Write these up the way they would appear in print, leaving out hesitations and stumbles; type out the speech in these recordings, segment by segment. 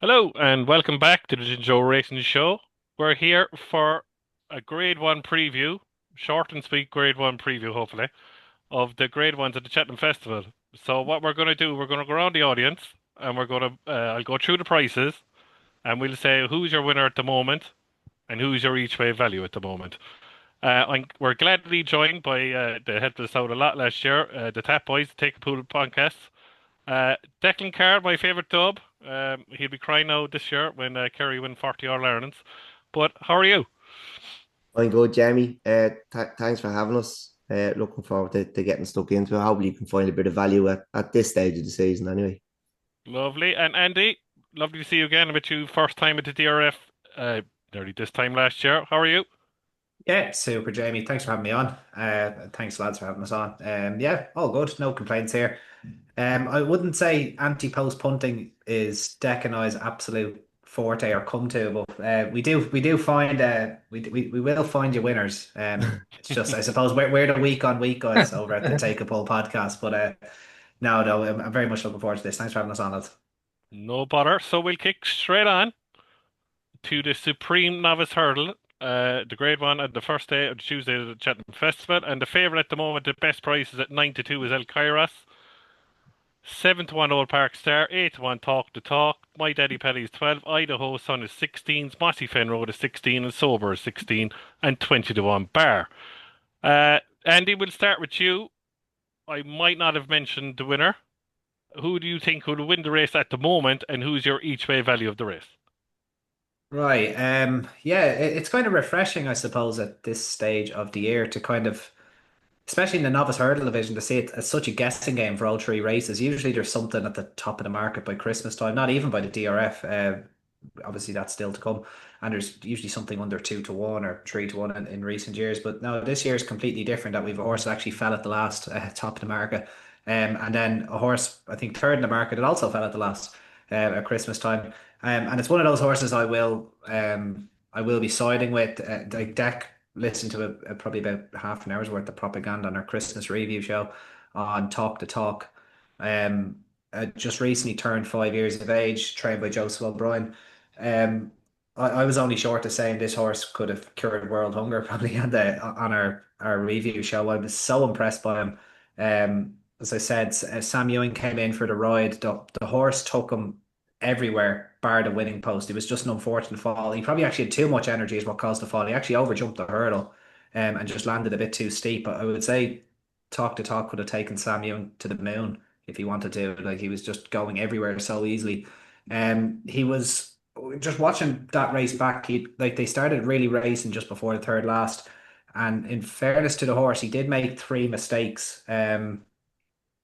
Hello and welcome back to the Joe Racing Show. We're here for a Grade 1 preview, short and sweet Grade 1 preview, hopefully, of the Grade 1s at the Cheltenham Festival. So what we're going to do, we're going to go around the audience and I'll go through the prices and we'll say who's your winner at the moment and who's your each way value at the moment. We're gladly joined by, they helped us out a lot last year, the Tap Boys, the Take a Pool podcast. Declan Carr, my favourite dub. He'll be crying now this year when Kerry win 40 All Irelands. But how are you? I'm good, Jamie. Thanks for having us. Looking forward to getting stuck into it. Hopefully, you can find a bit of value at this stage of the season, anyway. Lovely. And Andy, lovely to see you again. I met you first time at the DRF nearly this time last year. How are you? Yeah, super, Jamie. Thanks for having me on. Thanks, lads, for having us on. Yeah, all good. No complaints here. I wouldn't say anti-post punting is Deck and I's absolute forte or come to, but we do find we will find you winners. It's just I suppose we're the week on week guys over at the Take a Poll podcast. But no, I'm very much looking forward to this. Thanks for having us on, lads. No bother. So we'll kick straight on to the Supreme Novice Hurdle. The grade one at the first day of the Tuesday of the Cheltenham Festival. And the favourite at the moment, the best price is at 9 to 2 is El Kairos. 7 to 1 Old Park Star, 8 to 1 Talk to Talk, My Daddy Paddy is 12, Idaho Sun is 16, Mossy Fen Road is 16, and Sober is 16, and 20 to 1 Bar. Andy, we'll start with you. I might not have mentioned the winner. Who do you think will win the race at the moment, and who's your each way value of the race? Right. Yeah, it's kind of refreshing, I suppose, at this stage of the year to kind of especially in the novice hurdle division, to see it as such a guessing game for all three races. Usually there's something at the top of the market by Christmas time, not even by the DRF. Obviously, that's still to come. And there's usually something under 2 to 1 or 3 to 1 in recent years. But no, this year is completely different that we've a horse that actually fell at the last top of the market. And then a horse, I think, third in the market, it also fell at the last at Christmas time. And it's one of those horses I will be siding with. Like Deck listened to probably about half an hour's worth of propaganda on our Christmas review show on Talk to Talk. Um, just recently turned 5 years of age, trained by Joseph O'Brien. I was only short of saying this horse could have cured world hunger probably on our review show. I was so impressed by him. As I said, Sam Ewing came in for the ride. The horse took him everywhere, bar the winning post. It was just an unfortunate fall. He probably actually had too much energy, is what caused the fall. He actually overjumped the hurdle, and just landed a bit too steep. But I would say Talk to Talk could have taken Sam Ewing to the moon if he wanted to. Like he was just going everywhere so easily. He was just watching that race back. He like they started really racing just before the third last. And in fairness to the horse, he did make three mistakes.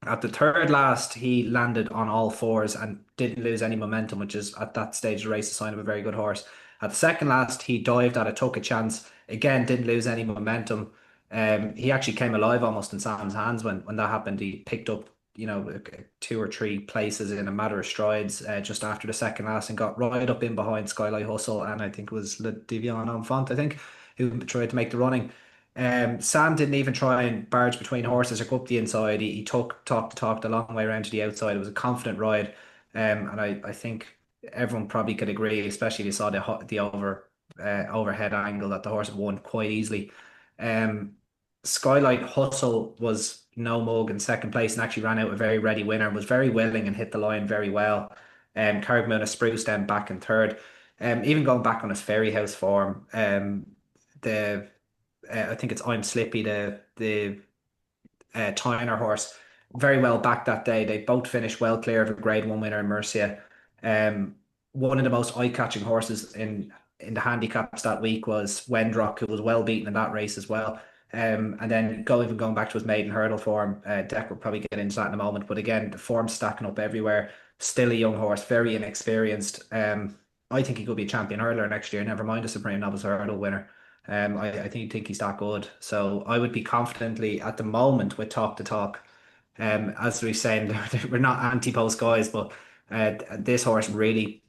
At the third last, he landed on all fours and didn't lose any momentum, which is at that stage of the race a sign of a very good horse. At the second last, he dived at it, took a chance. Again, didn't lose any momentum. He actually came alive almost in Sam's hands when that happened. He picked up, two or three places in a matter of strides just after the second last and got right up in behind Skylight Hustle and I think it was Le Divion Enfant, I think, who tried to make the running. Sam didn't even try and barge between horses or go up the inside. He talked a long way around to the outside. It was a confident ride, and I think everyone probably could agree, especially if you saw the overhead angle that the horse had won quite easily. Um, Skylight Hustle was no mug in second place and actually ran out a very ready winner. Was very willing and hit the line very well. Carrickmune spruced them back in third. Even going back on his Fairy House form, the I think it's I'm Slippy, the Tyner horse, very well back that day. They both finished well clear of a Grade One winner in Mercia. Um, One of the most eye-catching horses in the handicaps that week was Wendrock, who was well beaten in that race as well. And then going back to his maiden hurdle form, Deck will probably get into that in a moment. But again, the form's stacking up everywhere. Still a young horse, very inexperienced. I think he could be a champion hurdler next year. Never mind a Supreme Novice Hurdle winner. I think he's that good. So I would be confidently at the moment with Talk to Talk. As we saying, we're not anti-post guys, but this horse really,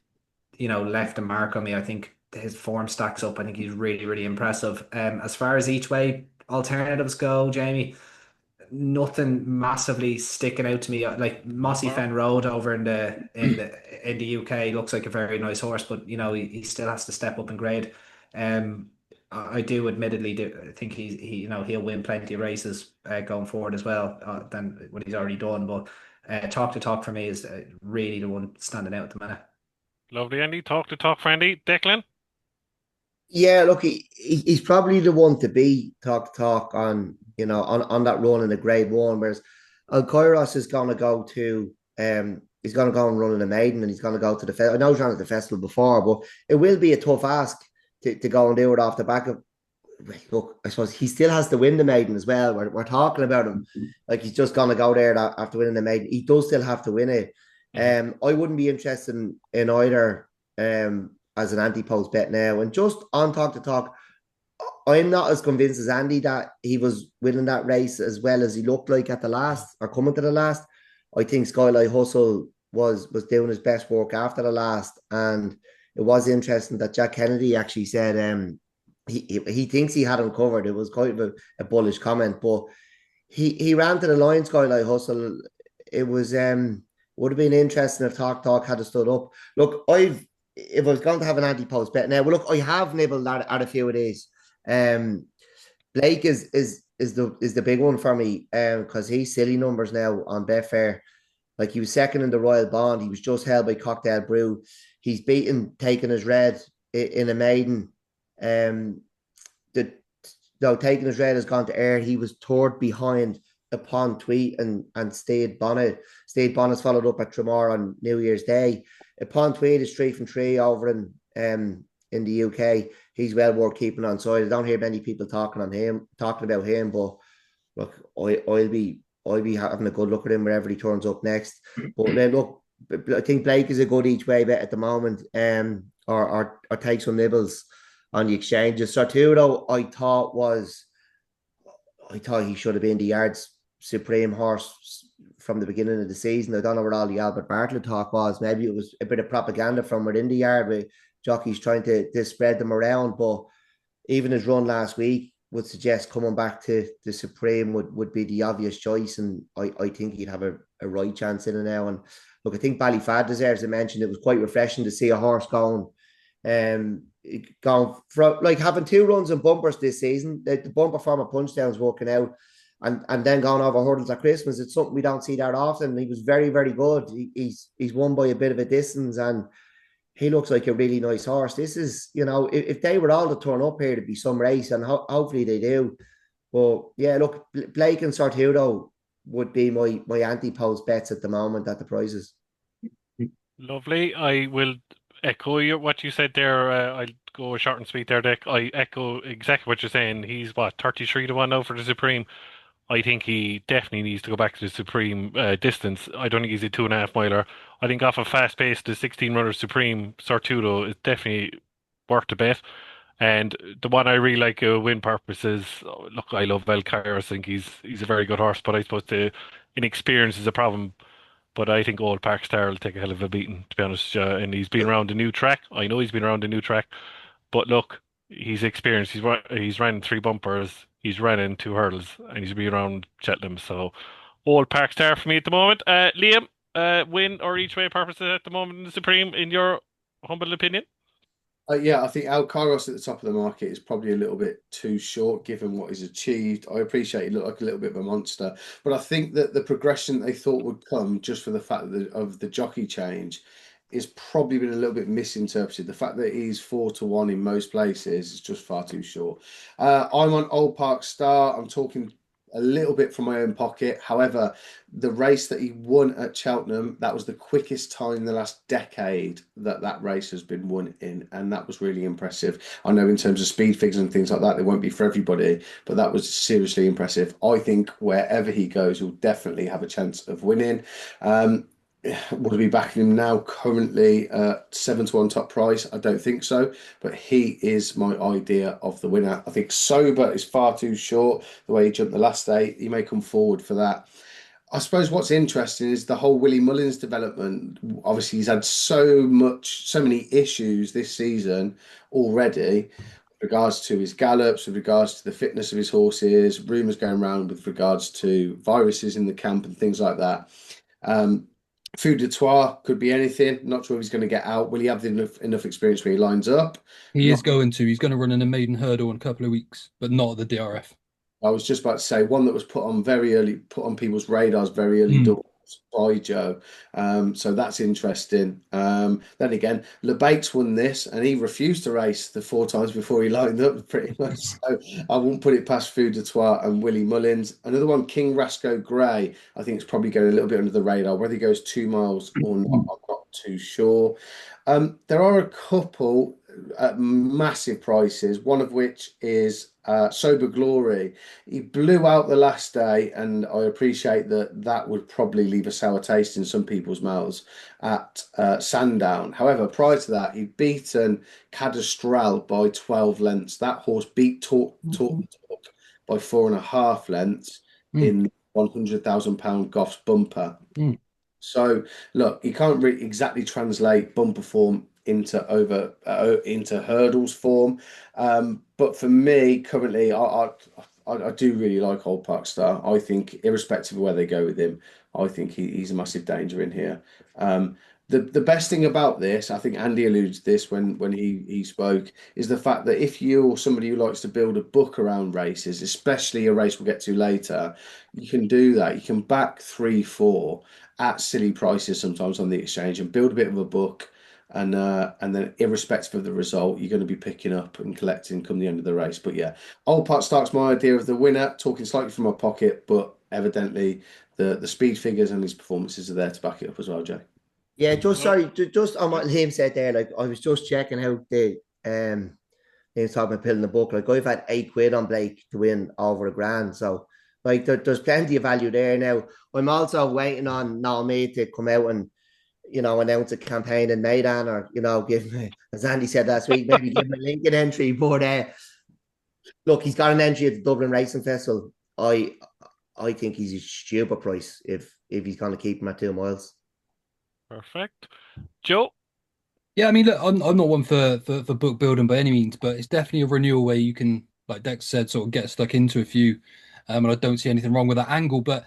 left a mark on me. I think his form stacks up. I think he's really, really impressive. As far as each way alternatives go, Jamie, nothing massively sticking out to me. Like Mossy Or Fen Road over in the UK looks like a very nice horse, but he still has to step up in grade. I do admittedly think he'll win plenty of races going forward as well than what he's already done. But Talk to Talk for me is really the one standing out at the minute. lovely, Andy. Talk for Andy. Declan. Yeah, look, he's probably the one to be talk on, on that run in the grade one, whereas Alcoiros is gonna go to he's gonna go and run in the maiden and he's gonna go to the I know he's run at the festival before, but it will be a tough ask to go and do it off the back of look, I suppose he still has to win the maiden as well. We're talking about him like he's just gonna go there after winning the maiden. He does still have to win it. Hmm. I wouldn't be interested in either as an anti-post bet now. And just on talk to talk, I'm not as convinced as Andy that he was winning that race as well as he looked like at the last or coming to the last. I think Skylight Hustle was doing his best work after the last, and it was interesting that Jack Kennedy actually said he thinks he had him covered. It was quite a bullish comment, but he ran to the line, Skylight Hustle. It was would have been interesting if Talk had stood up. Look, if I was going to have an anti-post bet now, well, look, I have nibbled at a few of these. Um, Blake is the big one for me because he's silly numbers now on Betfair. Like he was second in the Royal Bond. He was just held by Cocktail Brew. He's beaten Taking His Red in a maiden. Um, the though Taking His Red has gone to air. He was third behind upon tweet and Stade Bonnet. Stade Bonnet's followed up at Tremor on New Year's Day. Upon tweet is 3 from 3 over in the UK. He's well worth keeping on side. I don't hear many people talking about him, but look, I'll be having a good look at him wherever he turns up next. But then look, I think Blake is a good each way bet at the moment, or take some nibbles on the exchanges. Sarturo, I thought he should have been the yards supreme horse from the beginning of the season. I don't know where all the Albert Bartlett talk was. Maybe it was a bit of propaganda from within the yard with jockeys trying to spread them around. But even his run last week would suggest coming back to the Supreme would be the obvious choice. And I think he'd have a right chance in it now. And look, I think Ballyfad deserves a mention. It was quite refreshing to see a horse um, going from like having two runs and bumpers this season. The bumper form of Punchdown's working out. And then going over hurdles at Christmas, it's something we don't see that often. He was very, very good. He's won by a bit of a distance, and he looks like a really nice horse. This is, if they were all to turn up here, to be some race, and hopefully they do. But yeah, look, Blake and Sortudo would be my anti-post bets at the moment at the prices. Lovely. I will echo what you said there. I'll go short and sweet there, Dick. I echo exactly what you're saying. He's what, 33 to 1 now for the Supreme. I think he definitely needs to go back to the Supreme distance. I don't think he's a 2.5 miler. I think off a fast pace, the 16 runner Supreme Sortudo is definitely worth the bet. And the one I really like win purposes, look, I love El Cairo. I think he's a very good horse, but I suppose the inexperience is a problem. But I think Old Park Star will take a hell of a beating, to be honest. And he's been around the new track. I know he's been around the new track, but look, he's experienced. He's ran 3 bumpers. He's ran in 2 hurdles, and he's been around Cheltenham. So, Old Park Star for me at the moment. Liam, win or each way purposes at the moment in the Supreme, in your humble opinion? Yeah, I think Al Kairos at the top of the market is probably a little bit too short given what he's achieved. I appreciate he looked like a little bit of a monster, but I think that the progression they thought would come just for the fact of the jockey change is probably been a little bit misinterpreted. The fact that he's 4 to 1 in most places is just far too short. I'm on Old Park Star. I'm talking a little bit from my own pocket. However, the race that he won at Cheltenham, that was the quickest time in the last decade that race has been won in, and that was really impressive. I know in terms of speed figures and things like that, they won't be for everybody, but that was seriously impressive. I think wherever he goes, he'll definitely have a chance of winning. Would we be backing him now currently 7 to 1 top price? I don't think so, but he is my idea of the winner. I think Sober is far too short the way he jumped the last day. He may come forward for that. I suppose what's interesting is the whole Willie Mullins development. Obviously, he's had so many issues this season already. regards to his gallops, with regards to the fitness of his horses, rumours going around with regards to viruses in the camp and things like that. Fou de Trois could be anything. Not sure if he's going to get out. Will he have enough experience where he lines up? He is Not. going to. He's going to run in a maiden hurdle in a couple of weeks, but not at the DRF. I was just about to say one that was put on very early, put on people's radars very early doors by Joe. So that's interesting. Then again, LeBates won this and he refused to race the 4 times before he lined up pretty much. So I won't put it past Fou de Trois and Willie Mullins. Another one, King Rasco Gray, I think it's probably going a little bit under the radar. Whether he goes 2 miles or not, I'm not too sure. There are a couple at massive prices, one of which is Sober Glory. He blew out the last day, and I appreciate that that would probably leave a sour taste in some people's mouths at Sandown. However, prior to that, he'd beaten Cadastral by 12 lengths. That horse beat Talk by 4.5 lengths in £100,000 Goff's bumper. So look, you can't really exactly translate bumper form into hurdles form, but for me currently, I do really like Old Park Star. I think irrespective of where they go with him, I think he's a massive danger in here. The best thing about this, I think Andy alludes to this when he spoke, is the fact that if you're somebody who likes to build a book around races, especially a race we'll get to later, you can do that. You can back 3-4 at silly prices sometimes on the exchange and build a bit of a book. And then irrespective of the result, you're going to be picking up and collecting come the end of the race. But yeah, Old Park Stark's my idea of the winner, talking slightly from my pocket, but evidently the speed figures and his performances are there to back it up as well, Jay. Yeah, just on what Liam said there, like I was just checking how they was talking about pilling the book. Like I've had £8 on Blake to win over £1,000. So like there's plenty of value there. Now I'm also waiting on Naomi to come out and announce a campaign in Maidan, or give me, as Andy said last week, maybe give him a Lincoln entry. But look, he's got an entry at the Dublin Racing Festival. I think he's a stupid price if he's going to keep him at 2 miles. Perfect. Joe? Yeah, I mean, look, I'm not one for book building by any means, but it's definitely a renewal where you can, like Dex said, sort of get stuck into a few. And I don't see anything wrong with that angle, but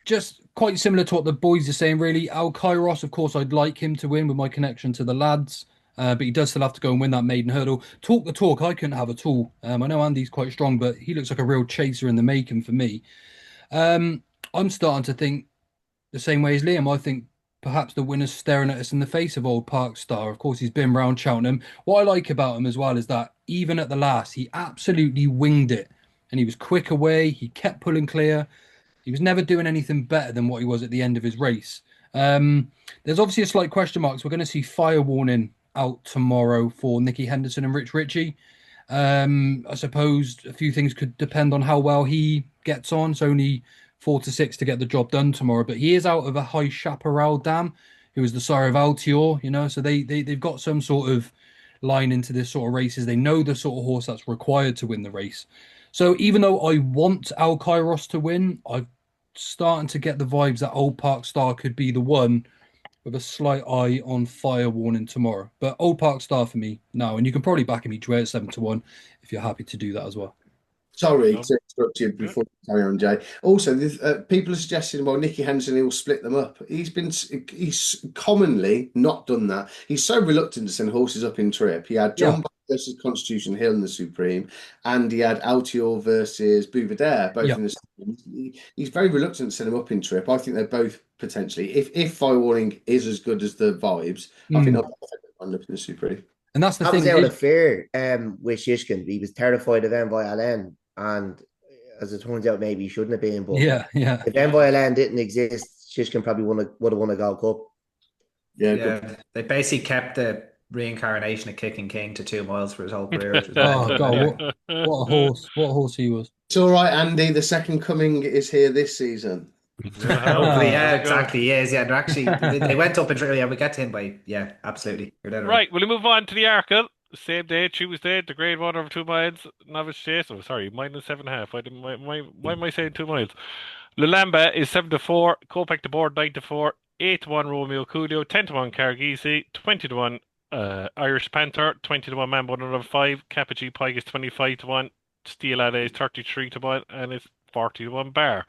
just quite similar to what the boys are saying, really. Al Kairos, of course, I'd like him to win with my connection to the lads, but he does still have to go and win that maiden hurdle. Talk the talk, I couldn't have at all. I know Andy's quite strong, but he looks like a real chaser in the making for me. I'm starting to think the same way as Liam. I think perhaps the winner's staring at us in the face of Old Park Star. Of course, he's been round Cheltenham. What I like about him as well is that even at the last, he absolutely winged it. And he was quick away. He kept pulling clear. He was never doing anything better than what he was at the end of his race. There's obviously a slight question mark. So we're going to see fire warning out tomorrow for Nicky Henderson and Rich Ritchie. I suppose a few things could depend on how well he gets on. It's only 4 to 6 to get the job done tomorrow, but he is out of a High Chaparral dam, who is the sire of Altior, so they've got some sort of line into this sort of races. They know the sort of horse that's required to win the race. So even though I want Al Kairos to win, I'm starting to get the vibes that Old Park Star could be the one, with a slight eye on fire warning tomorrow. But Old Park Star for me now, and you can probably back him each way at 7-1 if you're happy to do that as well. Sorry to interrupt you before you carry on, Jay. Also, people are suggesting, well, Nicky Henderson, he'll split them up. He's commonly not done that. He's so reluctant to send horses up in trip. He had John versus Constitution Hill in the Supreme, and he had Altior versus Bouvardere, both in the Supreme. He's very reluctant to send them up in trip. I think they're both potentially, if fire warning is as good as the vibes, I think they'll end up in the Supreme. And that's the That thing. was out of fear with Shishkin. He was terrified of MVLN. And as it turns out, maybe he shouldn't have been. But if MVLN didn't exist, Shishkin probably would have won a Gold Cup. Yeah, they basically kept the reincarnation of Kicking King to 2 miles for his whole career. Oh, God, what a horse. What a horse he was. It's all right, Andy. The second coming is here this season. Hopefully, exactly. He is. Yeah, they're actually, they went up and we get to him by, absolutely. Right, we'll move on to the Arkle. Same day, Tuesday, the grade 1 over 2 miles, novice chase. Oh, sorry, -7.5. Why am I saying 2 miles? Lulamba is 7-4, Kopek to board 9-4, 8-1 Romeo Coolio, 10-1 Cargisi, 20-1 Irish Panther 20 to 1, Man 105, Kappa G Pike is 25 to 1, Steel Adder is 33 to 1, and it's 40 to 1 Bar.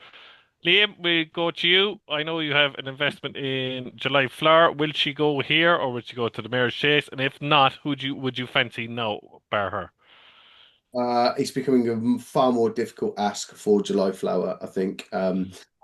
Liam, we go to you. I know you have an investment in July Flower. Will she go here or will she go to the Mayor's Chase? And if not, who would you fancy now, bar her? It's becoming a far more difficult ask for July Flower, I think,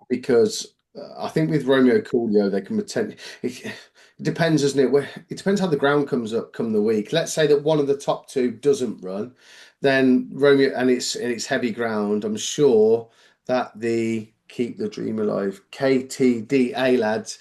because I think with Romeo Coolio, they can pretend. It depends, doesn't it? It depends how the ground comes up come the week. Let's say that one of the top two doesn't run, then Romeo, and it's heavy ground. I'm sure that the Keep the Dream Alive KTDA lads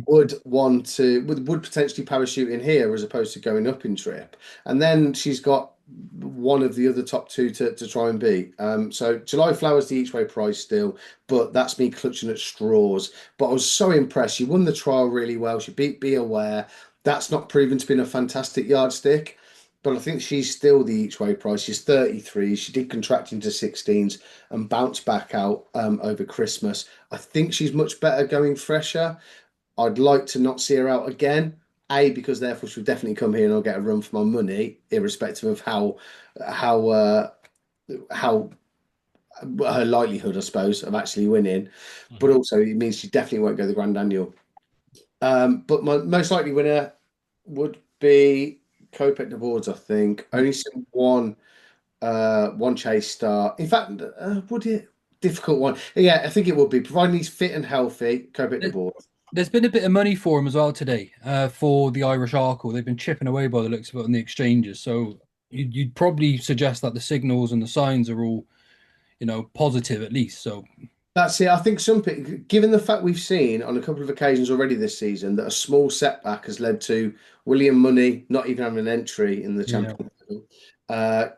would want to would potentially parachute in here as opposed to going up in trip, and then she's got one of the other top two to try and beat. So July Flowers the each way price still, but that's me clutching at straws. But I was so impressed. She won the trial really well. She beat Be Aware. That's not proven to be a fantastic yardstick, but I think she's still the each way price. She's 33. She did contract into 16s and bounce back out over Christmas. I think she's much better going fresher. I'd like to not see her out again. A, because therefore she'll definitely come here and I'll get a run for my money, irrespective of how how her likelihood, I suppose, of actually winning. But also it means she definitely won't go the Grand Annual. But my most likely winner would be Kopek de Boards, I think. Only seen one chase start. In fact, would it difficult one? Yeah, I think it would be, providing he's fit and healthy, Kopek de Boards. There's been a bit of money for him as well today, for the Irish Arkle. They've been chipping away by the looks of it on the exchanges. So you'd probably suggest that the signals and the signs are all, positive at least. So That's it. I think some people, given the fact we've seen on a couple of occasions already this season that a small setback has led to William Money not even having an entry in the yeah, Champions League.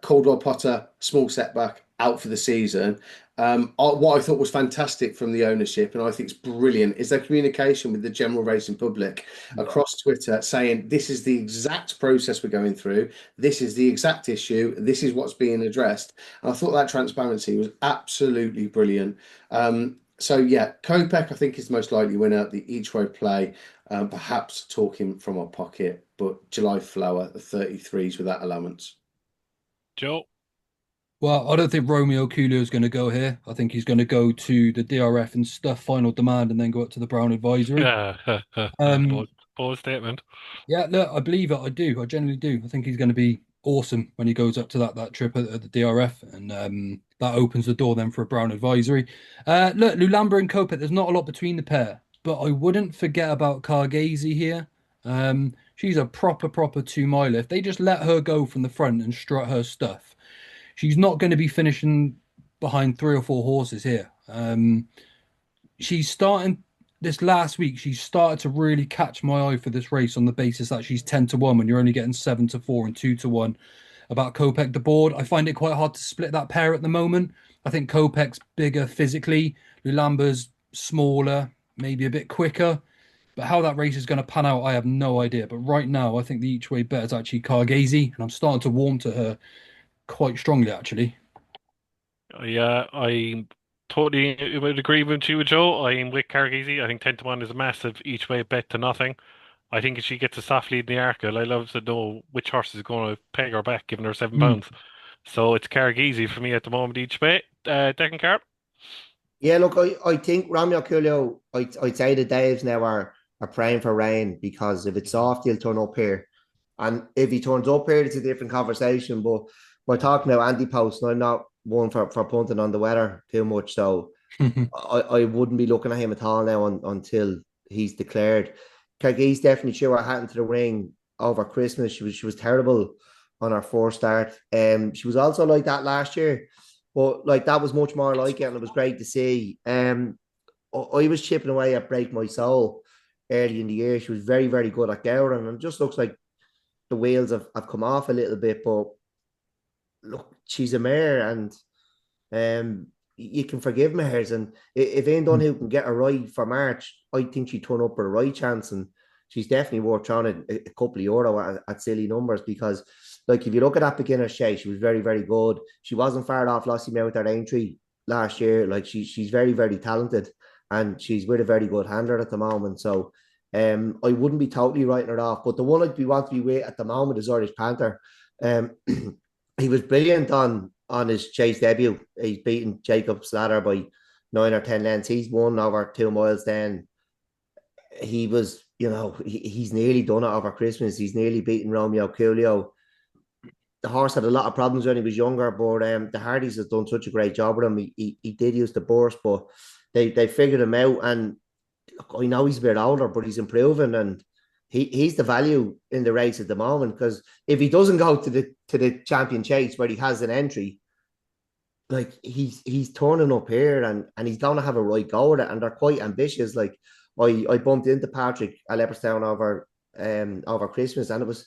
Caldwell Potter, small setback, out for the season. What I thought was fantastic from the ownership, and I think it's brilliant, is their communication with the general racing public across Twitter saying this is the exact process we're going through, this is the exact issue, this is what's being addressed. And I thought that transparency was absolutely brilliant. So yeah, Kopek I think is the most likely winner. The each way play, perhaps talking from our pocket, but July Flower, the 33s with that allowance. Joe? well, I don't think Romeo Coolio is going to go here. I think he's going to go to the DRF and stuff final demand and then go up to the Brown Advisory. Um, Bold statement. Yeah, look, I believe it. I do. I genuinely do. I think he's going to be awesome when he goes up to that trip at the DRF, and that opens the door then for a Brown Advisory. Look, Lulamba and Kopet, there's not a lot between the pair, but I wouldn't forget about Cargasi here. She's a proper 2 miler. If they just let her go from the front and strut her stuff, she's not going to be finishing behind 3 or 4 horses here. She's starting this last week. She started to really catch my eye for this race on the basis that she's 10 to 1 when you're only getting 7 to 4 and 2 to 1 about Kopek the board. I find it quite hard to split that pair at the moment. I think Kopek's bigger physically, Lulamba's smaller, maybe a bit quicker. But how that race is going to pan out, I have no idea. But right now, I think the each way bet is actually Cargasi, and I'm starting to warm to her quite strongly, actually. Yeah, I totally would agree with you, Joe. I'm with Cargisi. I think 10 to 1 is a massive each way bet to nothing. I think if she gets a soft lead in the Arkle, I love to know which horse is going to peg her back, giving her £7. So it's Cargisi for me at the moment each way. Declan Carp? Yeah, look, I think Romeo Coolio, I'd say the Daves now are praying for rain, because if it's soft, he'll turn up here. And if he turns up here, it's a different conversation. But we're talking about anti-post, and I'm not one for punting on the weather too much. So I wouldn't be looking at him at all now until he's declared. Kyrgyz definitely threw her hat into the ring over Christmas. She was terrible on her first start. She was also like that last year, but like that was much more like it, and it was great to see. I was chipping away at Break My Soul early in the year. She was very good at Gowran, and it just looks like the wheels have come off a little bit. But look, she's a mare, and you can forgive mares. And if Ian Dunhu can get her right for March, I think she'd turn up with a right chance, and she's definitely worth trying a couple of euro at silly numbers, because like if you look at that beginner's chase, she was very good. She wasn't far off Lossie Mount at Aintree last year. Like she's very talented, and she's with a very good handler at the moment. So I wouldn't be totally writing it off, but the one I'd be want to be with at the moment is Irish Panther. Um, he was brilliant on his chase debut. He's beaten Jacob Slatter by 9 or 10 lengths. He's won over 2 miles. Then he was, he's nearly done it over Christmas. He's nearly beaten Romeo Coolio. The horse had a lot of problems when he was younger, but the Hardys has done such a great job with him. He did use the burst, but they figured him out. And look, I know he's a bit older, but he's improving, and he's the value in the race at the moment. Because if he doesn't go to the champion chase where he has an entry, like he's turning up here, and he's going to have a right go at it, and they're quite ambitious. Like I bumped into Patrick at Leopardstown over Christmas, and it was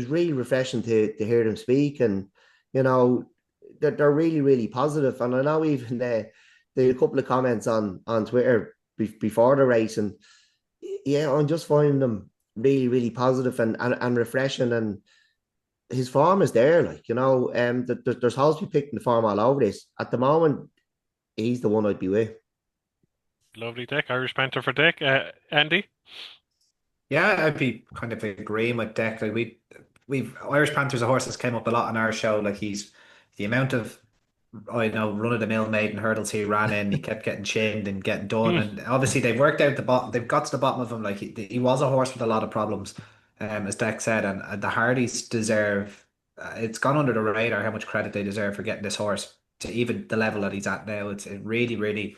really refreshing to hear them speak, and you know they're really really positive. And I know even they had a couple of comments on Twitter before the race, and yeah, I'm just finding them really really positive and refreshing, and his form is there. Like there's holes to be picked in the form all over this. At the moment, he's the one I'd be with. Lovely, Dick. Irish Panther for Dick. Andy? Yeah, I'd be kind of agreeing with Deck. Like we've Irish Panthers a horse that's came up a lot on our show. Like he's the amount of I know run of the mill maiden hurdles he ran in. He kept getting chinned and getting done, Hmm. and obviously they've worked out the bottom. They've got to the bottom of him. Like he was a horse with a lot of problems, as Deck said, and the Hardys deserve. It's gone under the radar how much credit they deserve for getting this horse to even the level that he's at now. It's really, really,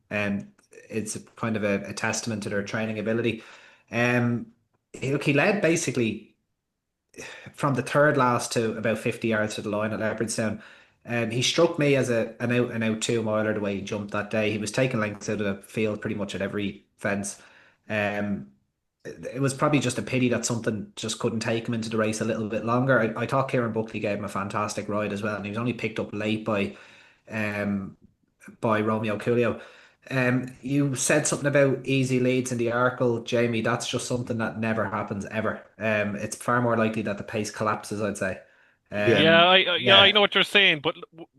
it's kind of a testament to their training ability. Um, look, he led basically from the third last to about 50 yards to the line at Leopardstown. He struck me as an out and out 2 miler the way he jumped that day. He was taking lengths out of the field pretty much at every fence. Um, it was probably just a pity that something just couldn't take him into the race a little bit longer. I thought Kieran Buckley gave him a fantastic ride as well, and he was only picked up late um, by Romeo Coolio. You said something about easy leads in the Arkle, Jamie. That's just something that never happens ever. It's far more likely that the pace collapses, I'd say. Yeah. Yeah, Um, I yeah, know what you're saying, but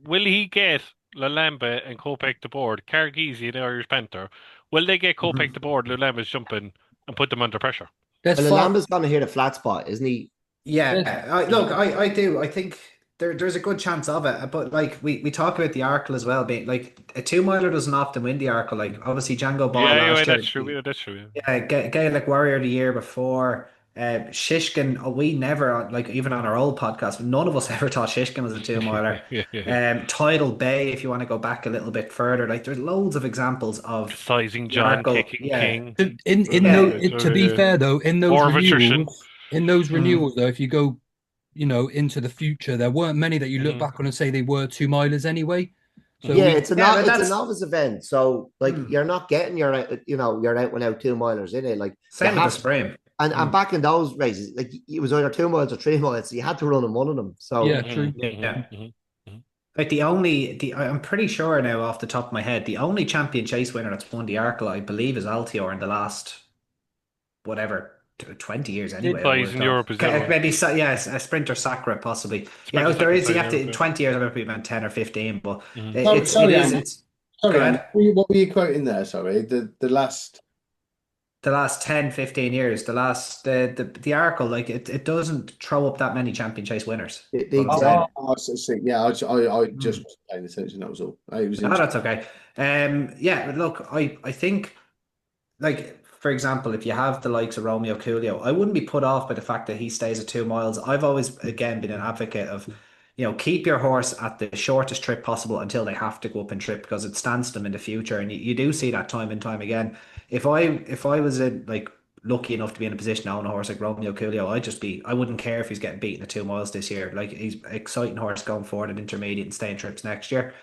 will he get Lalamba and Kopek to board? Cargizi and Irish Panther. Will they get Kopek to Mhm. board? Lalamba's jumping and put them under pressure. There's Well, far Alamba's going to hit a flat spot, isn't he? Yeah. there's Look, I do. I think there's a good chance of it. But like we talk about the Arkle as well, being like a 2 miler doesn't often win the Arkle. Like obviously Django Ball Yeah, last that's year. true. Yeah, that's true. Yeah. Yeah, Gaelic Warrior the year before. Shishkin, we never, like, even on our old podcast, none of us ever thought Shishkin was a 2 miler. Yeah. Tidal Bay, if you want to go back a little bit further, like, there's loads of examples of Sizing the John, Arkle. kicking Yeah. King. in Yeah. those, to be fair though, More of attrition. in those Mm. renewals though, if you go, into the future, there weren't many that you look Hmm. back on and say they were 2 milers anyway. So Yeah, we, it's a Yeah, not but it's a that's novice event, so like mm, you're not getting your out and out 2 milers in it. Like you same with the have, Spring. and Mm. back in those races, like it was either 2 miles or 3 miles, so you had to run in one of them. yeah, So Hmm. true. Hmm. Yeah. Hmm. Hmm. Like I'm pretty sure now off the top of my head, the only champion chase winner that's won the Arkle, I believe, is Altior in the last whatever 20 years anyway, I would Pies have in thought. Europe is the other one. Maybe yes, a Sprinter Sacra possibly. Yeah, Sprinter there Second is, you Side have to, Europe. in Yeah. 20 years I remember it meant 10 or 15, but Hmm. Sorry, it sorry, is Andy. it's Sorry, go Andy. ahead. What were you quoting there? Sorry, the last. The last 10, 15 years, the Arkle, like it doesn't throw up that many champion chase winners. the Is what I'm exact saying. Oh, yeah, I Hmm. just wasn't paying attention. That was all. It was No, interesting. that's okay. Yeah, look, I think, like, for example, if you have the likes of Romeo Coolio, I wouldn't be put off by the fact that he stays at 2 miles. I've always, again, been an advocate of, keep your horse at the shortest trip possible until they have to go up and trip because it stands them in the future. And you do see that time and time again. If I was like lucky enough to be in a position to own a horse like Romeo Coolio, I wouldn't care if he's getting beaten at 2 miles this year. Like he's an exciting horse going forward at intermediate and staying trips next year.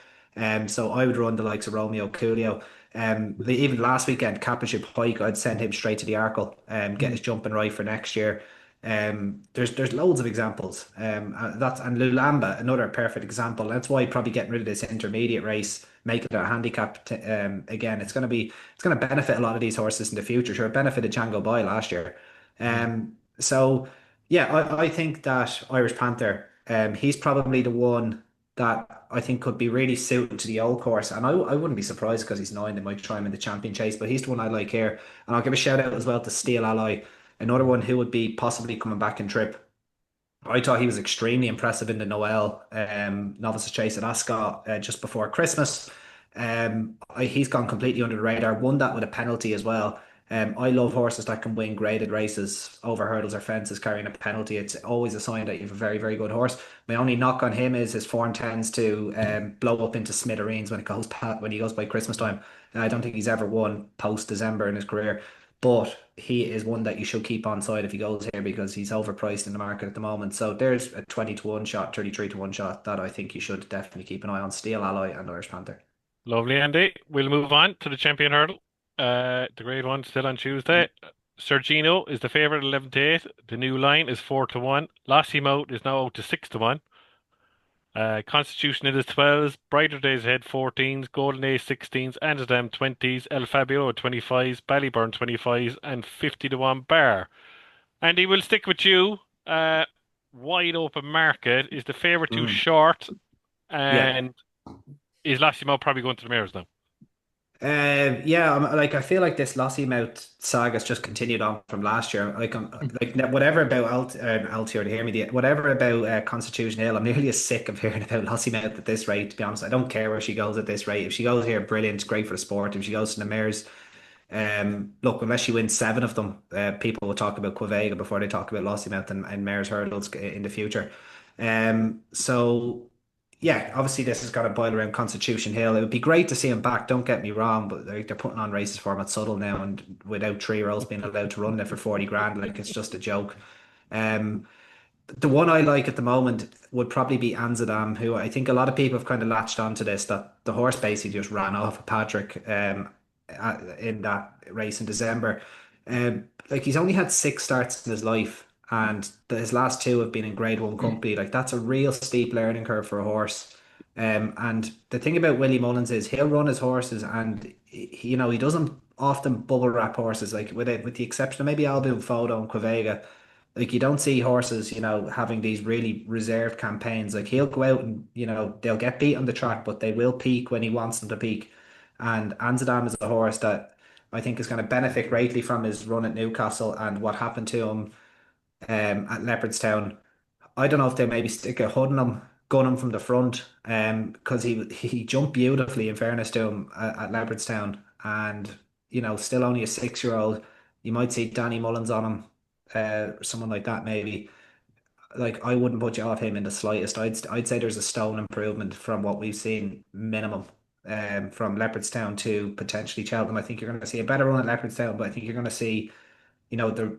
So I would run the likes of Romeo Coolio. Even last weekend, Captainship Pike, I'd send him straight to the Arkle and get his jumping right for next year. There's loads of examples. And Lulamba, another perfect example. That's why probably getting rid of this intermediate race, making it a handicap again. It's going to benefit a lot of these horses in the future. Sure, it benefited Django Boy last year. So yeah, I think that Irish Panther, he's probably the one. that I think could be really suited to the old course. And I wouldn't be surprised because he's 9, they might try him in the champion chase, but he's the one I like here. And I'll give a shout out as well to Steel Ally, another one who would be possibly coming back in trip. I thought he was extremely impressive in the Noel Novices Chase at Ascot just before Christmas. He's gone completely under the radar. Won that with a penalty as well. I love horses that can win graded races over hurdles or fences carrying a penalty. It's always a sign that you have a very, very good horse. My only knock on him is his form tends to blow up into smithereens when he goes by Christmas time. And I don't think he's ever won post December in his career. But he is one that you should keep on side if he goes here because he's overpriced in the market at the moment. So there's a 20 to 1 shot, 33 to 1 shot that I think you should definitely keep an eye on. Steel Ally and Irish Panther. Lovely, Andy. We'll move on to the champion hurdle. The grade one still on Tuesday. Sergino is the favourite 11 to 8. The new line is 4 to 1. Lassie Moat is now out to 6 to 1. Constitution it is 12s, Brighter Days Ahead 14s, Golden Age 16s, Amsterdam 20s, El Fabio 25s, Ballyburn 25s, and 50 to 1 bar. And he will stick with you. Wide open market. Is the favourite too short? Yeah. And is Lassimo probably going to the mares now? Yeah, like I feel like this Lossy Mouth saga's just continued on from last year. Whatever about Altior to hear me, whatever about Constitution Hill, I'm nearly as sick of hearing about Lossy Mouth at this rate. To be honest, I don't care where she goes at this rate. If she goes here, brilliant, great for the sport. If she goes to the mares, look, unless she wins 7 of them, people will talk about Quavega before they talk about Lossiemouth and Mares Hurdles in the future. So yeah, obviously this is going to boil around Constitution Hill. It would be great to see him back. Don't get me wrong, but they're putting on races for him at Subtle now, and without 3-year-olds being allowed to run there for 40 grand, like it's just a joke. Um, the one I like at the moment would probably be Anzadam, who I think a lot of people have kind of latched onto this, that the horse basically just ran off of Patrick in that race in December. Like he's only had 6 starts in his life, and his last 2 have been in Grade One company. Like that's a real steep learning curve for a horse. And the thing about Willie Mullins is he'll run his horses, and he doesn't often bubble wrap horses. Like with the exception of maybe Albion Photo and Quavega, like you don't see horses, having these really reserved campaigns. Like he'll go out and, they'll get beat on the track, but they will peak when he wants them to peak. And Anzadam is a horse that I think is going to benefit greatly from his run at Newcastle and what happened to him at Leopardstown. I don't know if they maybe stick a hood on him, gun him from the front, because he jumped beautifully in fairness to him at Leopardstown, and still only a 6-year-old. You might see Danny Mullins on him, someone like that maybe. Like I wouldn't put you off him in the slightest. I'd say there's a stone improvement from what we've seen minimum. From Leopardstown to potentially Cheltenham. I think you're going to see a better run at Leopardstown, but I think you're going to see, the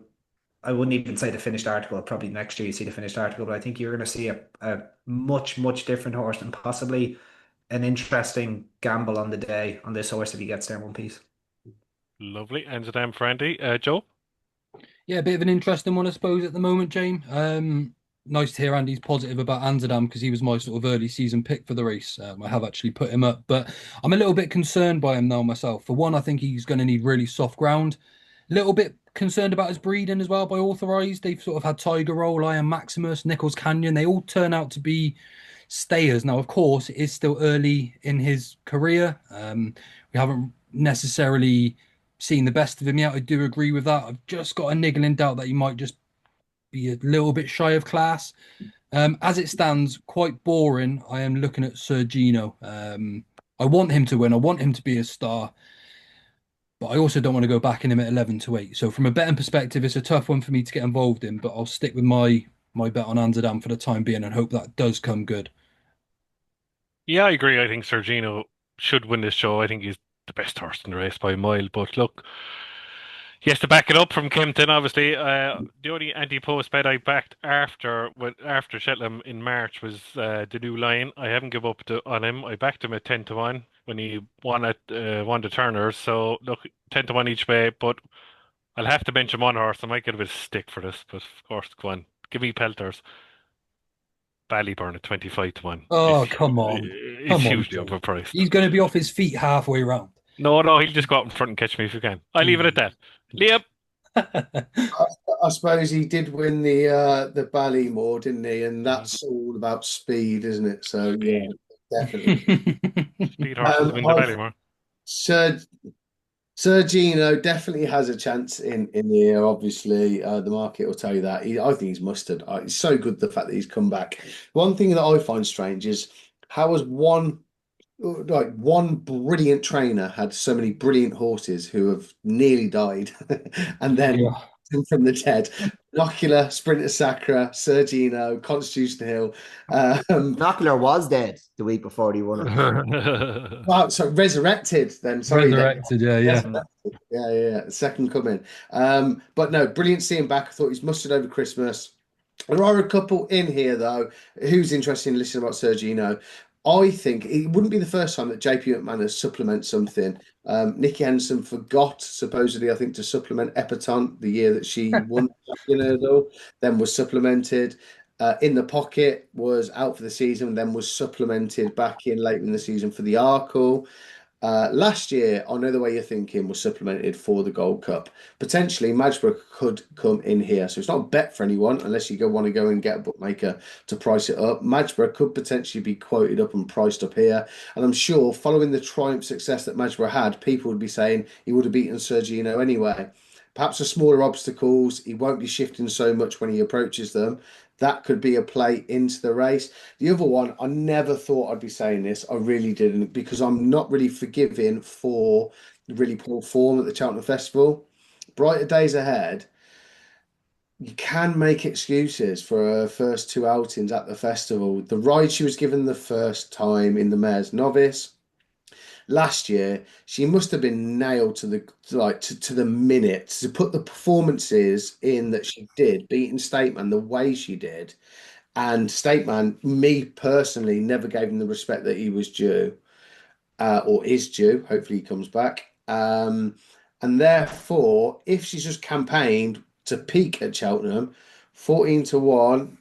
I wouldn't even say the finished article. Probably next year you see the finished article, but I think you're going to see a much, much different horse and possibly an interesting gamble on the day on this horse if he gets there in one piece. Lovely. Amsterdam for Andy. Joe? Yeah, a bit of an interesting one, I suppose, at the moment, James. Nice to hear Andy's positive about Amsterdam because he was my sort of early season pick for the race. I have actually put him up, but I'm a little bit concerned by him now myself. For one, I think he's going to need really soft ground. A little bit concerned about his breeding as well by authorized. They've sort of had Tiger Roll, Iron Maximus, Nichols Canyon. They all turn out to be stayers. Now, of course, it is still early in his career. We haven't necessarily seen the best of him yet. I do agree with that. I've just got a niggling doubt that he might just be a little bit shy of class. As it stands, quite boring. I am looking at Sergino. I want him to win. I want him to be a star, but I also don't want to go backing him at 11 to 8. So from a betting perspective, it's a tough one for me to get involved in, but I'll stick with my bet on Amsterdam for the time being and hope that does come good. Yeah, I agree. I think Sergino should win this show. I think he's the best horse in the race by a mile. But look, he has to back it up from Kempton, obviously. The only anti-post bet I backed after Cheltenham in March was the new line. I haven't given up on him. I backed him at 10 to 1 when he won at won the Turners. So look, 10 to 1 each way. But I'll have to mention one horse. I might get a bit of stick for this, but of course, go on. Give me Pelters. Ballyburn at 25 to 1. Oh, come on. It's Come on, hugely Joe. overpriced. He's going to be off his feet halfway round. No, he'll just go out in front and catch me if you can. I'll leave it at that. Liam. I suppose he did win the Ballymore, didn't he? And that's all about speed, isn't it? So yeah, Speed. definitely. Speed horses win the I Ballymore. Sir Sergino definitely has a chance in here. Obviously, the market will tell you that. I think he's mustard. It's so good the fact that he's come back. One thing that I find strange is how has one brilliant trainer had so many brilliant horses who have nearly died and then Yeah. come from the dead. Binocular, Sprinter Sacra, Sergino, Constitution Hill. Binocular was dead the week before he won it. Wow, so resurrected then. Sorry, then. Resurrected, yeah. Resurrected. Yeah. Second coming. But no, brilliant seeing back. I thought he's mustered over Christmas. There are a couple in here though. Who's interested in listening about Sergino? I think it wouldn't be the first time that JP McManus supplements something. Nikki Henderson forgot supposedly, I think, to supplement Epiton the year that she won the champion hurdle, then was supplemented. In the Pocket was out for the season, then was supplemented back in late in the season for the Arkle. Last year, I know the way you're thinking, was supplemented for the Gold Cup. Potentially, Magsborough could come in here. So it's not a bet for anyone unless you want to go and get a bookmaker to price it up. Magsborough could potentially be quoted up and priced up here. And I'm sure following the triumph success that Magsborough had, people would be saying he would have beaten Sergino anyway. Perhaps the smaller obstacles, he won't be shifting so much when he approaches them. That could be a play into the race. The other one, I never thought I'd be saying this. I really didn't, because I'm not really forgiving for really poor form at the Cheltenham Festival. Brighter days ahead. You can make excuses for her first two outings at the festival. The ride she was given the first time in the Mayor's Novice last year, she must have been nailed to the to the minute to put the performances in that she did, beating Stateman the way she did. And Stateman, me personally, never gave him the respect that he was due, or is due. Hopefully, he comes back. And therefore, if she's just campaigned to peak at Cheltenham, 14-1,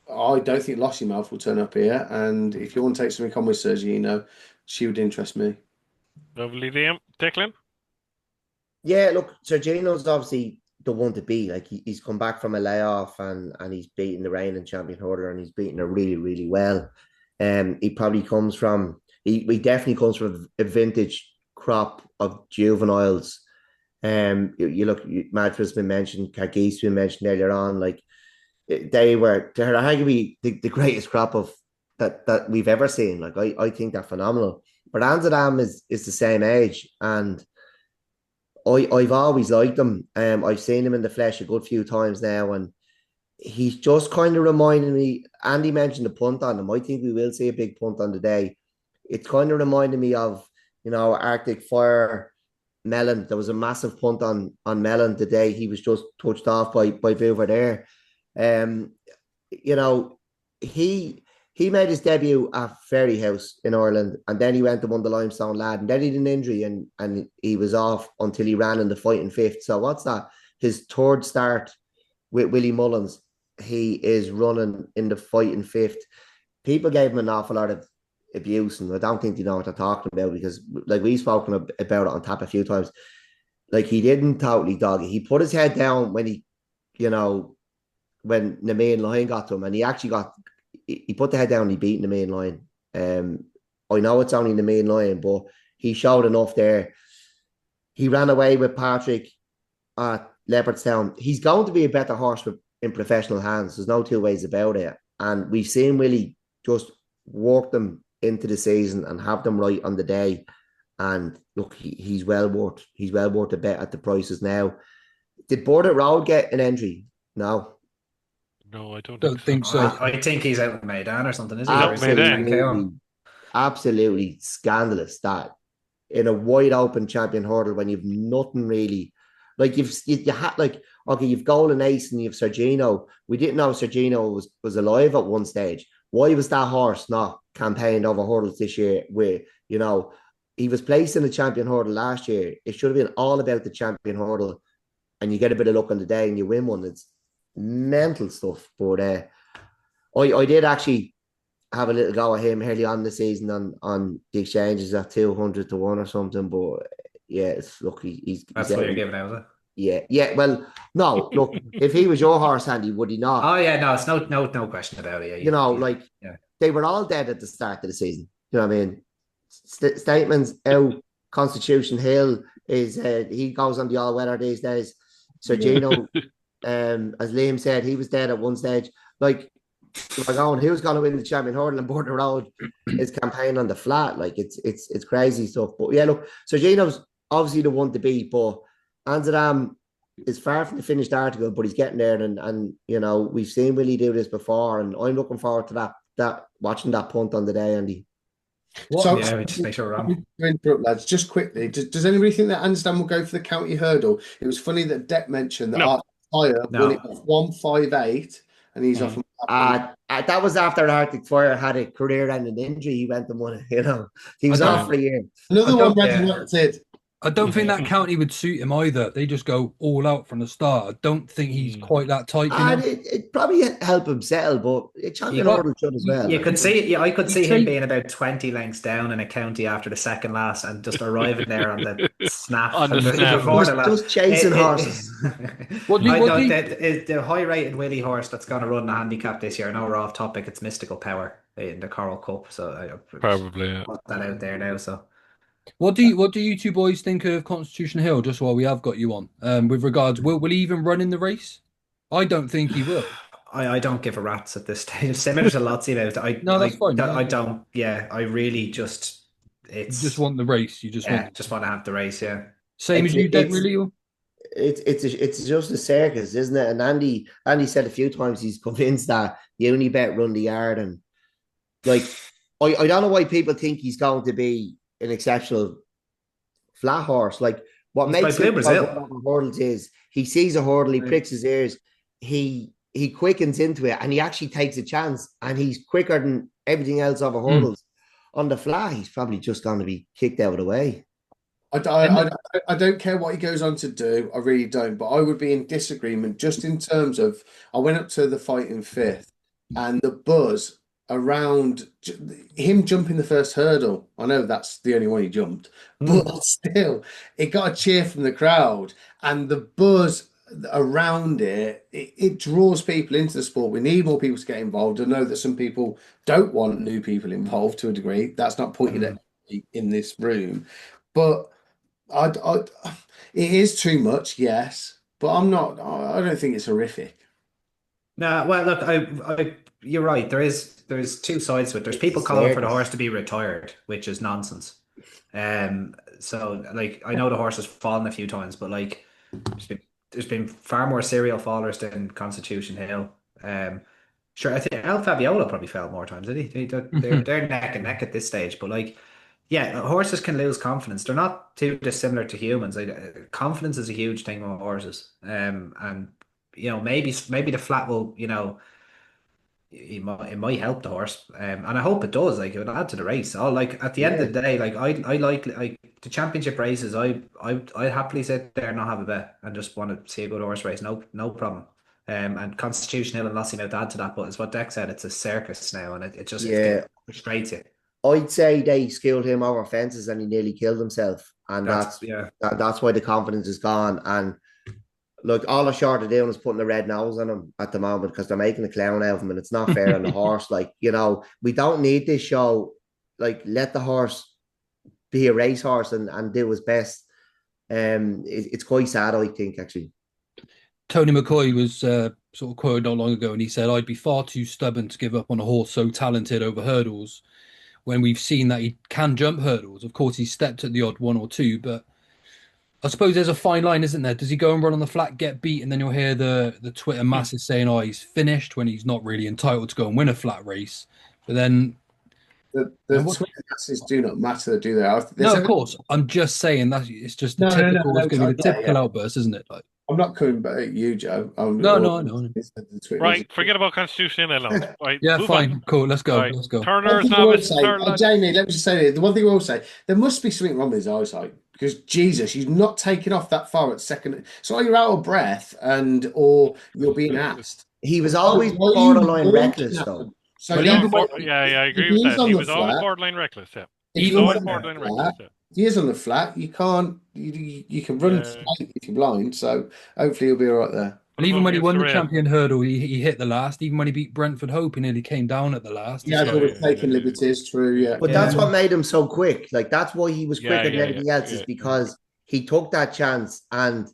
I don't think Lossiemouth will turn up here. And if you want to take something on with Sergino, she would interest me. Lovely, Liam. Declan? Yeah, look, Sergino's obviously the one to beat. Like he's come back from a layoff and he's beaten the reigning champion holder and he's beaten her really, really well. He probably comes from he definitely comes from a vintage crop of juveniles. You look, Madrid's been mentioned, Cargis been mentioned earlier on. Like they're arguably the greatest crop of that we've ever seen. Like I think they're phenomenal. But Amsterdam is the same age and I've always liked him. I've seen him in the flesh a good few times now, and he's just kind of reminding me. Andy mentioned the punt on him. I think we will see a big punt on the day. It's kind of reminding me of Arctic Fire Mellon. There was a massive punt on Mellon the day he was just touched off by Boover there. Um, you know, he he made his debut at Ferryhouse in Ireland, and then he went and won the Limestone Lad, and then he had an injury, and he was off until he ran in the fighting fifth. So what's that? His third start with Willie Mullins, he is running in the fighting fifth. People gave him an awful lot of abuse, and I don't think they know what they're talking about because, like, we've spoken about it on tap a few times. Like, he didn't totally dog it. He put his head down when you know, when the main line got to him, and he actually he put the head down and he beat the main line. I know it's only the main line, but he showed enough there. He ran away with Patrick at Leopardstown. He's going to be a better horse in professional hands. There's no two ways about it. And we've seen Willie just work them into the season and have them right on the day. And look, he's well worth a bet at the prices now. Did Border Road get an entry? No. No, I don't think Don't so. think so. I think he's out in Maidan or something, is he? He's Or out is in he Maidan. Glencoe? Absolutely scandalous that in a wide open champion hurdle when you've nothing really, like you had, like, okay, you've Golden Ace and you've Sergino. We didn't know Sergino was alive at one stage. Why was that horse not campaigned over hurdles this year? Where he was placed in the champion hurdle last year. It should have been all about the champion hurdle, and you get a bit of luck on the day and you win one. It's mental stuff. But I did actually have a little go at him early on the season on the exchanges at 200 to 1 or something. But yeah, it's look, he's That's what out. you're giving out, is it? Yeah. Well, no, look, if he was your horse, Andy, would he not? Oh yeah, no, it's no question about it. You know, Yeah, like yeah. they were all dead at the start of the season. You know what I mean? Statements out. Constitution Hill is he goes on the all weather these days. So Yeah. Gino, as Liam said, he was dead at one stage. Like we're going, who's going to win the champion hurdle and Border Road is campaign on the flat. Like it's crazy stuff. But yeah, look, so Gino's obviously the one to beat, but Amsterdam is far from the finished article, but he's getting there. And you know, we've seen Willie do this before, and I'm looking forward to that watching that punt on the day, Andy. So, Yeah, we just make sure we're on. interrupt, lads, just quickly. Does anybody think that Amsterdam will go for the county hurdle? It was funny that Deck mentioned that No. Art Fire won it No. off 158, and he's off. That was after Arctic Fire had a career-ending injury. He went and won it. You know, he was I off don't- for a year. Another I one don't- resurrected. I don't think that county would suit him either. They just go all out from the start. I don't think he's quite that type. You And know? it probably help him settle, but it champion You- hurdle should as well. You like. could see, yeah, I could see You him take- being about 20 lengths down in a county after the second last and just arriving there on the snap. On the and snap. before the last. Just chasing horses. What do you- I what know do you- the high-rated Willie horse that's going to run the handicap this year. I know we're off topic. It's Mystical Power in the Coral Cup, so I Probably. Yeah. put that out there now. So What do you two boys think of Constitution Hill? Just while we have got you on, with regards, will he even run in the race? I don't think he will. I don't give a rat's at this stage. Similar to Lotzi about it. No, that's fine. I don't. Yeah, I really just. You It's just want the race. You just yeah, want just want to have the race. Yeah. same as you, Dent, really. Or? It's just a circus, isn't it? And Andy said a few times he's convinced that Unibet run the yard, and like I don't know why people think he's going to be an exceptional flat horse. Like what He's makes by Blue him Brazil. over hurdles is he sees a hurdle, he pricks his ears, he quickens into it, and he actually takes a chance, and he's quicker than everything else over hurdles. On the flat, he's probably just going to be kicked out of the way. I don't care what he goes on to do. I really don't. But I would be in disagreement just in terms of I went up to the fight in fifth, and the buzz around him jumping the first hurdle. I know that's the only one he jumped, but still, it got a cheer from the crowd, and the buzz around it draws people into the sport. We need more people to get involved. I know that some people don't want new people involved to a degree. That's not pointed at in this room, but it is too much, yes, but I don't think it's horrific. No, well, look, you're right. There's two sides to it. There's people calling for the horse to be retired, which is nonsense. So like I know the horse has fallen a few times, but like there's been far more serial fallers than Constitution Hill. Sure, I think El Fabiola probably fell more times, did he? They're neck and neck at this stage, but like. Yeah, horses can lose confidence. They're not too dissimilar to humans. Confidence is a huge thing with horses. And you know, maybe the flat will, you know, it might help the horse. And I hope it does. Like it would add to the race. Oh, like at the end of the day, like I like the championship races. I'd happily sit there and not have a bet and just want to see a good horse race. No problem. And Constitution Hill and Lassie now to add to that, but it's what Deck said. It's a circus now, and it just it frustrates you. I'd say they skilled him over fences and he nearly killed himself. And that's why the confidence is gone. And look, all they're short of doing is putting a red nose on him at the moment because they're making a clown out of him and it's not fair on the horse. Like, you know, we don't need this show. Like, let the horse be a racehorse and do his best. It's quite sad, I think, actually. Tony McCoy was sort of quoted not long ago, and he said, "I'd be far too stubborn to give up on a horse so talented over hurdles when we've seen that he can jump hurdles. Of course, he's stepped at the odd one or two, but I suppose there's a fine line, isn't there? Does he go and run on the flat, get beat, and then you'll hear the Twitter masses saying, oh, he's finished when he's not really entitled to go and win a flat race. But then... The Twitter masses do not matter, do they? No, of course. I'm just saying that it's just the typical, it's going to be the typical outburst, isn't it? Like, I'm not coming back at you, Joe. No. Right, forget about Constitution alone. Right, yeah, fine, on. Cool. Let's go. Right. Let's go. Turner's novice. Jamie, let me just say this. The one thing I will say, there must be something wrong with his eyesight because Jesus, he's not taking off that far at second. So you're out of breath or you're being asked. He was always borderline reckless, though. So I agree with that. He was always borderline reckless. Yeah. He's always borderline reckless. Yeah. he is on the flat. You can't. You can run Yeah. straight if you're blind. So hopefully he'll be all right there. And Put him even up when he against won the the rail. champion hurdle, he hit the last. Even when he beat Brentford Hope, he nearly came down at the last. Yeah, It's I've Yeah, like, always yeah, yeah, taken yeah, liberties. True. Yeah. But yeah, that's what made him so quick. Like that's why he was yeah, quicker than yeah, yeah, everybody else, is yeah. because he took that chance and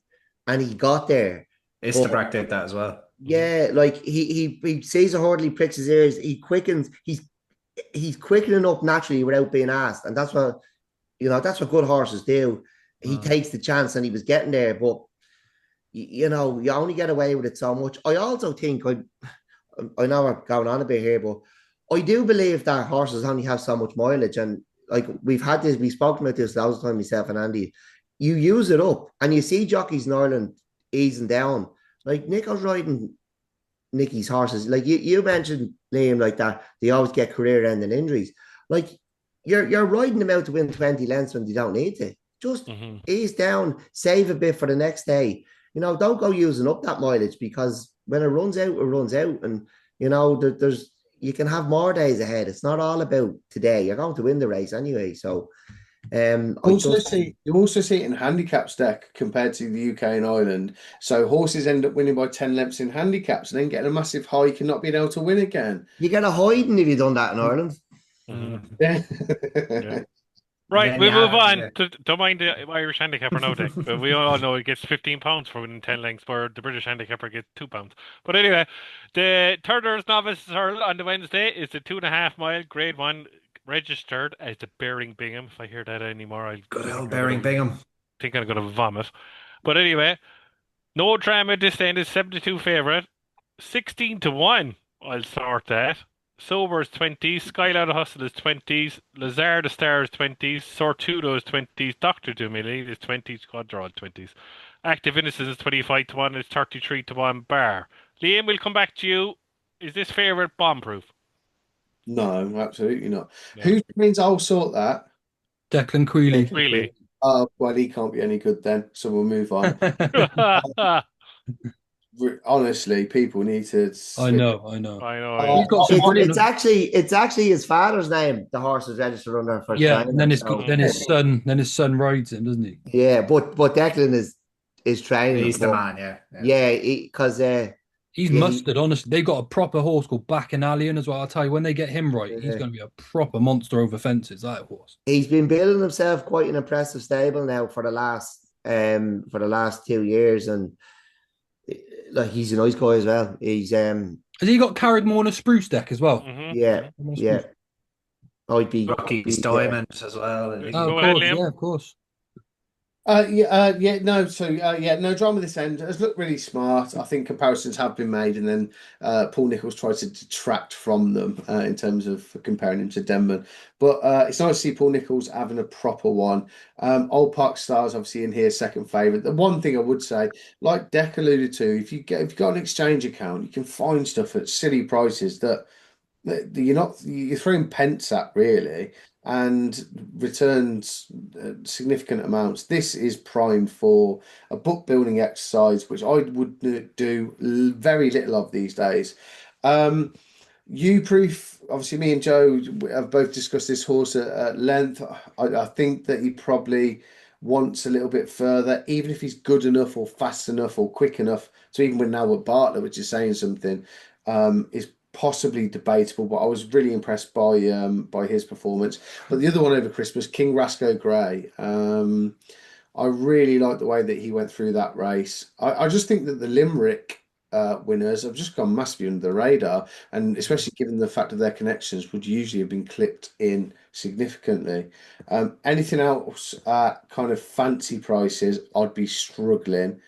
he got there. But Istabrack did that as well. Mhm. yeah, like he sees a hurdle, he pricks his ears, he quickens, he's quickening up naturally without being asked. And that's what that's what good horses do. He Mm. takes the chance and he was getting there, but you only get away with it so much. I also think I know we're going on a bit here, but I do believe that horses only have so much mileage. And like we've spoken about this loads of time, myself and Andy. You use it up, and you see jockeys in Ireland easing down. Like Nico's riding Nicky's horses. Like you mentioned, Liam, like that, they always get career-ending injuries. Like you're riding them out to win 20 lengths when they don't need to. Just Mhm. ease down, save a bit for the next day. Don't go using up that mileage, because when it runs out, it runs out. And there's you can have more days ahead. It's not all about today. You're going to win the race anyway. So I Also just see you also see it in handicaps deck compared to the UK and Ireland. So horses end up winning by 10 lengths in handicaps and then getting a massive hike and not being able to win again. you get a hiding if you done that in Ireland. Mhm. Mm. Yeah. Yeah. And Right, then we'll you move have on. Don't mind the Irish handicapper now, Dick. But we all know he gets £15 for winning 10 lengths, where the British handicapper gets £2. But anyway, the Third Novice Hurl on the Wednesday is the 2.5 mile Grade 1, registered as the Bearing Bingham. If I hear that anymore, I good think old I'm gonna Bearing Bingham. vomit. But anyway, no drama this end is 72 favourite. 16 to 1. I'll sort that. Sober's 20s. Skylar the Hustle is 20s. Lazar the Star is 20s. Sortudo is 20s. Dr. Dumili is 20s. Quadra 20s. Active Innocence is 25 to 1. It's 33 to 1 bar. Liam, we'll come back to you. Is this favourite bomb proof? No, absolutely not. No. Who means I'll sort that? Declan Queeley. Really? Oh, well, he can't be any good then. So we'll move on. I Honestly, people need to I switch. know, I know. know, I Uh, He's know. got some It's brilliant. actually his father's name. The horse is registered under for Yeah, and training. then So his son rides him, doesn't he? yeah, but Declan is training him. He's the But man, yeah. Yeah. yeah, because He's yeah, he mustard, honestly. They've got a proper horse called Bacchanalian as well. I'll tell you, when they get him right, he's uh, going to be a proper monster over fences, that horse. he's been building himself quite an impressive stable now for the last 2 years. And like he's a nice guy as well. He's Has he got carried more on a spruce deck as well? yeah, yeah. Rocky's Be Diamond as well. Oh, of Go ahead, course, Liam. yeah, of course. No. So, no drama this end. It's looked really smart. I think comparisons have been made, and then Paul Nicholls tried to detract from them in terms of comparing him to Denman. But it's nice to see Paul Nicholls having a proper one. Old Park Stars obviously in here, second favourite. The one thing I would say, like Deck alluded to, if you've got an exchange account, you can find stuff at silly prices that you're throwing pence at really, and returns significant amounts. This is primed for a book building exercise, which I would do very little of these days. You proof, obviously, me and Joe have both discussed this horse at length. I think that he probably wants a little bit further, even if he's good enough or fast enough or quick enough to even win now at Bartlett, which is saying something. Is possibly debatable, but I was really impressed by his performance. But the other one over Christmas, King Rasco Gray. I really like the way that he went through that race. I just think that the Limerick winners have just gone massively under the radar, and especially given the fact of their connections would usually have been clipped in significantly. Anything else at kind of fancy prices, I'd be struggling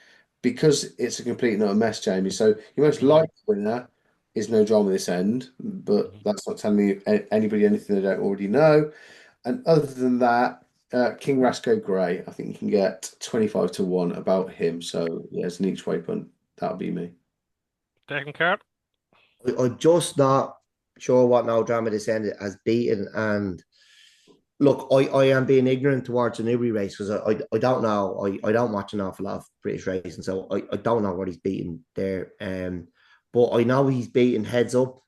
because it's a complete and utter mess, Jamie. So your most likely winner is no drama this end, but that's not telling me anybody anything they don't already know. And other than that, King Rasco Gray, I think you can get 25 to 1 about him. So, yeah, it's an each way punt. That'll be me. Second card. I'm just not sure what No Drama this ended has beaten. And look, I am being ignorant towards the Newbury race, because I don't know. I don't watch an awful lot of British racing, so I don't know what he's beaten there. But I know he's beaten Heads Up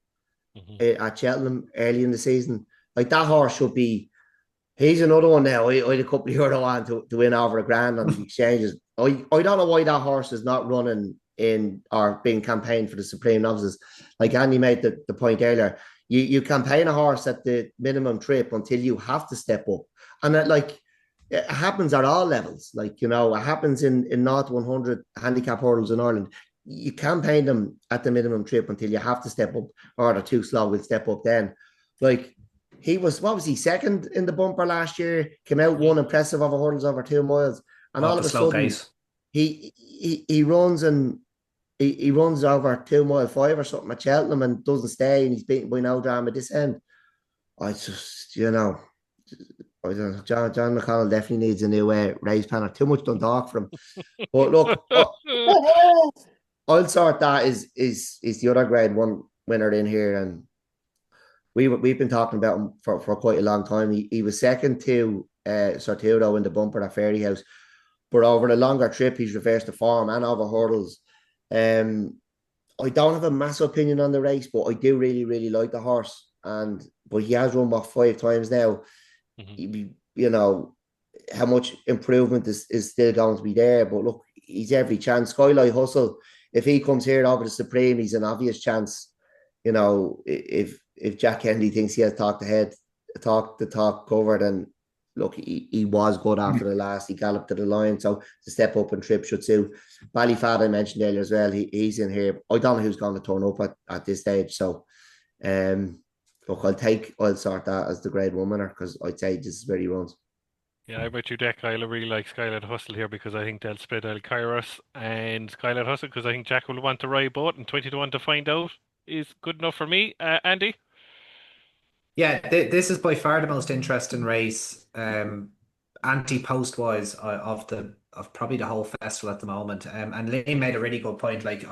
Mhm. at Cheltenham early in the season. Like that horse should be He's another one now. I had a couple of euro on to win over $1,000 on the exchanges. I don't know why that horse is not running in or being campaigned for the Supreme Novices. Like Andy made the point earlier, you campaign a horse at the minimum trip until you have to step up. And that like it happens at all levels. Like, you know, it happens in not 100 handicap hurdles in Ireland. You campaign them at the minimum trip until you have to step up, or they're too slow, we'll step up then. Like he was, what was he, second in the bumper last year? Came out Mm. one impressive over hurdles over 2 miles, and all Off of the a slow sudden pace. he runs and he runs over 2 mile five or something at Cheltenham and doesn't stay, and he's beaten by no drama this end. I just, you know, I don't know, John McConnell definitely needs a new race planner. Too much Dundalk from him. But look, I'll sort that is the other grade one winner in here, and we've been talking about him for quite a long time. He was second to Sortudo in the bumper at Fairyhouse, but over the longer trip, he's reversed the form and over hurdles. Um, I don't have a massive opinion on the race, but I do really, really like the horse. And but he has run what 5 times now. Mhm. You know how much improvement is still going to be there. But look, he's every chance. Skylight Hustle, if he comes here over the Supreme, he's an obvious chance. You know, if Jack Kennedy thinks he has the talk covered, and look, he was good after the last. He galloped to the line, so to step up and trip should suit. Ballyfad, I mentioned earlier as well. He's in here. I don't know who's going to turn up at this stage. So, um, look, I'll sort that as the grade one winner because I'd say this is where he runs. Yeah, I bet you Deck I really like Skylight Hustle here because I think they'll split El Kairos and Skylight Hustle because I think Jack will want to ride both and 20 to 1 to find out is good enough for me. Andy? Yeah, this is by far the most interesting race, anti-post wise of probably the whole festival at the moment. And Liam made a really good point. Like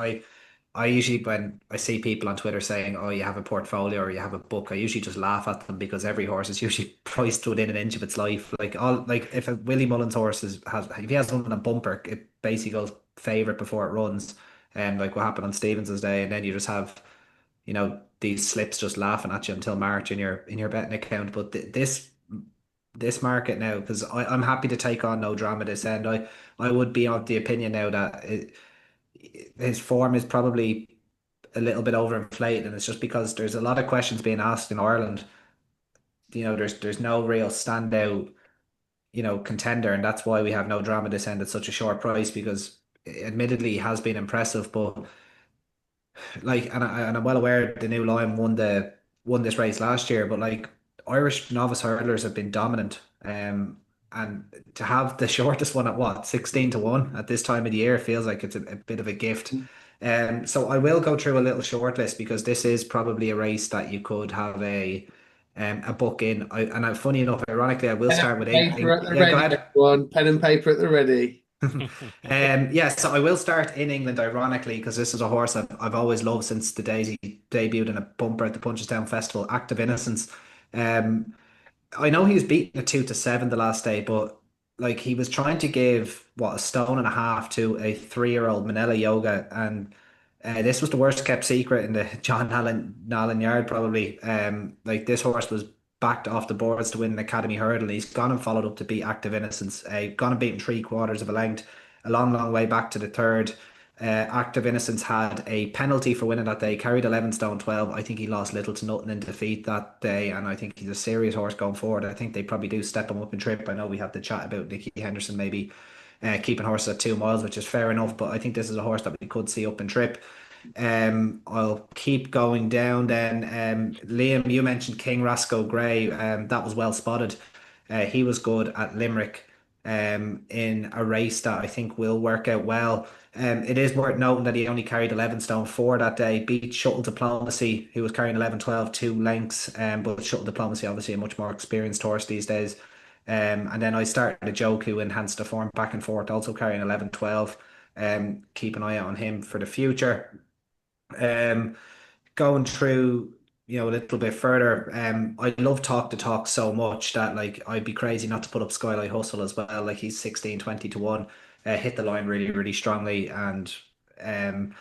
I usually when I see people on Twitter saying, "Oh, you have a portfolio or you have a book," I usually just laugh at them because every horse is usually priced within an inch of its life. Like if a Willie Mullins horse has if he has one in a bumper, it basically goes favourite before it runs, and like what happened on Stevens's day, and then you just have these slips just laughing at you until March in your betting account. But this market now, because I'm happy to take on no drama this end. I would be of the opinion now that his form is probably a little bit overinflated, and it's just because there's a lot of questions being asked in Ireland. There's no real standout, contender, and that's why we have no drama this end at such a short price because admittedly he has been impressive, but like, and I'm well aware the new line won this race last year, but like Irish novice hurdlers have been dominant. And to have the shortest one at what 16 to 1 at this time of the year feels like it's a bit of a gift. So I will go through a little short list because this is probably a race that you could have a book in. Funny enough, ironically, I will Pen start with and paper England. at the Yeah, go ready, ahead. everyone. Pen and paper at the ready. Yeah, so I will start in England, ironically, because this is a horse I've always loved since the days he debuted in a bumper at the Punchestown Festival, Active Innocence. Um, I know he was beaten a 2 to 7 the last day, but like he was trying to give what a stone and a half to a 3-year-old Manila Yoga, and this was the worst kept secret in the John Allen yard probably. Like this horse was backed off the boards to win an Academy hurdle. He's gone and followed up to beat Active Innocence. Gone and beaten 3/4 of a length, a long, long way back to the third. Active Innocence had a penalty for winning that day, carried 11 stone 12. I think he lost little to nothing in defeat that day, and I think he's a serious horse going forward. I think they probably do step him up in trip. I know we had the chat about Nicky Henderson maybe keeping horses at 2 miles, which is fair enough, but I think this is a horse that we could see up in trip. I'll keep going down then. Liam, you mentioned King Rasco Gray. That was well spotted. He was good at Limerick in a race that I think will work out well. It is worth noting that he only carried 11 stone 4 that day, beat Shuttle Diplomacy, who was carrying 11-12, 2 lengths. But Shuttle Diplomacy, obviously, a much more experienced horse these days. And then I started a joke who enhanced the form back and forth, also carrying 11-12. Keep an eye out on him for the future. Um, Going through, a little bit further, I love Talk to Talk so much that like I'd be crazy not to put up Skylight Hustle as well. Like he's 16, 20 to 1, hit the line really, really strongly, and um,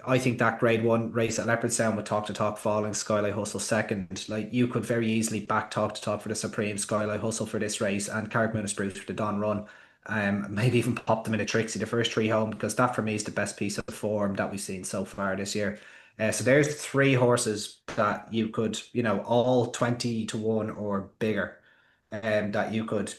I think that Grade One race at Leopardstown with Talk to Talk falling, Skylight Hustle second, like you could very easily back Talk to Talk for the Supreme, Skylight Hustle for this race, and Carrick Moon Spruce for the Don Run. Maybe even pop them in a Trixie, the first three home, because that for me is the best piece of form that we've seen so far this year. So there's three horses that you could, all 20 to 1 or bigger, that you could,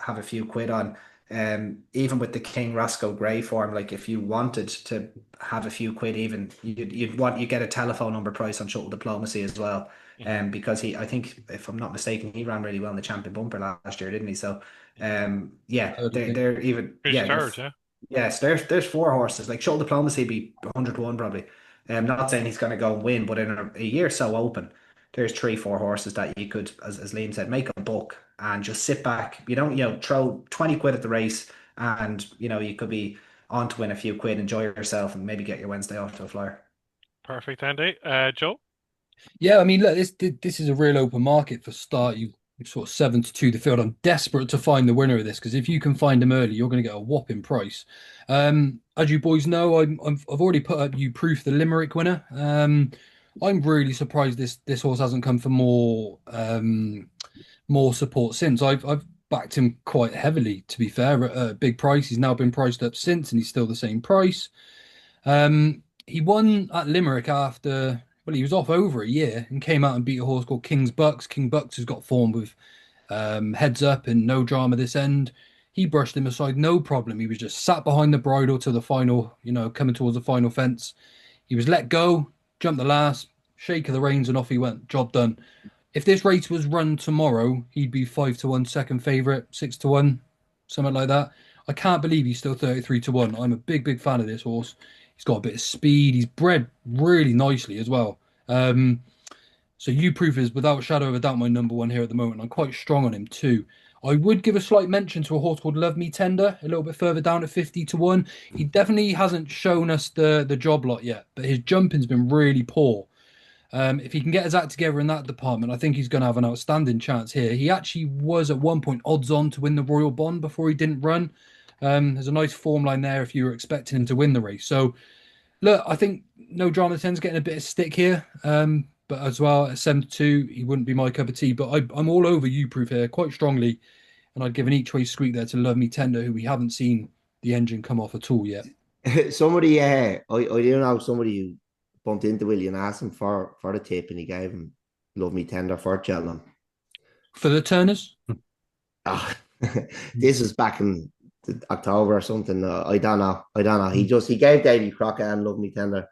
have a few quid on. Even with the King Roscoe Gray form, like if you wanted to have a few quid, even you get a telephone number price on Shuttle Diplomacy as well. Mhm. Because I think if I'm not mistaken, he ran really well in the Champion Bumper last year, didn't he? So, yeah, I think. they're even Finished third, yeah. yes, there's four horses. Like Shuttle Diplomacy be 100 to 1 probably. I'm not saying he's going to go and win, but in a year so open, there's three, four horses that you could, as Liam said, make a buck and just sit back. You don't, throw 20 quid at the race and, you could be on to win a few quid, enjoy yourself and maybe get your Wednesday off to a flyer. Perfect, Andy. Joe? Yeah, I mean, look, this is a real open market for start. You sort of 7 to 2 the field. I'm desperate to find the winner of this because if you can find him early, you're going to get a whopping price. As you boys know, I've already put up you proof the Limerick winner. I'm really surprised this horse hasn't come for more support since. I've backed him quite heavily, to be fair, at a big price. He's now been priced up since, and he's still the same price. He won at Limerick after, well, he was off over a year and came out and beat a horse called King's Bucks. King Bucks has got form with heads up and no drama this end. He brushed him aside, no problem. He was just sat behind the bridle to the final, coming towards the final fence. He was let go, jumped the last, shake of the reins, and off he went. Job done. If this race was run tomorrow, he'd be 5 to 1 second favourite, 6 to 1, something like that. I can't believe he's still 33 to 1. I'm a big, big fan of this horse. He's got a bit of speed. He's bred really nicely as well. So you proof is without a shadow of a doubt my number one here at the moment. I'm quite strong on him too. I would give a slight mention to a horse called Love Me Tender, a little bit further down at 50 to 1. He definitely hasn't shown us the job lot yet, but his jumping's been really poor. If he can get his act together in that department, I think he's going to have an outstanding chance here. He actually was at one point odds on to win the Royal Bond before he didn't run. There's a nice form line there if you were expecting him to win the race. So, look, I think No Drama 10's getting a bit of stick here. But as well, at 7 to 2, he wouldn't be my cup of tea. But I'm all over you proof here quite strongly. And I'd give an each way squeak there to Love Me Tender, who we haven't seen the engine come off at all yet. Somebody, I do know somebody who bumped into Willie and asked him for the tip, and he gave him Love Me Tender for Cheltenham. For the Turners? Ah, this is back in October or something. I don't know. He gave Davy Crockett and Love Me Tender.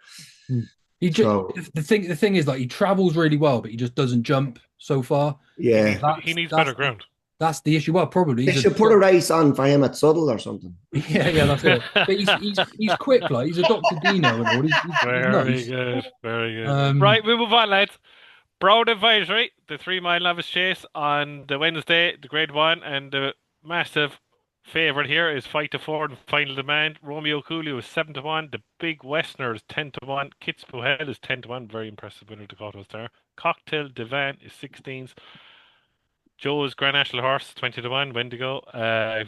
He just, So the thing is, like, he travels really well, but he just doesn't jump so far. yeah, He needs better ground. That's the issue. Well, probably they should put a race on for him at Suddle or something. Yeah, that's it. But he's quick, like he's a Dr. Dino and all. He's Very nice. good, very good. Right, we move on, lads. Broad Advisory, the 3 mile novice chase on the Wednesday, the Grade 1, and the massive favourite here is Fight to 4 and Final Demand. Romeo Coolio is 7 to 1. The Big Westerner is 10 to 1. Kitts Puhel is 10 to 1. Very impressive winner, Dakota there. Cocktail Divan is 16s. Joe's Grand National Horse, 20 to 1. Wendigo.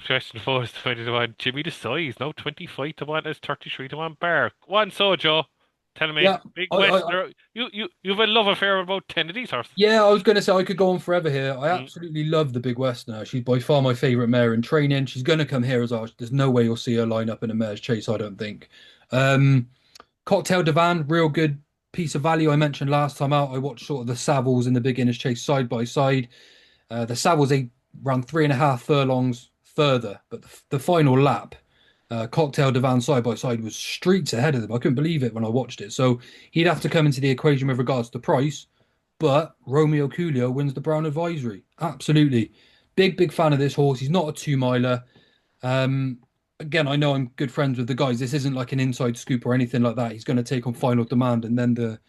Question 4 is 20 to 1. Jimmy the Size, no, 25 to 1 is 33 to 1. Bar. One so, Joe. Tell me, Yeah, Big Westerner. You have a love affair with about 10 of these horses. Yeah, I was going to say I could go on forever here. I absolutely love the Big Westerner. She's by far my favourite mare in training. She's going to come here as well. There's no way you'll see her line up in a mare's chase, I don't think. Cocktail Divan, real good piece of value. I mentioned last time out, I watched sort of the Savills in the beginner's chase side by side. The Savills, they ran 3.5 furlongs further, but the final lap, Cocktail Divan side by side was streets ahead of them. I couldn't believe it when I watched it. So he'd have to come into the equation with regards to price. But Romeo Coolio wins the Brown Advisory. Absolutely. Big fan of this horse. He's not a 2-miler. Again, I know I'm good friends with the guys. This isn't like an inside scoop or anything like that. He's going to take on Final Demand and then the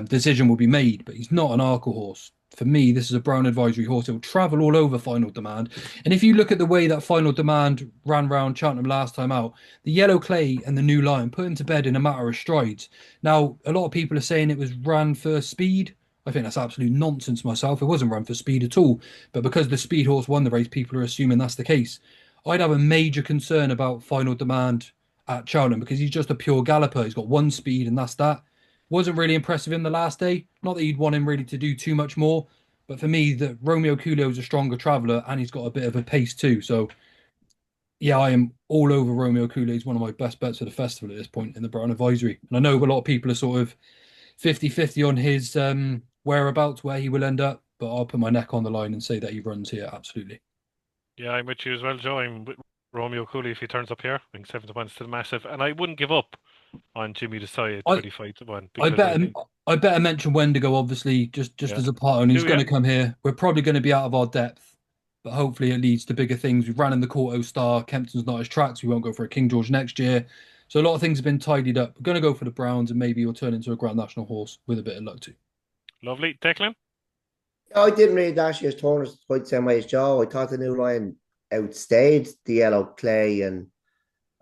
decision will be made. But he's not an Arkle horse. For me, this is a Brown Advisory horse. It will travel all over Final Demand. And if you look at the way that Final Demand ran round Cheltenham last time out, the Yellow Clay and the New Lion put him to bed in a matter of strides. Now, a lot of people are saying it was ran for speed. I think that's absolute nonsense myself. It wasn't run for speed at all. But because the speed horse won the race, people are assuming that's the case. I'd have a major concern about Final Demand at Cheltenham because he's just a pure galloper. He's got one speed and that's that. Wasn't really impressive in the last day. Not that you'd want him really to do too much more, but for me, that Romeo Coolio is a stronger traveller and he's got a bit of a pace too. So yeah, I am all over Romeo Coolio. He's one of my best bets for the festival at this point in the Brown Advisory. And I know a lot of people are sort of 50-50 on his whereabouts, where he will end up, but I'll put my neck on the line and say that he runs here, absolutely. Yeah, I'm with you as well, Joe. I'm with Romeo Cooley if he turns up here. I think 7 to 1 is still massive, and I wouldn't give up on Jimmy Desai at I 25 to 1 I because I better think I better mention Wendigo, obviously, just yeah, as a part, and he's do going yeah, to come here. We're probably going to be out of our depth, but hopefully it leads to bigger things. We've ran in the Quarto Star. Kempton's not his tracks. We won't go for a King George next year. So a lot of things have been tidied up. We're going to go for the Browns, and maybe he'll turn into a Grand National horse with a bit of luck too. lovely. Declan, I didn't read last year's tournament quite the same way as Joe. I thought the new line outstayed the yellow clay and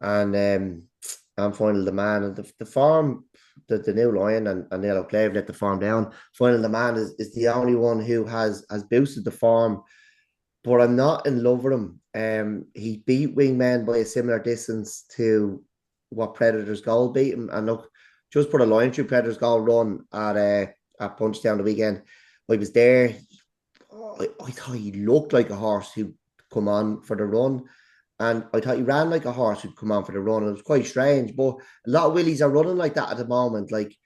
Final Demand. And the form that the new lion and the yellow clay have let the form down. Final Demand is the only one who has boosted the form, but I'm not in love with him. He beat Wingman by a similar distance to what Predator's Goal beat him. And look, just put a line through Predator's Goal run at Punchdown the weekend. I was there. I thought he looked like a horse who'd come on for the run. And I thought he ran like a horse who'd come on for the run. And it was quite strange. But a lot of Willies are running like that at the moment. Like,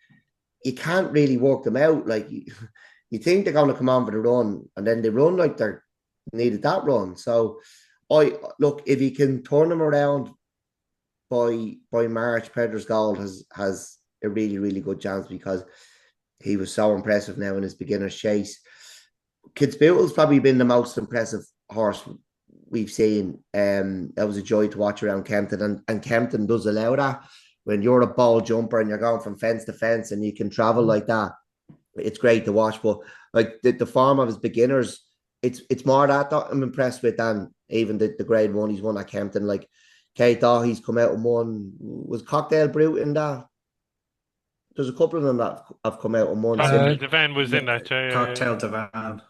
you can't really work them out. Like, you think they're going to come on for the run, and then they run like they're needed that run. So, I look, if he can turn them around by March, Predator's Gold has a really, really good chance because he was so impressive now in his beginner's chase. Kitzbühel's probably been the most impressive horse we've seen. That was a joy to watch around Kempton, and Kempton does allow that. When you're a ball jumper and you're going from fence to fence and you can travel like that, it's great to watch. But like the form of his beginners, it's more that I'm impressed with than even the grade one he's won at Kempton. Like Kate He's come out and won. Was Cocktail Brute in that? There's a couple of them that have come out and won. Cocktail Uh, Divan was in that. Cocktail Divan,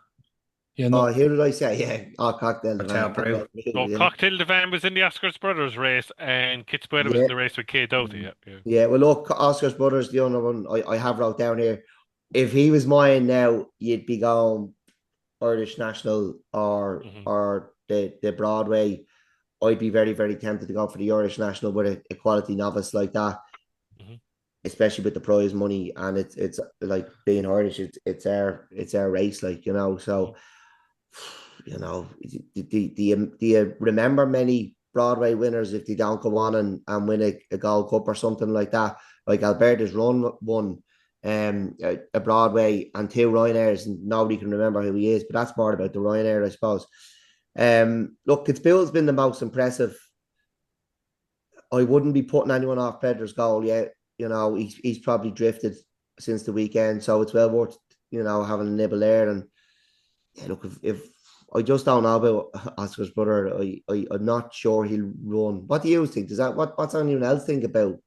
yeah, Oh, not who did I say? Yeah, Cocktail Cocktail Van. Brew. No, Yeah. Cocktail Divan was in the Oscars Brothers race, and Kitzbühel was in Yeah. the race with Kay Doughty. Yeah, yeah. Yeah, well, look, Oscar's brothers, the other one I have wrote down here. If he was mine now, you'd be going Irish National Mm-hmm. or the Broadway. I'd be very, very tempted to go for the Irish National with a quality novice like that, Mm-hmm. especially with the prize money. And it's like being Irish, it's our race, like, you know. So, you know, do you remember many Broadway winners if they don't go on and win a Gold Cup or something like that? Like Alberta's run won a Broadway and two Ryanairs, and nobody can remember who he is, but that's more about the Ryanair, I suppose. Look, Kitzbühel's been the most impressive. I wouldn't be putting anyone off Predator's Goal yet. You know, he's probably drifted since the weekend, so it's well worth, you know, having a nibble there. And yeah, look, if I just don't know about Oscar's brother, I'm not sure he'll run. What do you think? Does that what's anyone else think about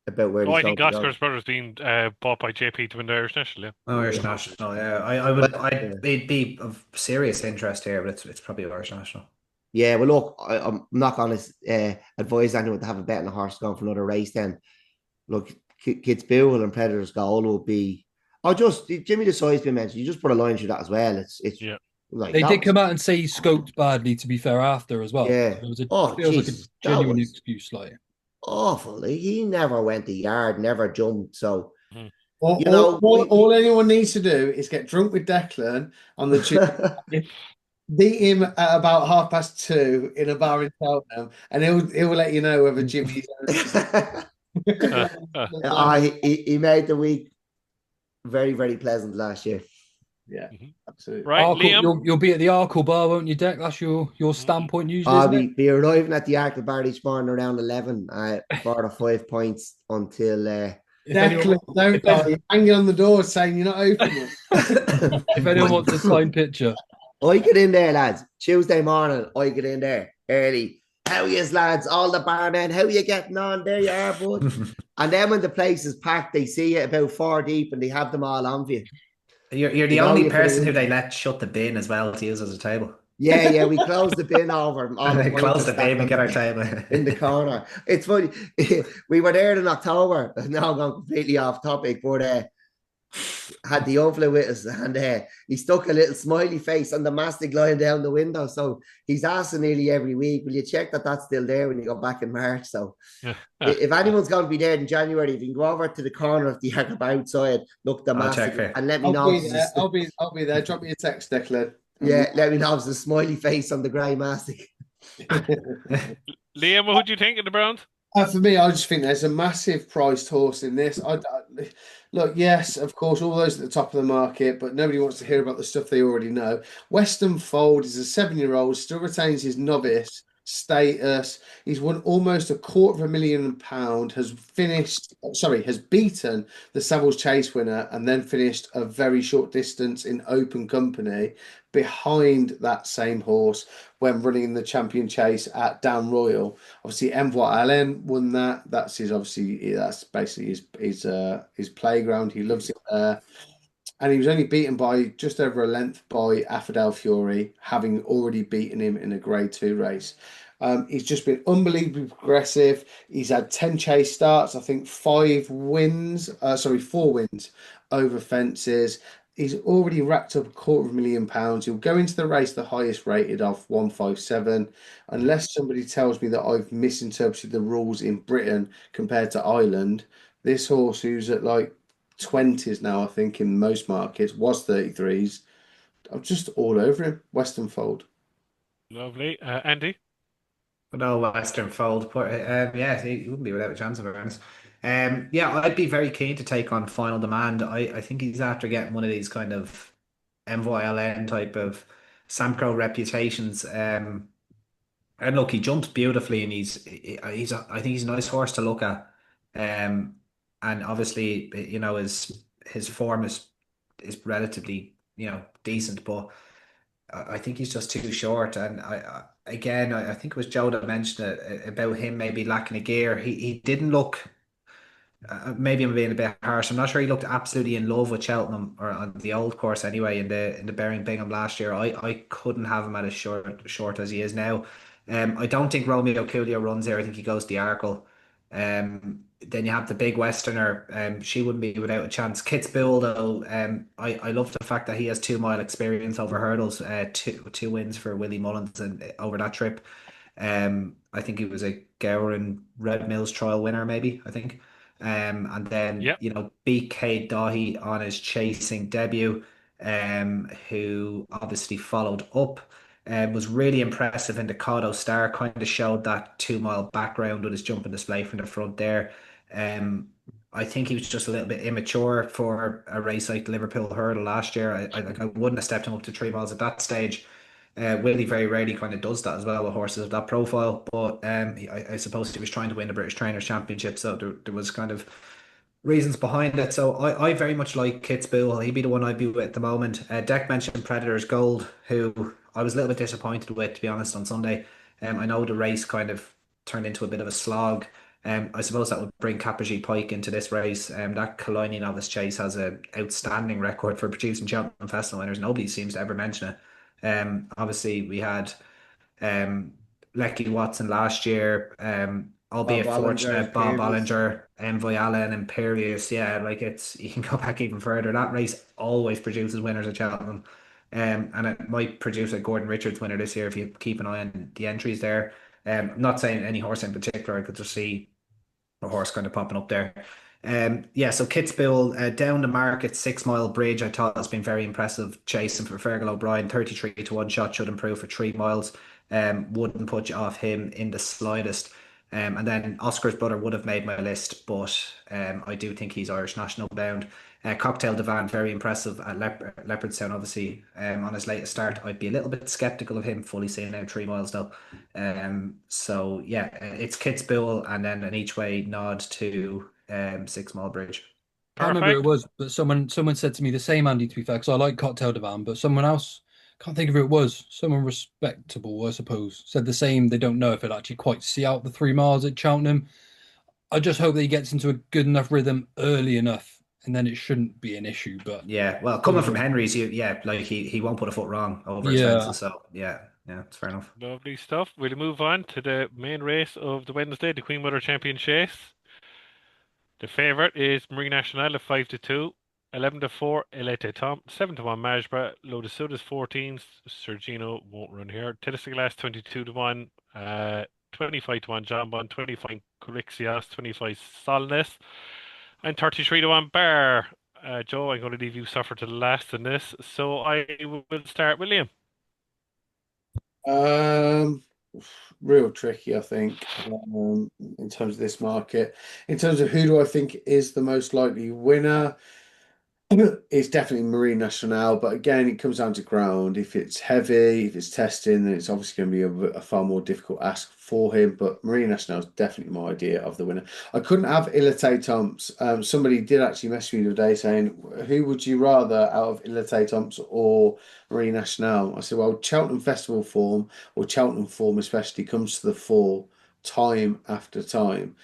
where Oh, he's I going think to go? Oscar's Brothers being bought by JP to win the Irish National. Yeah. Irish Yeah. National. Yeah, I Well, would. yeah. It'd be of serious interest here, but it's probably Irish National. Yeah, well, look, I'm not going to advise anyone to have a bet on a horse going for another race. Then, look, Kitzbühel and Predators Goal will be. Oh, just Jimmy Desai's been mentioned. You just put a line through that as well. It's Yeah. like they that did was, come out and say he scoped badly. To be fair, after as well, yeah. it was a Oh, feels like a Jesus, that genuine was excuse, like. awful. He never went the yard, never jumped. So, Mhm. you know, All anyone needs to do is get drunk with Declan on the Tuesday, beat him at about 2:30 in a bar in Cheltenham, and he'll let you know whether Jimmy's. he made the week very, very pleasant last year. Yeah, Mhm. absolutely. Right, Arkle, Liam. you'll be at the Arkle bar, won't you, Deck? That's your standpoint usually, I'll isn't it? be arriving at the Arkle Bar each morning around 11 for the 5 points until. If Declan, anyone, don't you're hanging on the door saying you're not opening. if anyone wants a signed picture, I get in there, lads. Tuesday morning, I get in there early. How yous, lads? All the barmen, how you getting on? There you are, bud. And then when the place is packed, they see you about 4 deep and they have them all on for you. You're They the know only you for the person who week. they let shut the bin as well to use as a table. Yeah, we closed the bin over him. All the pints are Close the stacked baby and on the get our table. in the corner. It's funny. We were there in October. Now I'm going completely off topic, but had the overlay with us, and he stuck a little smiley face on the mastic lying down the window. So he's asking nearly every week, "Will you check that that's still there when you go back in March?" So if anyone's going to be there in January, if you can go over to the corner of the Jacob outside, look the I'll check mastic, for you. and let me I'll know. be there. I'll be there. Drop me a text, Declan. Yeah, let me know if there's a smiley face on the grey mastic. Liam, what do you think of the Browns? For me, I just think there's a massive priced horse in this. Look, yes, of course, all those at the top of the market, but nobody wants to hear about the stuff they already know. Western Fold is a 7-year-old, still retains his novice status. He's won almost £250,000, has beaten the Savills Chase winner, and then finished a very short distance in open company behind that same horse when running in the champion chase at Down Royal. Obviously, Envoy Allen won that. That's basically his playground. He loves it there. And he was only beaten by just over a length by Affordale Fury, having already beaten him in a Grade 2 race. He's just been unbelievably progressive. He's had 10 chase starts, I think 4 wins over fences. He's already racked up £250,000. He'll go into the race the highest rated of 157, unless somebody tells me that I've misinterpreted the rules in Britain compared to Ireland. This horse, who's at like 20s now, I think, in most markets, was 33s. I'm just all over him. Western Fold. Lovely. Andy? No Western Fold, but yeah, he wouldn't be without a chance of awareness. Yeah, I'd be very keen to take on Final Demand. I think he's after getting one of these kind of MVLN type of Samcro reputations. And look, he jumps beautifully, and I think he's a nice horse to look at. And obviously, his form is relatively decent, but I think he's just too short. And I think it was Joe that mentioned it about him maybe lacking a gear. He didn't look. Maybe I'm being a bit harsh. I'm not sure he looked absolutely in love with Cheltenham or on the old course anyway in the Berry Bingham last year. I couldn't have him at as short as he is now. I don't think Romeo Coolio runs there. I think he goes the Arkle. Then you have the big Westerner. She wouldn't be without a chance. Kitzbühel though. I love the fact that he has 2 mile experience over hurdles. Two wins for Willie Mullins and over that trip. I think he was a Gowran Red Mills trial winner, maybe, I think. And then, Yep. BK Dahi on his chasing debut, who obviously followed up, was really impressive in the Cotto Star, kind of showed that 2 mile background with his jumping display from the front there. Um, I think he was just a little bit immature for a race like the Liverpool Hurdle last year. I wouldn't have stepped him up to 3 miles at that stage. Willie very rarely kind of does that as well with horses of that profile. But I suppose he was trying to win the British Trainers Championship, so there was kind of reasons behind it. So I very much like Kitzbühel. He'd be the one I'd be with at the moment. Deck mentioned Predators Gold, who I was a little bit disappointed with, to be honest, on Sunday. I know the race kind of turned into a bit of a slog. I suppose that would bring Kapajee Pike into this race. That Colonial Novice Chase has an outstanding record for producing Cheltenham Festival winners. Nobody seems to ever mention it. Obviously, we had um, Lecky Watson last year, Bob albeit Bollinger, fortunate. Bob Imperious. Bollinger, Envoy Allen, Imperious. Yeah, like you can go back even further. That race always produces winners at Cheltenham. And it might produce a Gordon Richards winner this year if you keep an eye on the entries there. I'm not saying any horse in particular. I could just see a horse kind of popping up there. Yeah, so Kitzbühel down the market, 6 mile bridge. I thought has been very impressive chasing for Fergal O'Brien. 33 to 1 shot should improve for 3 miles. Wouldn't put you off him in the slightest. And then Oscar's brother would have made my list, but I do think he's Irish national bound. Cocktail Divan, very impressive at Leopardstown, obviously, on his latest start. I'd be a little bit skeptical of him fully seeing out 3 miles though. So yeah, it's Kitzbühel and then an each way nod to 6 mile bridge. Can't remember who it Perfect. was, but someone said to me the same, Andy, to be fair, because I like Cocktail Divan, but someone else, can't think of who it was, someone respectable, I suppose, said the same. They don't know if it'll actually quite see out the 3 miles at Cheltenham. I just hope that he gets into a good enough rhythm early enough. and then it shouldn't be an issue. But Yeah, well, coming from otherwise, Henry's, yeah, like he won't put a foot wrong over his yeah, fences. So yeah, it's fair enough. Lovely stuff. We'll move on to the main race of the Wednesday, the Queen Mother Champion Chase. The favourite is Marie Nationale at 5 to 2, 11 to 4, Elete Tom, 7 to 1, Majbra, Lotus Sud 14, Sergino won't run here, Glass 22 to 1, 25 to 1, John Bond, 25 Corixios, 25 Solness, and 33 to 1 Bear. Joe, I'm going to leave you suffer to the last in this, so I will start with Liam. Um, Real tricky, I think, in terms of this market. In terms of who do I think is the most likely winner, it's definitely Marine Nationale, but again, it comes down to ground. If it's heavy, if it's testing, then it's obviously going to be a far more difficult ask for him. But Marine Nationale is definitely my idea of the winner. I couldn't have Ilite Tomps. Somebody did actually message me the other day saying, who would you rather out of Ilite Tomps or Marine Nationale? I said, well, Cheltenham Festival form or Cheltenham form especially comes to the fore time after time.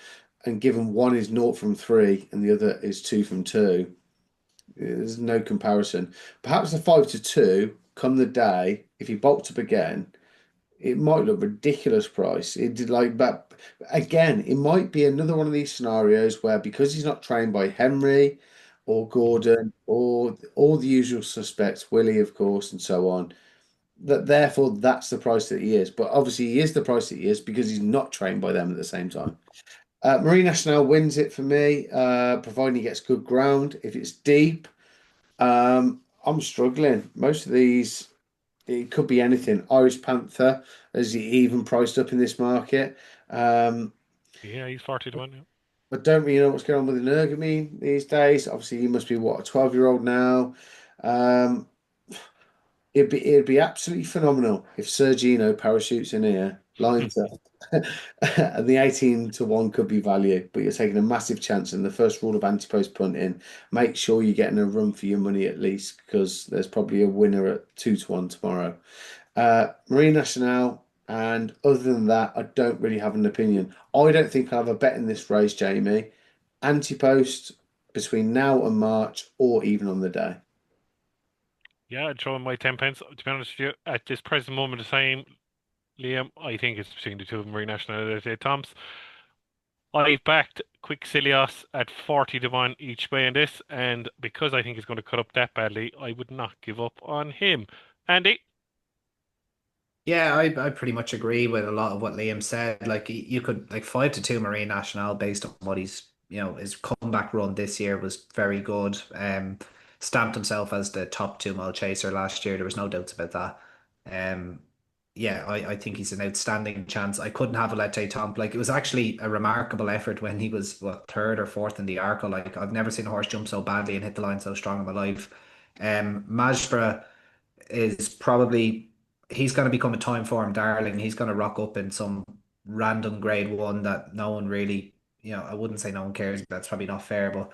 And given one is 0 from 3 and the other is 2 from 2. There's no comparison. Perhaps the 5 to 2, come the day, if he bulked up again, it might look ridiculous price. It did like, but again, it might be another one of these scenarios where because he's not trained by Henry or Gordon or all the usual suspects, Willie, of course, and so on, that therefore that's the price that he is. But obviously, he is the price that he is because he's not trained by them at the same time. Marine Nationale wins it for me, providing he gets good ground. If it's deep, I'm struggling. Most of these, it could be anything. Irish Panther is even priced up in this market. Yeah, he's 40 to 1. Yeah. I don't really know what's going on with Energumene these days. Obviously, he must be what, a 12-year-old now. Um, it'd be absolutely phenomenal if Sergino parachutes in here, lines up, and the 18 to 1 could be value, but you're taking a massive chance. And the first rule of anti-post punting, make sure you're getting a run for your money at least, because there's probably a winner at 2 to 1 tomorrow. Marine Nationale, and other than that, I don't really have an opinion. I don't think I'll have a bet in this race, Jamie. Anti-post between now and March, or even on the day. Yeah, I'd throw in my 10 pence. To be honest with you, at this present moment of time, Liam, I think it's between the two of them, Marie National and Tom's. I've backed Quick at 40 to 1 each way in this, and because I think he's going to cut up that badly, I would not give up on him. Andy? Yeah, I pretty much agree with a lot of what Liam said. Like you could like 5 to 2 Marine National based on what he's his comeback run this year was very good. Stamped himself as the top 2 mile chaser last year. There was no doubts about that. Um, yeah, I think he's an outstanding chance. I couldn't have a Lette Tomp. Like it was actually a remarkable effort when he was what third or fourth in the Arco. Like I've never seen a horse jump so badly and hit the line so strong in my life. Majbra is probably he's going to become a time form darling. He's going to rock up in some random grade one that no one really, I wouldn't say no one cares. That's probably not fair, but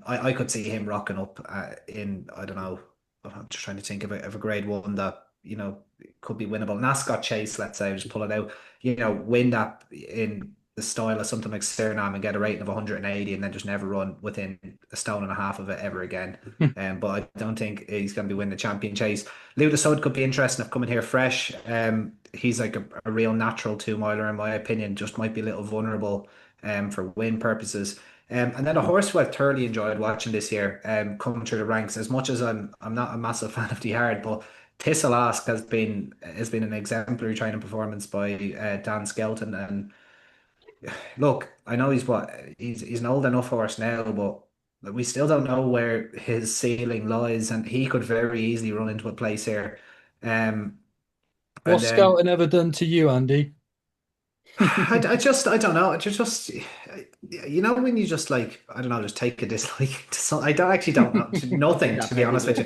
I could see him rocking up in I don't know. I'm just trying to think of a grade one that could be winnable. An Ascot Chase, let's say, just pull it out. Win that in the style of something like Suriname and get a rating of 180, and then just never run within a stone and a half of it ever again. But I don't think he's going to be winning the champion chase. Lou Sud could be interesting if coming here fresh. He's like a real natural 2 miler in my opinion. Just might be a little vulnerable for win purposes. And then a horse who I've thoroughly enjoyed watching this year, coming through the ranks. As much as I'm not a massive fan of the Hard, but Thistle Ask has been an exemplary training performance by Dan Skelton. And look, I know he's an old enough horse now, but we still don't know where his ceiling lies, and he could very easily run into a place here. Um, and what's then scouting ever done to you, Andy? I don't know. When you just like, I don't know, just take a dislike to some, don't know. Nothing, Yeah, to be honest with you.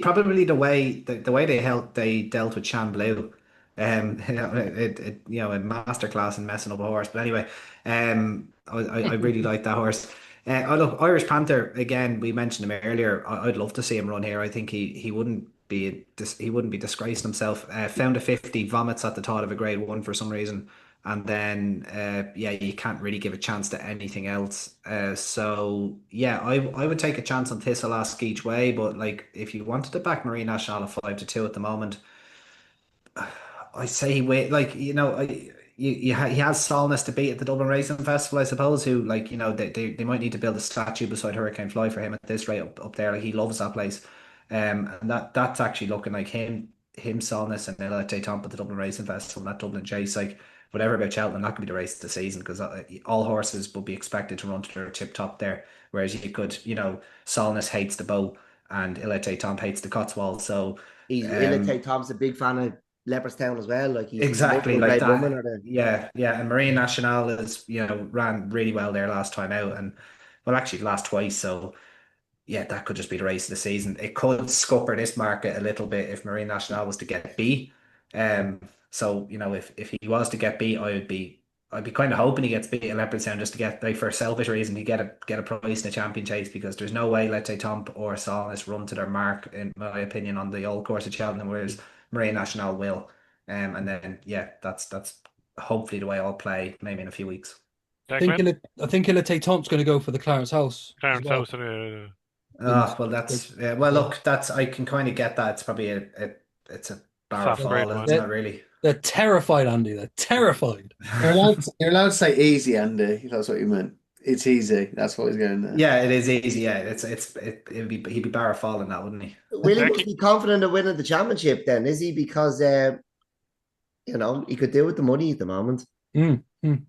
Probably the way they dealt with Chamblou. A masterclass in messing up a horse. But anyway, I really like that horse. Look, Irish Panther again. We mentioned him earlier. I'd love to see him run here. I think he wouldn't be disgracing himself. Found a 50, vomits at the thought of a grade one for some reason. And then, yeah, you can't really give a chance to anything else. So yeah, I would take a chance on Thistle Ask each way. But like, if you wanted to back Marine National at 5-2 at the moment, I say wait, like he has Solness to beat at the Dublin Racing Festival, I suppose. Who like they might need to build a statue beside Hurricane Fly for him at this rate up there. Like he loves that place, and that's actually looking like him Solness and Elite Tomp at the Dublin Racing Festival and that Dublin Chase. Like whatever about Cheltenham, that could be the race of the season because all horses would be expected to run to their tip top there. Whereas you could, Solness hates the Bow and Elite Tomp hates the Cotswolds. So. Ilite Tom's a big fan of Leopardstown as well. Like he's Exactly multiple like grade woman that. or the Yeah. And Marine National is, ran really well there last time out and well actually last twice. So yeah, that could just be the race of the season. It could scupper this market a little bit if Marine National was to get B. So if he was to get B, I'd be kind of hoping he gets beat at Leopardstown just to get like for a selfish reason to get a prize in a champion chase because there's no way let's say Tomp or Solness run to their mark in my opinion on the old course of Cheltenham, whereas Marine National will. And then yeah, that's hopefully the way I'll play maybe in a few weeks. Declan? I think Ilite Tomp's going to go for the Clarence House as Clarence well. House and In Well, that's well. Look, that's I can kind of get that. It's probably it's a barrow soft grade fall, one. isn't it? Really. they're terrified, Andy. They're terrified. You're allowed to say easy, Andy, if that's what you meant. It's easy. That's what he's going there. Yeah, it is easy. Yeah, he'd be barrow falling that, wouldn't he? Willie must Declan, be confident of winning the championship then, is he? Because he could do with the money at the moment. Mm, mm.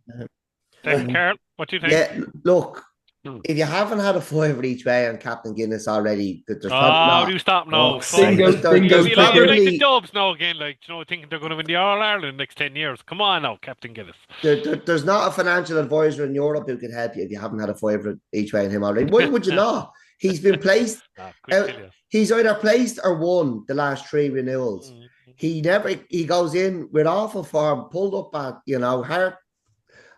Declan Carroll, what do you think? Yeah, look, Hmm. if you haven't had a fiver each way on Captain Guinness already, there's probably Oh, not. do stop now. Fuck's Fuck. sake. Bingo, bingo You're like the probably Dubs now again, like thinking they're going to win the All Ireland in the next 10 years. Come on now, Captain Guinness. there's not a financial advisor in Europe who can help you if you haven't had a fiver each way on him already. Why would you not? He's been placed. Ah, quick kill you. He's either placed or won the last three renewals. Mm. He goes in with awful form, pulled up at heart.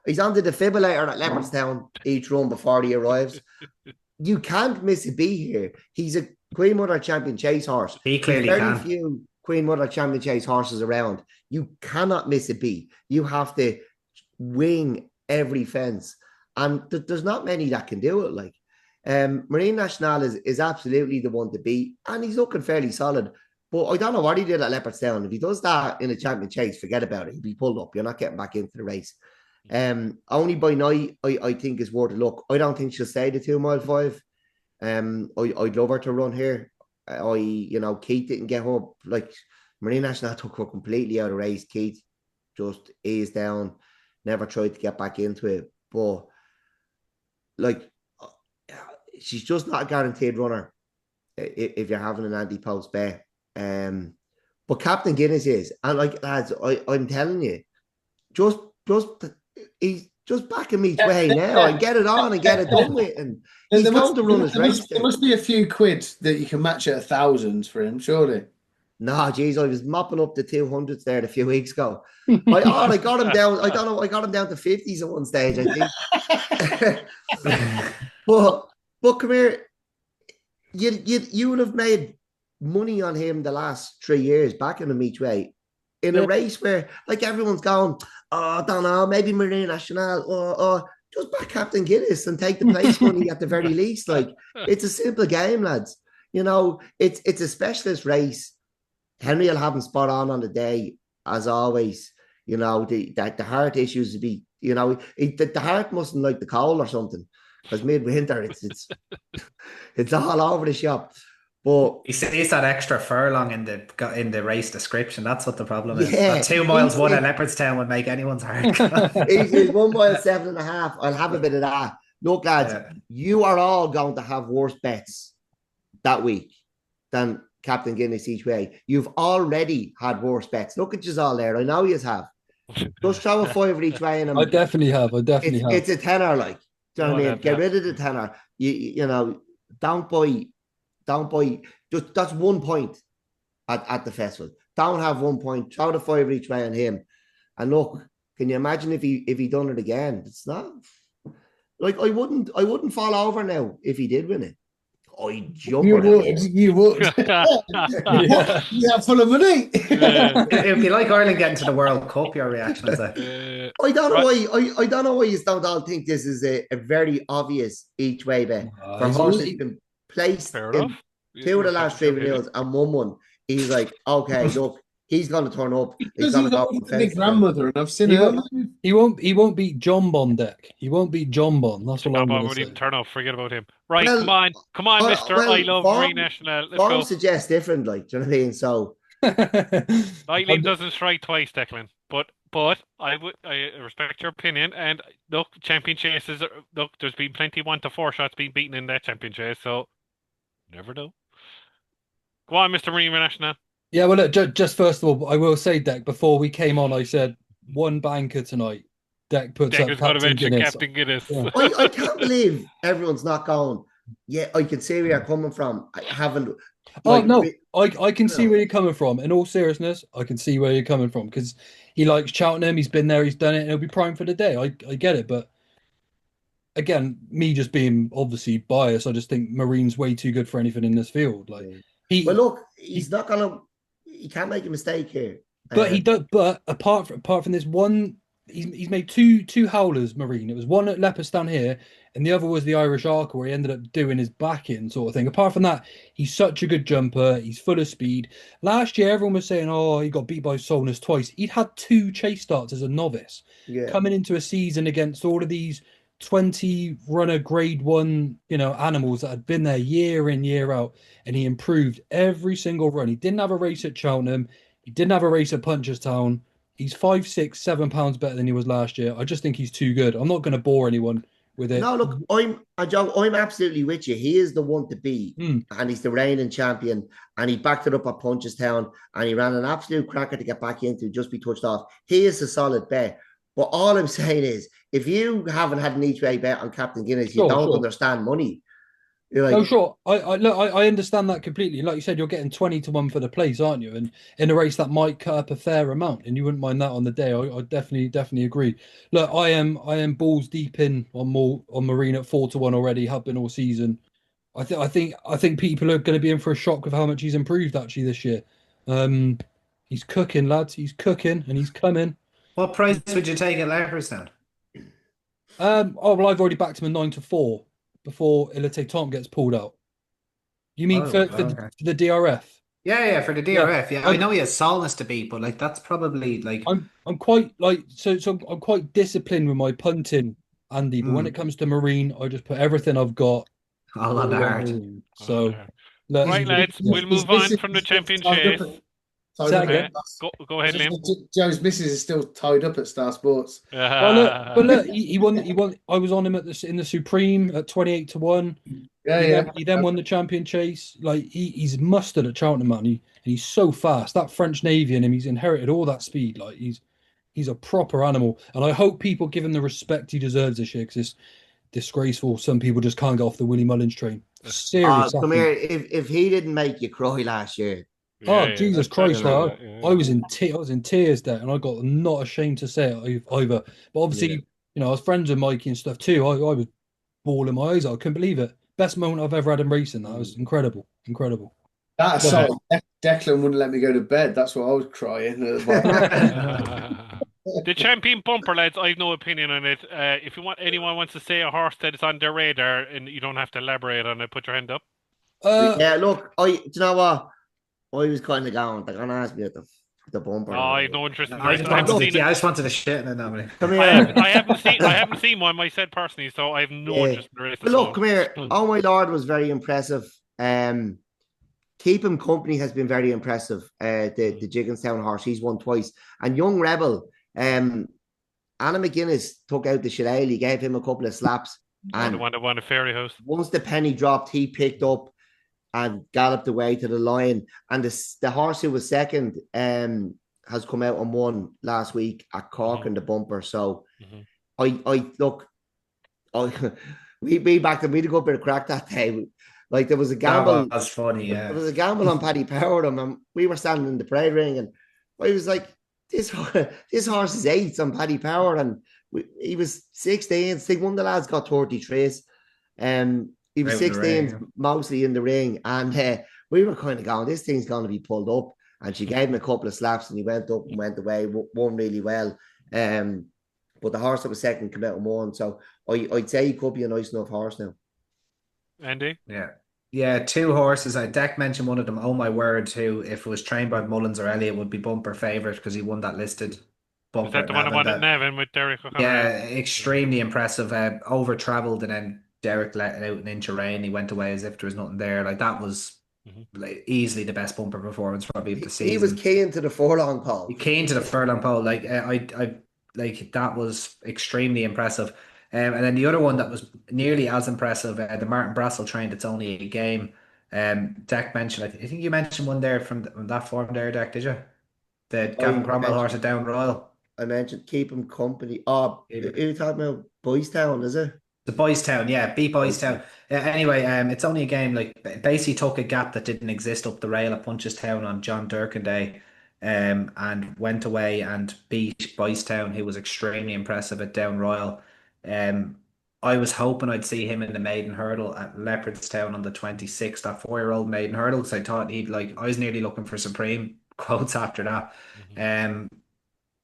He's on the defibrillator at Leopardstown each run before he arrives. You can't miss a beat here. He's a Queen Mother Champion Chase horse. He clearly There's very can. few Queen Mother Champion Chase horses around. You cannot miss a beat. You have to wing every fence. And there's not many that can do it. Like Marine National is absolutely the one to beat. And he's looking fairly solid. But I don't know what he did at Leopardstown. If he does that in a champion chase, forget about it. He'll be pulled up. You're not getting back into the race. Only by night, I think is worth a look. I don't think she'll stay the 2 mile 5. I'd love her to run here. Keith didn't get up. Like Marine National took her completely out of race. Keith just eased down, never tried to get back into it. But like, she's just not a guaranteed runner if you're having an anti-post bet. But Captain Guinness is, and like lads, I'm telling you, just he's just backing me way now and get it on and get it done with, and he's going to run his race. There must be a few quid that you can match at 1,000 for him, surely. No, geez, I was mopping up the 200s there a few weeks ago. I got him down. I don't know. I got him down to 50s at one stage, I think. but come here. You would have made money on him the last 3 years, backing him each way in a race where like everyone's going, oh, I don't know, maybe Marine National, or just back Captain Guinness and take the place money at the very least. Like it's a simple game, lads. It's a specialist race. Henry will have him spot on the day as always. The heart issues would be, the heart mustn't like the cold or something because midwinter it's all over the shop. But He sees that extra furlong in the race description. That's what the problem is. Yeah, That 2 miles one at Leopardstown would make anyone's heart. he's 1 mile 7.5. I'll have a bit of that. Look, lads, you are all going to have worse bets that week than Captain Guinness each way. You've already had worse bets. Look at you all there. I know you have. Just throw a fiver each way in them. I definitely have. It's a tenner, like. Do you know what I mean? Get yeah. rid of the tenner. Don't buy. Just that's 1 point at the festival. Don't have 1 point. Throw the fiver each way on him. And look, can you imagine if he done it again? It's not like I wouldn't fall over now if he did win it. I'd jump You on it. would, you would. Yeah. Yeah, full of money. Yeah. It would be like Ireland getting to the World Cup, your reaction, I'd say. I don't know Right. why. I don't know why you don't all think this is a very obvious each way bet for a He's horse all, that's been placed Fair in enough. two of the last three Sure, yeah. renewals and won one. He's like, okay, look, he's going to turn up. He's Because going to he's go older from than my fence to fence. grandmother, and I've seen he her. won't, he won't beat John Bond deck. He won't beat John Bond. That's what John I'm Bob gonna wouldn't even say. turn up. Forget about him. Right, Well, come on, Mister. I love Marine National. Let's form go. suggests different, like, do you know what I mean? So, Lightning doesn't strike twice, Declan. But I respect your opinion. And look, champion chases. Look, there's been plenty 1-4 shots being beaten in that champion chase. So never know. Go on, Mister Marine National. Yeah, well, look, just first of all, I will say, Deck, before we came on, I said one banker tonight. Deck puts up Declan's got to Captain mention Guinness. Captain Guinness. Yeah. I can't believe everyone's not going. Yeah, I can see where you're coming from. I haven't. Oh Like, no, I can you see know. where you're coming from. In all seriousness, I can see where you're coming from because he likes Cheltenham. He's been there. He's done it, and he'll be prime for the day. I get it, but again, me just being obviously biased, I just think Marine's way too good for anything in this field. Like Yeah. Well, he, look, he he's not gonna. He can't make a mistake here. but he don't. But apart from this one, he's made two howlers, Marine. It was one at Leopardstown here, and the other was the Irish Arca, where he ended up doing his back in sort of thing. Apart from that, he's such a good jumper. He's full of speed. Last year, everyone was saying, "Oh, he got beat by Solness twice." He'd had two chase starts as a novice, Yeah. coming into a season against all of these 20 runner grade one, animals that had been there year in, year out, and he improved every single run. He didn't have a race at Cheltenham. He didn't have a race at Punchestown. He's 5, 6, £7 better than he was last year. I just think he's too good. I'm not going to bore anyone with it. No, look, Joe, I'm absolutely with you. He is the one to beat, and he's the reigning champion. And he backed it up at Punchestown, and he ran an absolute cracker to get back into, just be touched off. He is a solid bet. But all I'm saying is, if you haven't had an each way bet on Captain Guinness, you don't understand money. You're like, no, sure. I understand that completely. Like you said, you're getting 20-1 for the place, aren't you? And in a race that might cut up a fair amount, and you wouldn't mind that on the day. I definitely agree. Look, I am balls deep in on Marine at 4-1 already. Have been all season. I think people are going to be in for a shock with how much he's improved actually this year. He's cooking, lads. He's cooking, and he's coming. What price would you take at Leopardstown? Oh well, I've already backed him a 9-4 before Elite Tom gets pulled out. You mean for the DRF? Yeah, for the DRF. Yeah, I know he has Solness to beat, but like that's probably like I'm quite like so I'm quite disciplined with my punting, Andy. But when it comes to Marine, I just put everything I've got all on the heart. Marine. So right, lads, we'll move on from the championship. Go ahead, Liam. Joe's missus is still tied up at Star Sports. But look, he won. I was on him in the Supreme at 28-1. He then won the champion chase. Like he's mustard at Cheltenham, man. And he's so fast. That French Navy in him, he's inherited all that speed. Like he's a proper animal. And I hope people give him the respect he deserves this year, because it's disgraceful. Some people just can't get off the Willie Mullins train. Serious. come here. If he didn't make you cry last year. Jesus Christ! I was in tears there, and I got not ashamed to say it either. But obviously, I was friends with Mikey and stuff too. I was bawling my eyes out. I couldn't believe it. Best moment I've ever had in racing. That was incredible. That aside, Declan wouldn't let me go to bed. That's what I was crying. The champion bumper, lads. I have no opinion on it. If anyone wants to say a horse that is on their radar, and you don't have to elaborate on it, put your hand up. Look, do you know what? I was kind of going. They're gonna ask me at the bumper. Oh, I have no interest in the race. I just wanted to shit in it now. Come here. I haven't seen one myself personally, so I have no interest in the race. But look, come here. Oh my lord, was very impressive. Keep Him Company has been very impressive. The Jigginstown horse, he's won twice. And Young Rebel, Anna McGuinness took out the shillelagh, gave him a couple of slaps. And the one that won a fairy house. Once the penny dropped, he picked up and galloped away to the line. And the horse who was second has come out and won last week at Cork in the bumper. So I look, we backed him. We had a good bit of crack that day. Like there was a gamble. That was funny, yeah. There was a gamble on Paddy Power, and we were standing in the parade ring, and I was like, "This horse is 8 on Paddy Power," and he was 16. I think one of the lads got 33s. he was Out in the 16, ring. mostly in the ring, and we were kind of going, this thing's going to be pulled up. And she gave him a couple of slaps, and he went up and went away, won really well. Um, but the horse that was second came out and won. So I'd say he could be a nice enough horse now. Andy, Yeah. Yeah, two horses. Deck mentioned one of them. Oh my word! Who, if it was trained by Mullins or Elliott, would be bumper favourite because he won that listed is that bumper the at one that Navan. won at That Nevin with Derek O'Connor? Yeah, extremely impressive. Over travelled and then Derek let out an inch of rain. He went away as if there was nothing there. Like that was Hmm. like easily the best bumper performance probably of the He was season. keen to the furlong He pole. came to the furlong pole. Like like that was extremely impressive. And then the other one that was nearly as impressive, the Martin Brassel trained. It's only a game. Deck mentioned. I think you mentioned one there from that form there, Deck. Did you? The Gavin I Cromwell horse mentioned at Down Royal. I mentioned keep him company. Oh, you're talking about Boys Town, is it? The Boys Town, yeah, beat Boys Boys Town. Town. Anyway, it's only a game. Like basically took a gap that didn't exist up the rail at Punchestown on John Durkin Day, and went away and beat Boys Town, who was extremely impressive at Down Royal. Um, I was hoping I'd see him in the maiden hurdle at Leopardstown on the 26th, that 4-year-old maiden hurdle, because I thought he'd like. I was nearly looking for Supreme quotes after that. Hmm. Um,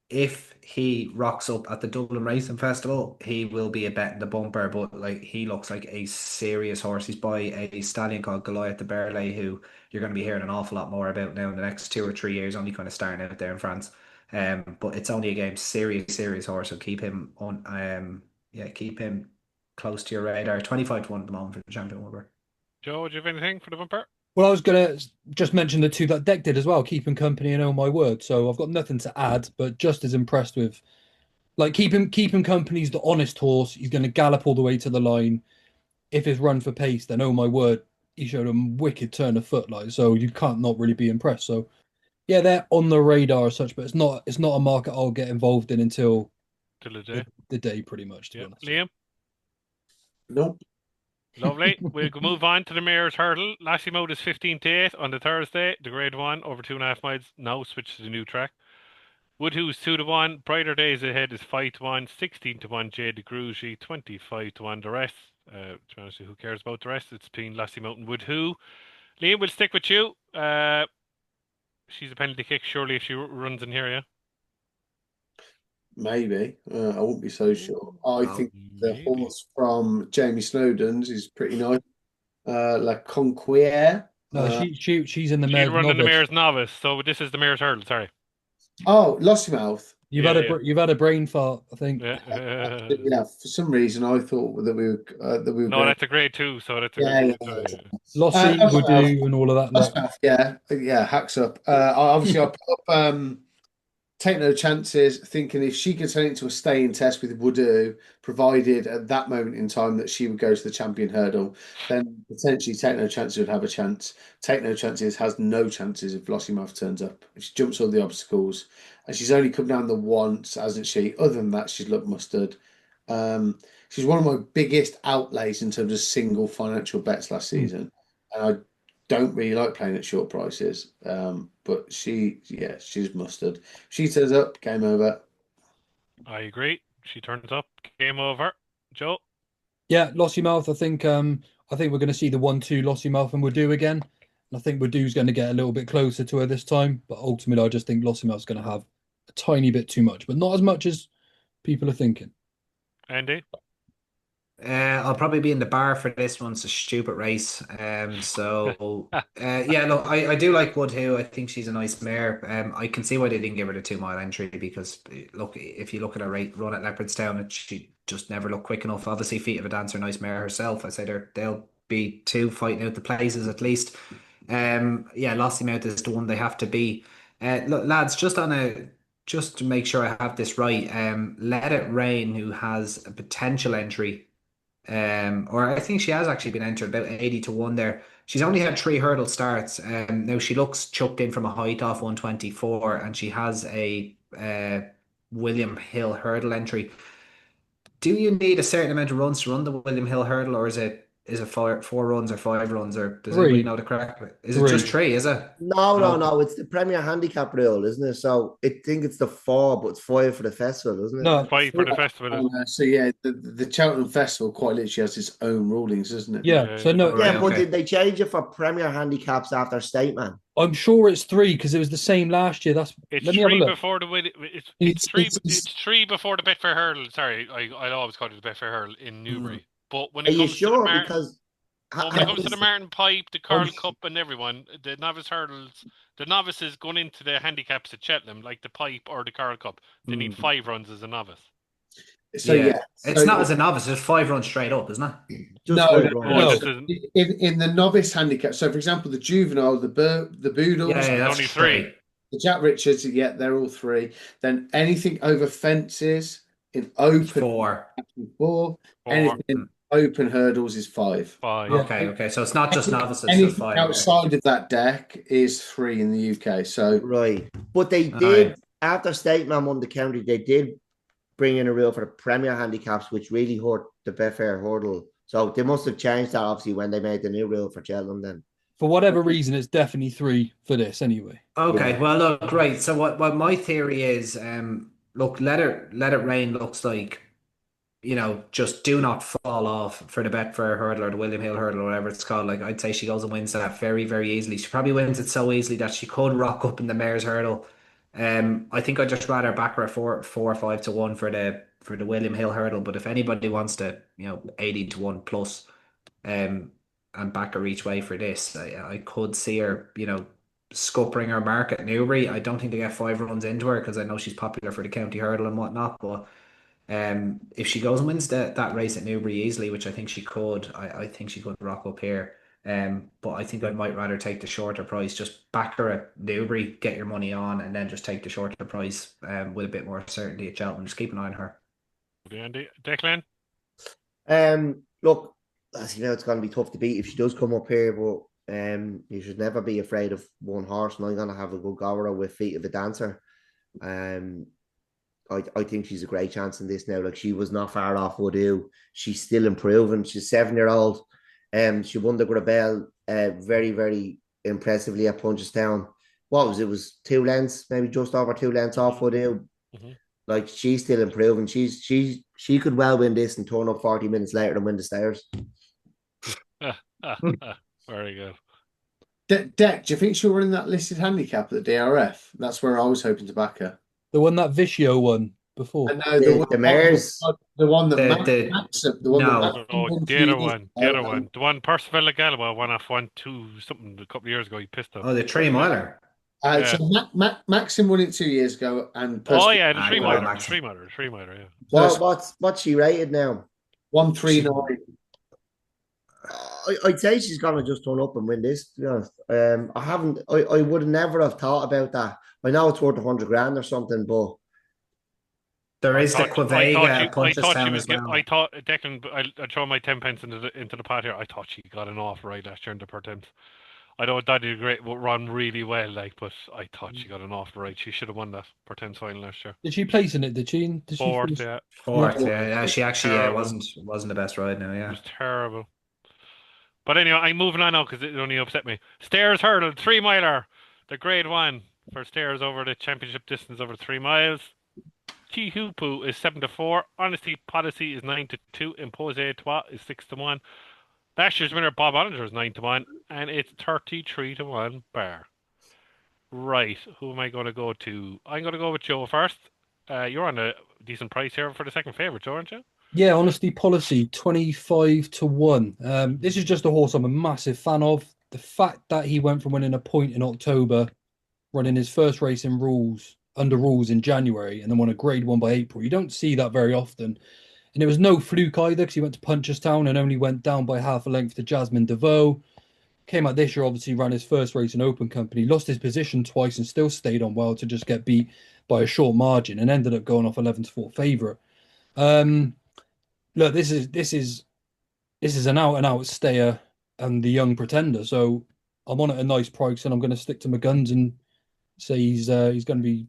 if he rocks up at the Dublin Racing Festival, he will be a bet in the bumper. But like he looks like a serious horse. He's by a stallion called Goliath de Berlay, who you're going to be hearing an awful lot more about now in the next 2 or 3 years. Only kind of starting out there in France. But it's only a game. Serious horse. So keep him on. Yeah, keep him close to your radar. 25 to 1 at the moment for the champion Wilbur. Joe, do you have anything for the bumper? Well, I was gonna just mention the two that Deck did as well, keeping company and oh my word. So I've got nothing to add, but just as impressed with like keeping company's the honest horse. He's gonna gallop all the way to the line. If it's run for pace, then oh my word, he showed a wicked turn of foot, like so you can't not really be impressed. So yeah, they're on the radar as such, but it's not a market I'll get involved in until Till the the, day. the day pretty much, to be Yeah. honest. Liam? Nope. Lovely. We'll move on to the Mayor's Hurdle. Lassie Mode is 15 to 8 on the Thursday. The grade 1 over 2.5 miles. Now switch to the new track. Woodhu's 2 to 1. Brighter Days Ahead is 5 to 1. 16 to 1. Jade de Grugy. 25 to 1. The rest. To be honest, who cares about the rest? It's between Lassie Mountain and Woodhoo. Liam, we'll stick with you. She's a penalty kick, surely, if she runs in here, yeah? Maybe. I wouldn't be so sure. I No. think the Maybe. horse from Jamie Snowden's is pretty nice. La Conquiere. No, she's in the She'll mare's run in the novice. Mayor's Novice, so this is the Mayor's Hurdle, sorry. Oh, Lossymouth. Yeah, yeah. You've had a brain fart, I think. Yeah. Yeah, for some reason I thought that we were No, going. that's a grade 2, so that's a Yeah, good. yeah, Yeah. Lossie, Lossymouth. Voodoo, and all of that lot. Lossymouth. Yeah, yeah. Hacks up. Obviously, I put up take no chances, thinking if she could turn it into a staying test with Woodoo, provided at that moment in time that she would go to the champion hurdle, then potentially take no chances would have a chance. Take no chances has no chances if Lossymouth turns up. If she jumps all the obstacles, and she's only come down the once, hasn't she? Other than that, she's looked mustard. She's one of my biggest outlays in terms of single financial bets last Hmm. season, and I don't really like playing at short prices. But she's mustard. She turns up, game over. I agree. She turns up, game over. Joe? Yeah, Lossy Mouth. I think we're going to see the 1-2 Lossy Mouth and Voodoo again. And I think Voodoo's going to get a little bit closer to her this time. But ultimately, I just think Lossy Mouth's going to have a tiny bit too much, but not as much as people are thinking. Andy? I'll probably be in the bar for this one. It's a stupid race. Yeah, look, I do like Woodhull. I think she's a nice mare. I can see why they didn't give her the 2 mile entry because look, if you look at her run at Leopardstown, she just never looked quick enough. Obviously, Feet of a Dancer, nice mare herself. I say they'll be two fighting out the places at least. Yeah, Lossiemouth is the one they have to be. Look, lads, just to make sure I have this right. Let It Rain, who has a potential entry. Or I think she has actually been entered about 80 to 1 there. She's only had 3 hurdle starts. Now she looks chucked in from a height off 124 and she has a William Hill hurdle entry. Do you need a certain amount of runs to run the William Hill hurdle, or is it is it four runs or 5 runs, or does anybody 3. know the correct? Is it just 3. 3? Is it? No, no, Okay. no. It's the Premier Handicap rule, isn't it? So I think it's the 4, but it's 5 for the festival, isn't it? No, 5 for the festival. So yeah, the Cheltenham Festival quite literally has its own rulings, doesn't it? yeah. So Yeah. no, Right. Yeah, but Okay. did they change it for Premier Handicaps after Stateman? I'm sure it's 3 because it was the same last year. It's Let me have a 3 look. before the win. It's It's, 3. it's, It's 3 before the Betfair Hurdle. Sorry, I always call it the Betfair Hurdle in Newbury. But when Are it you comes to the sure? Because when it comes to the Martin Pipe, the I'm Carl Cup, and everyone, the novice hurdles, the novices going into the handicaps at Cheltenham, like the Pipe or the Carl Cup, they need 5 runs as a novice. So Yeah. so It's not as a novice. It's 5 runs straight up, isn't it? just no, 5 no, Oh, runs. No. this is in the novice handicap. So for example, the juvenile, the Boodles, Yeah, that's only 3. the Jack Richards, yeah, they're all 3. Then anything over fences in It's open 4. 4, 4, anything open hurdles is 5. 5. Yeah. Okay. So it's not just novices. So it's Anything 5. Okay. outside of that deck is 3 in the UK. So Right. But they Oh, yeah. did, after Stateman won the county, they did bring in a rule for the Premier Handicaps, which really hurt the Betfair hurdle. So they must have changed that, obviously, when they made the new rule for Cheltenham then. For whatever reason, it's definitely 3 for this anyway. Okay, Yeah. well, look, great. So what my theory is, look, let it rain looks like, just do not fall off for the Betfair hurdle or the William Hill hurdle or whatever it's called. Like, I'd say she goes and wins that very, very easily. She probably wins it so easily that she could rock up in the mare's hurdle. I think I'd just rather back her at 4 or 5 to 1 for the William Hill hurdle. But if anybody wants to, 80 to 1 plus, um, and back her each way for this, I could see her, scuppering her mark at Newbury. I don't think they get 5 runs into her because I know she's popular for the county hurdle and whatnot. But if she goes and wins that race at Newbury easily, which I think she could, I think she could rock up here. But I think I might rather take the shorter price. Just back her at Newbury, get your money on, and then just take the shorter price with a bit more certainty at Cheltenham. Just keep an eye on her. Andy, Declan? Look, as you know, it's going to be tough to beat if she does come up here, but you should never be afraid of one horse, and I'm going to have a good go at her with Feet of a Dancer. I think she's a great chance in this now. Like, she was not far off Woodoo. She's still improving. She's 7-year-old. She won the Grabel very, very impressively at Punchestown. What was it? Was 2 lengths, maybe just over 2 lengths off Woodoo. Like, she's still improving. She could well win this and turn up 40 minutes later and win the Stairs. Very good. Deck, do you think she'll run in that listed handicap at the DRF? That's where I was hoping to back her. The one that Vicio won before. I know The mares. the one that The- Maxim, the one no. that Maxim Oh, won the 2 other years one. The ago, other one. The one Percival Galway won off 1-2 something a couple of years ago. He pissed up. Oh, the 3 miler. Yeah. So Maxim won it 2 years ago, and Oh yeah, the Ah, 3 go on, miler. The Max. 3 miler. The 3 miler, yeah. What's she rated now? 139. I'd say she's gonna just turn up and win this. To be honest, I would never have thought about that. I know it's worth 100 grand or something, but There is the I Quavega thought at she Punchestown was. as well. I thought Declan. I throw my 10 pence into the pot here. I thought she got an offer right last year in the per temps. I know that did great, run really well, like, but I thought she got an offer right. She should have won that per temps final last year. Did she place in it? Did she? Did she 4th, finish? yeah. 4th, yeah. She actually Terrible. wasn't the best ride now, It yeah. was terrible. But anyway, I'm moving on now because it only upset me. Stairs hurdle, 3 miler. The grade 1 for stairs over the championship distance over 3 miles. Chihupu is 7-4. Honesty Policy is 9-2. Impose Trois is 6-1. Last year's winner Bob Olinger is 9-1, and it's 33-1 bar. Right, who am I going to go to? I'm going to go with Joe first. You're on a decent price here for the second favourite, Joe, aren't you? Yeah, Honesty Policy, 25-1. This is just a horse I'm a massive fan of. The fact that he went from winning a point in October, running his first race in under rules in January, and then won a grade 1 by April. You don't see that very often. And it was no fluke either, because he went to Punchestown and only went down by half a length to Jasmine DeVoe. Came out this year, obviously ran his first race in Open Company, lost his position twice and still stayed on well to just get beat by a short margin and ended up going off 11-4 favourite. Look, this is an out and out stayer and the young pretender. So I'm on at a nice price, and I'm going to stick to my guns and say he's going to be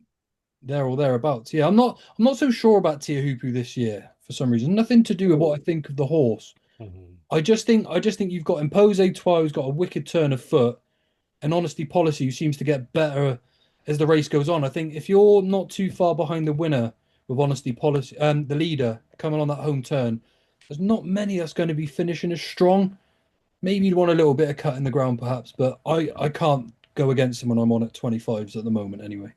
there or thereabouts. Yeah, I'm not so sure about Tia Hoopu this year for some reason. Nothing to do with what I think of the horse. Mm-hmm. I just think you've got Impose Trois, who's got a wicked turn of foot, and Honesty Policy, who seems to get better as the race goes on. I think if you're not too far behind the winner with Honesty Policy, the leader coming on that home turn, there's not many that's going to be finishing as strong. Maybe you'd want a little bit of cut in the ground, perhaps, but I can't go against him when I'm on at 25s at the moment, anyway.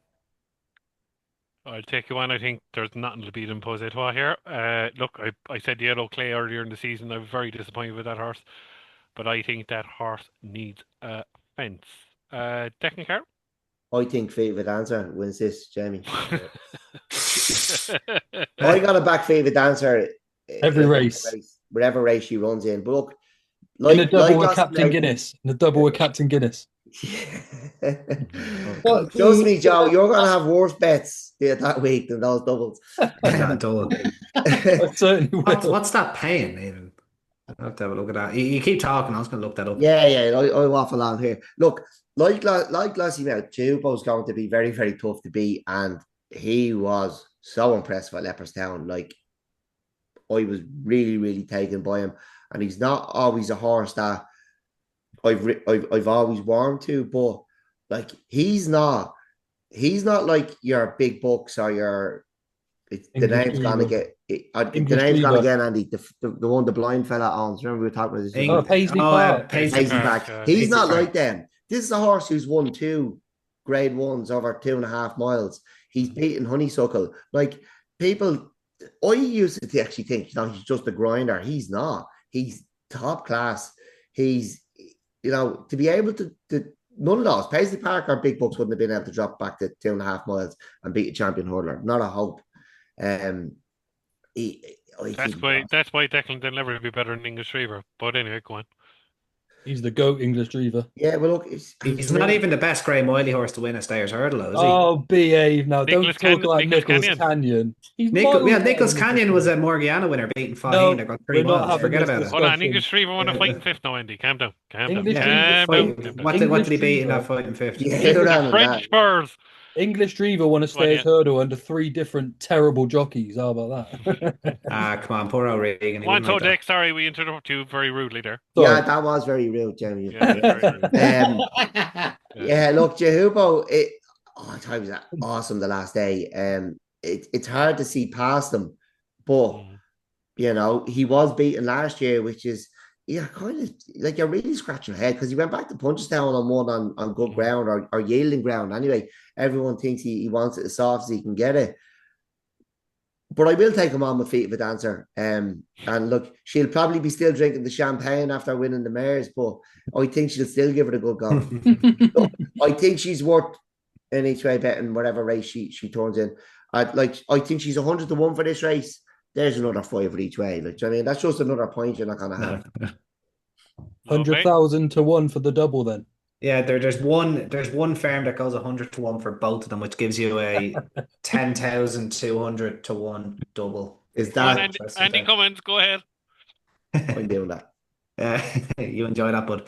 I'll take you on. I think there's nothing to beat Impose Trois here. Look, I said Yellow Clay earlier in the season. I was very disappointed with that horse, but I think that horse needs a fence. Declan Carroll? I think favorite answer wins this, Jamie. I got a back favorite answer Every in race. whatever race she runs in. But look, In a double like with Lassie Captain Guinness. In a double with Captain Guinness. What Trust me, Joe, you're gonna have worse bets that week than those doubles. at all. I certainly will. What's that paying even? I'll have to have a look at that. You keep talking, I was going to look that up. Yeah, I waffle on here. Look, like Lassie now, Tupo's going to be very, very tough to beat, and he was so impressive at Leopardstown. Like, I was really, really taken by him, and he's not always a horse that I've always warmed to, but like he's not like your big bucks or your the English name's gonna Dreamer. the English name's gonna Dreamer. get Andy the one the blind fella owns. Remember we were talking about this Oh, week. Paisley Park. Paisley Paisley Park. Park. Yeah. He's Paisley not Park. like them. This is a horse who's won two grade ones over 2.5 miles. He's beaten Honeysuckle. Like people, I used to actually think, he's just a grinder. He's not. He's top class. He's, to be able to none of those. Paisley Park or Big Bucks wouldn't have been able to drop back to 2.5 miles and beat a champion hurdler. Not a hope. Um, I think That's why Declan will never be better than English Reaver. But anyway, go on. He's the GOAT English Dreamer. yeah, well, look, He's not even the best grey Miley horse to win a Stayers Hurdle, though, is he? Oh, behave now. Don't Nicholas talk about Nicholas Nicholas Canyon. Canyon. He's Nicholas miles Nicholas better than Canyon was a Canyon. Morgiana winner beating No, Faheen. I got we're 3 not miles. having Forget this about it. Hold on, discussion. English Reaver won a fight in fifth now, Andy. Calm down. Calm down. English Yeah, Calm down. Dreamer. Calm down. what English did he beat in Dreamer. that fight in fifth? Yeah, It's you're the on with French that. Spurs. English Dreamer won a Go on, Stayers yeah. hurdle under three different terrible jockeys. How about that? Come on, poor O'Regan. He Go on, wouldn't so like that. Dick, sorry we interrupted you very rudely there. Yeah, Sorry. that was very rude, Jamie. Yeah, very rude. Yeah, look, Jehubo, I thought he was awesome the last day. It's hard to see past him, but he was beaten last year, which is kind of like you're really scratching your head because he went back to Punchestown on one on good ground or yielding ground. Anyway, everyone thinks he wants it as soft as he can get it. But I will take him on with Feet of a Dancer. And look, she'll probably be still drinking the champagne after winning the mares, but I think she'll still give it a good go. Look, I think she's worth in each way betting whatever race she turns in. I think she's 100 to 1 for this race. There's another 5 for each way. Like, do you know what I mean? That's just another point you're not gonna have. 100,000 to 1 for the double then. Yeah, there's one firm that goes 100 to 1 for both of them, which gives you a 10,200 to 1 double. Is Go on, that Andy Cummins, go ahead. I'm doing that? You enjoy that, bud.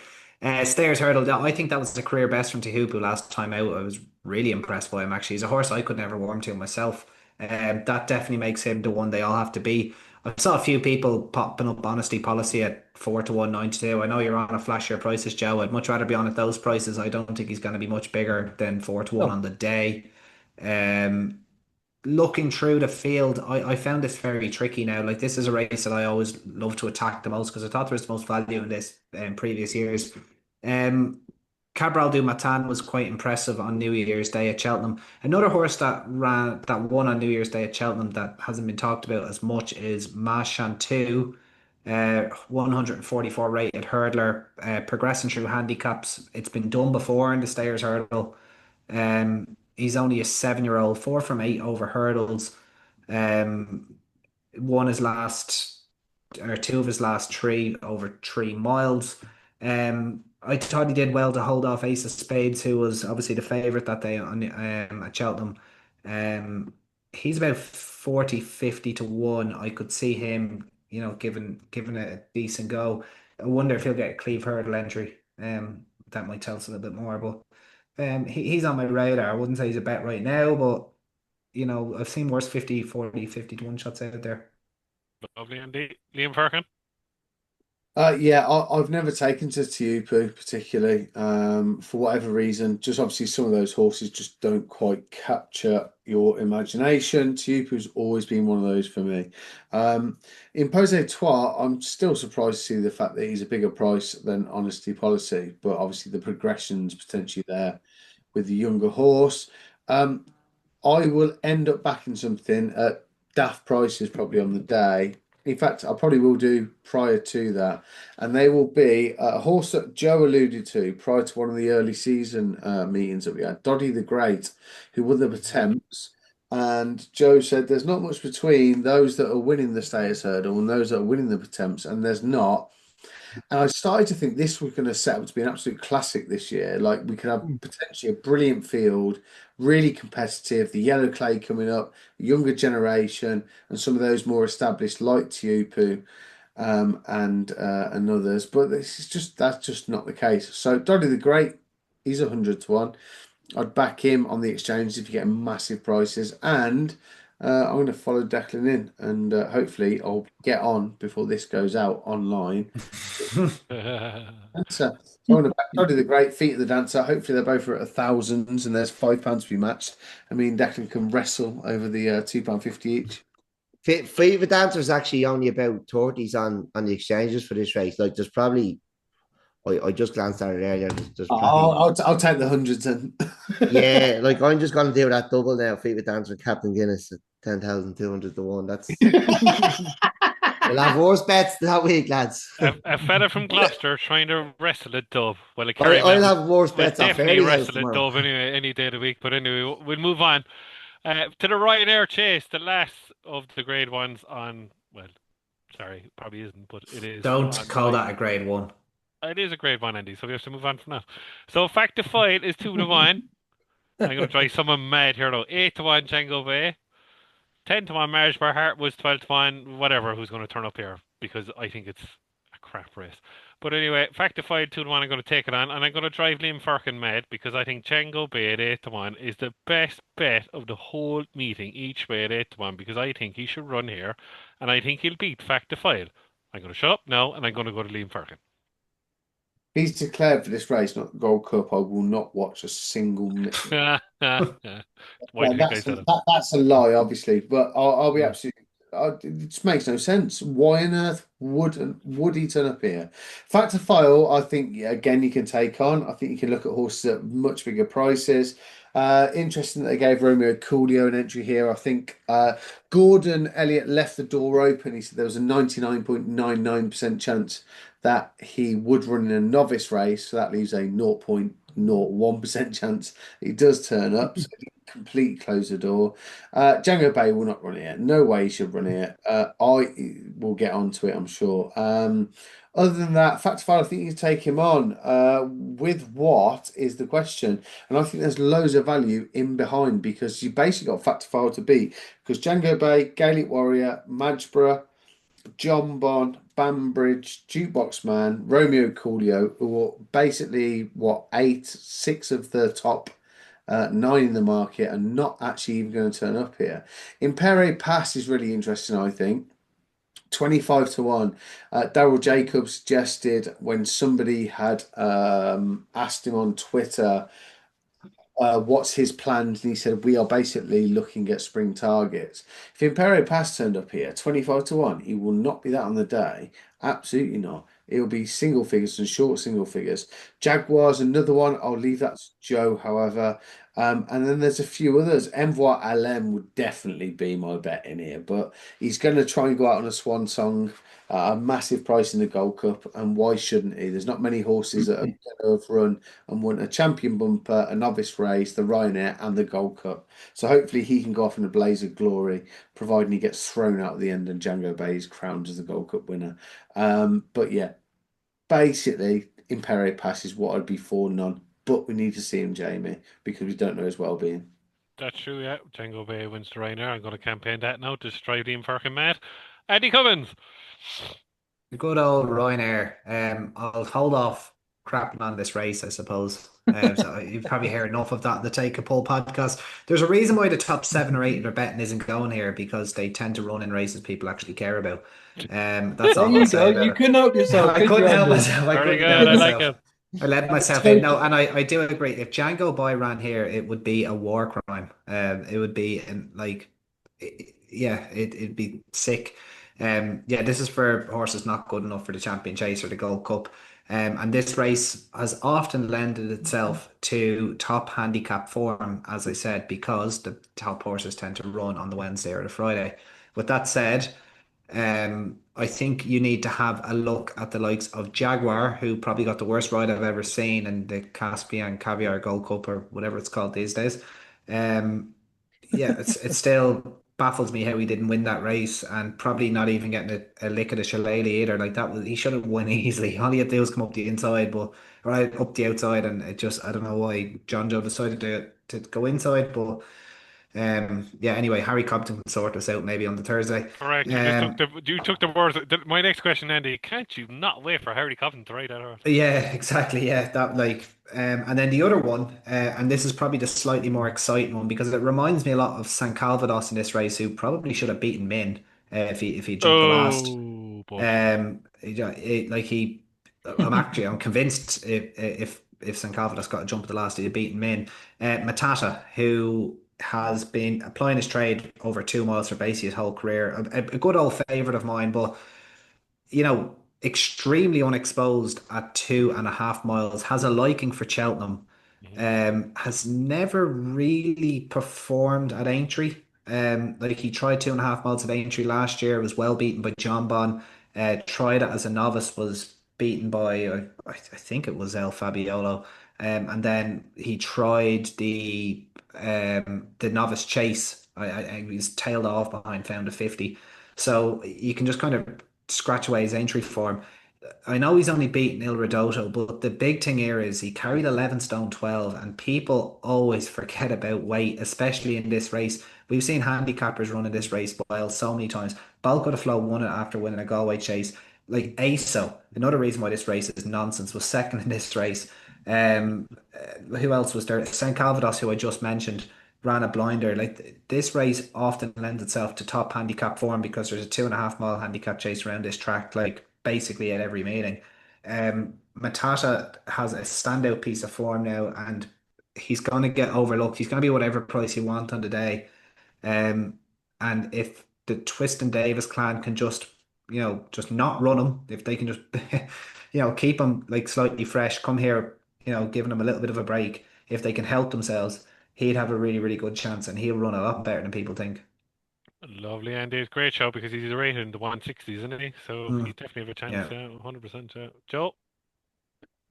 Stayers Hurdle, I think that was a career best from Tehupu last time out. I was really impressed by him, actually. He's a horse I could never warm to myself. That definitely makes him the one they all have to be. I saw a few people popping up Honesty Policy at 4 to 192. I know you're on a flashier prices, Joe. I'd much rather be on at those prices. I don't think he's going to be much bigger than 4 to 1 No. on the day. Looking through the field, I found this very tricky now. Like, this is a race that I always love to attack the most because I thought there was the most value in this in previous years. Cabral du Matan was quite impressive on New Year's Day at Cheltenham. Another horse that won on New Year's Day at Cheltenham that hasn't been talked about as much is Ma Chanteau, 144 rated hurdler, progressing through handicaps. It's been done before in the Stayers Hurdle. He's only a 7-year-old, 4 from 8 over hurdles. Um, won his last or 2 of his last 3 over 3 miles. I thought he did well to hold off Ace of Spades, who was obviously the favourite that day on at Cheltenham. He's about 40, 50 to 1. I could see him, giving it a decent go. I wonder if he'll get a Cleve Hurdle entry. That might tell us a little bit more, but he's on my radar. I wouldn't say he's a bet right now, but I've seen worse 50, 40, 50 to 1 shots out there. Lovely, Andy. Liam Firkin. Yeah, I've never taken to Tiupu particularly, for whatever reason. Just obviously some of those horses just don't quite capture your imagination. Tiupu's always been one of those for me. In Pose Trois, I'm still surprised to see the fact that he's a bigger price than Honesty Policy, but obviously the progression's potentially there with the younger horse. Um, I will end up backing something at daft prices probably on the day. In fact, I probably will do prior to that, and they will be a horse that Joe alluded to prior to one of the early season meetings that we had, Doddy the Great, who won the attempts. And Joe said there's not much between those that are winning the Stayers Hurdle and those that are winning the attempts, and there's not. And I started to think this was going to set up to be an absolute classic this year. Like we could have Mm. potentially a brilliant field, really competitive, the yellow clay coming up, younger generation, and some of those more established like Tiupu and others. But this is just that's just not the case. So Doddy the Great, he's 100 to 1. I'd back him on the exchange if you get massive prices, and I'm going to follow Declan in, and hopefully I'll get on before this goes out online. Dancer. So I'm going to back Doddy the Great, Feet of the Dancer. Hopefully they're both at thousands, and there's £5 to be matched. I mean, Declan can wrestle over the £2.50 each. Fever Dancer's actually only about 30s on the exchanges for this race. Like there's probably I just glanced at it earlier. There's I'll, probably I'll, I'll take the hundreds and yeah, like I'm just gonna do that double now. Fever Dancer Captain Guinness at 10,200 to 1. That's we'll have worse bets that week, lads. A fella from Gloucester trying to wrestle a dove. Well, a I, Kerry man I'll would have worse will bets at definitely Fairyhouse wrestle a tomorrow. dove anyway, any day of the week. But anyway, we'll move on to the Ryanair chase, the last of the grade ones on. Well, sorry, probably isn't, but it is Don't on call Ryan. that a grade one. It is a grade one, Andy. So we have to move on from that. So fact to fight is 2 to 1. I'm going to try someone mad here though. 8 to 1, Django Bay. 10 to 1, Marriage by Heart was 12 to 1. Whatever, who's going to turn up here? Because I think it's a crap race. But anyway, Factified 2 to 1. I'm going to take it on, and I'm going to drive Liam Firkin mad because I think Django Bay at 8 to 1 is the best bet of the whole meeting each way at 8 to 1 because I think he should run here, and I think he'll beat Factified. I'm going to shut up now, and I'm going to go to Liam Firkin. he's declared for this race, not the Gold Cup. I will not watch a single minute. Why do Well, you think I said it? that's a lie, obviously, but I'll be Mm. absolutely. It just makes no sense. Why on earth would he turn up here? Fact to file, I think yeah, again you can take on. I think you can look at horses at much bigger prices. Interesting that they gave Romeo Coolio an entry here. I think Gordon Elliott left the door open. He said there was a 99.99% chance that he would run in a novice race, so that leaves a 0.01% chance he does turn up. So completely close the door. Django Bay will not run it. No way he should run it. I will get onto it, I'm sure. Other than that, Factify, I think you can take him on. With what is the question? And I think there's loads of value in behind because you basically got Factify to beat because Django Bay, Gaelic Warrior, Madgeborough, John Bon, Bambridge, Jukebox Man, Romeo Coolio, who are basically what six of the top nine in the market, and not actually even going to turn up here. Impere Pass is really interesting, I think. 25 to 1. Daryl Jacobs suggested when somebody had asked him on Twitter what's his plans, and he said we are basically looking at spring targets. If Imperio Pass turned up here, 25 to 1, he will not be that on the day. Absolutely not. It will be single figures and short single figures. Jaguars, another one. I'll leave that to Joe, however. And then there's a few others. Envoi Alem would definitely be my bet in here, but he's going to try and go out on a swan song, a massive price in the Gold Cup, and why shouldn't he? There's not many horses that are going to have run and won a champion bumper, a novice race, the Ryanair, and the Gold Cup. So hopefully he can go off in a blaze of glory, providing he gets thrown out at the end and Django Bay is crowned as the Gold Cup winner. But yeah, basically, Imperial Pass is what I'd be for none. But we need to see him, Jamie, because we don't know his well-being. That's true, yeah. Django Bay wins the Ryanair. I'm going to campaign that now to drive Liam Firkin mad. Andy Cummins. The good old Ryanair. I'll hold off crapping on this race, I suppose. So you've probably heard enough of that in the Take a Pull podcast. There's a reason why the top 7 or 8 of their betting isn't going here, because they tend to run in races people actually care about. That's There all I'll you say go. about You it. couldn't help yourself, I could you, couldn't help Andy? myself. I Very couldn't good. help I like myself. it. I let myself in. No, and I do agree. If Django Boy ran here, it would be a war crime. It would be it'd be sick. Yeah, this is for horses not good enough for the Champion Chase or the Gold Cup. And this race has often lended itself to top handicap form, as I said, because the top horses tend to run on the Wednesday or the Friday. With that said, I think you need to have a look at the likes of Jaguar, who probably got the worst ride I've ever seen in the Caspian Caviar Gold Cup or whatever it's called these days. Um, yeah, it still baffles me how he didn't win that race, and probably not even getting a lick of the shillelagh either. Like that was, he should have won easily. All he had to do was come up the inside, but right up the outside, and it just, I don't know why John Joe decided to go inside, but yeah. Anyway, Harry Compton can sort us out maybe on the Thursday. Correct. You took the words. My next question, Andy. Can't you not wait for Harry Coffin to ride that horse? Yeah, exactly. Yeah, that and then the other one, and this is probably the slightly more exciting one because it reminds me a lot of San Calvados in this race, who probably should have beaten Min if he jumped the last. Oh, but Like I'm convinced if San Calvados got a jump at the last, he'd have beaten Min. Matata, who has been applying his trade over 2 miles for basically his whole career, a good old favourite of mine, but extremely unexposed at 2.5 miles, has a liking for Cheltenham, mhm. has never really performed at Aintree. Like he tried 2.5 miles at Aintree last year, was well beaten by John Bon. Tried it as a novice, was beaten by I think it was El Fabiolo. And then he tried the novice chase. He was tailed off behind, found a 50. So you can just kind of scratch away his entry form. I know he's only beaten Il Ridotto, but the big thing here is he carried 11 stone 12, and people always forget about weight, especially in this race. We've seen handicappers running this race while so many times. Bulk of the Flow won it after winning a Galway chase. Like ASO, another reason why this race is nonsense, was second in this race. Who else was there? St. Calvados, who I just mentioned, ran a blinder. Like this race often lends itself to top handicap form because there's a 2.5 mile handicap chase around this track, like basically at every meeting. Matata has a standout piece of form now, and he's going to get overlooked. He's going to be whatever price you want on the day. Um, and if the Twist and Davis clan can just not run him, if they can just, keep him like slightly fresh, come here, giving him a little bit of a break, if they can help themselves, he'd have a really, really good chance, and he'll run a lot better than people think. Lovely, Andy. It's a great show because he's rated in the 160s, isn't he? So he Mm, definitely have a chance. yeah. Yeah, 100%. Yeah. Joe.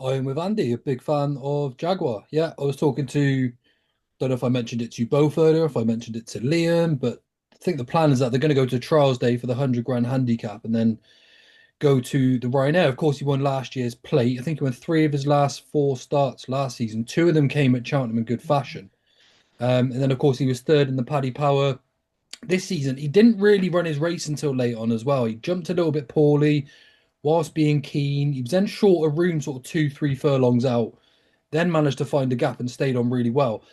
I'm with Andy, a big fan of Jaguar. Yeah, I was talking to, don't know if I mentioned it to you both earlier, if I mentioned it to Liam, but I think the plan is that they're going to go to Trials Day for the 100 grand handicap and then go to the Ryanair. Of course, he won last year's plate. I think he won 3 of his last 4 starts last season. 2 of them came at Cheltenham in good fashion. And then, of course, he was third in the Paddy Power this season. He didn't really run his race until late on as well. He jumped a little bit poorly whilst being keen. He was then short of room, sort of 2, 3 furlongs out, then managed to find a gap and stayed on really well.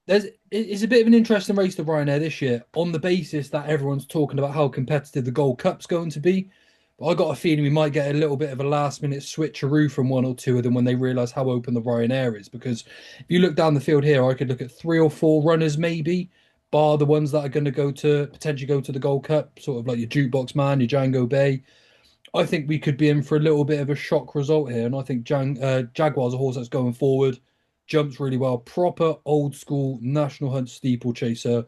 It's a bit of an interesting race to Ryanair this year on the basis that everyone's talking about how competitive the Gold Cup's going to be. But I got a feeling we might get a little bit of a last minute switcheroo from 1 or 2 of them when they realise how open the Ryanair is. Because if you look down the field here, I could look at 3 or 4 runners maybe, bar the ones that are going to potentially go to the Gold Cup, sort of like your Jukebox Man, your Django Bay. I think we could be in for a little bit of a shock result here, and I think Jaguar's a horse that's going forward, jumps really well, proper old school national hunt steeplechaser.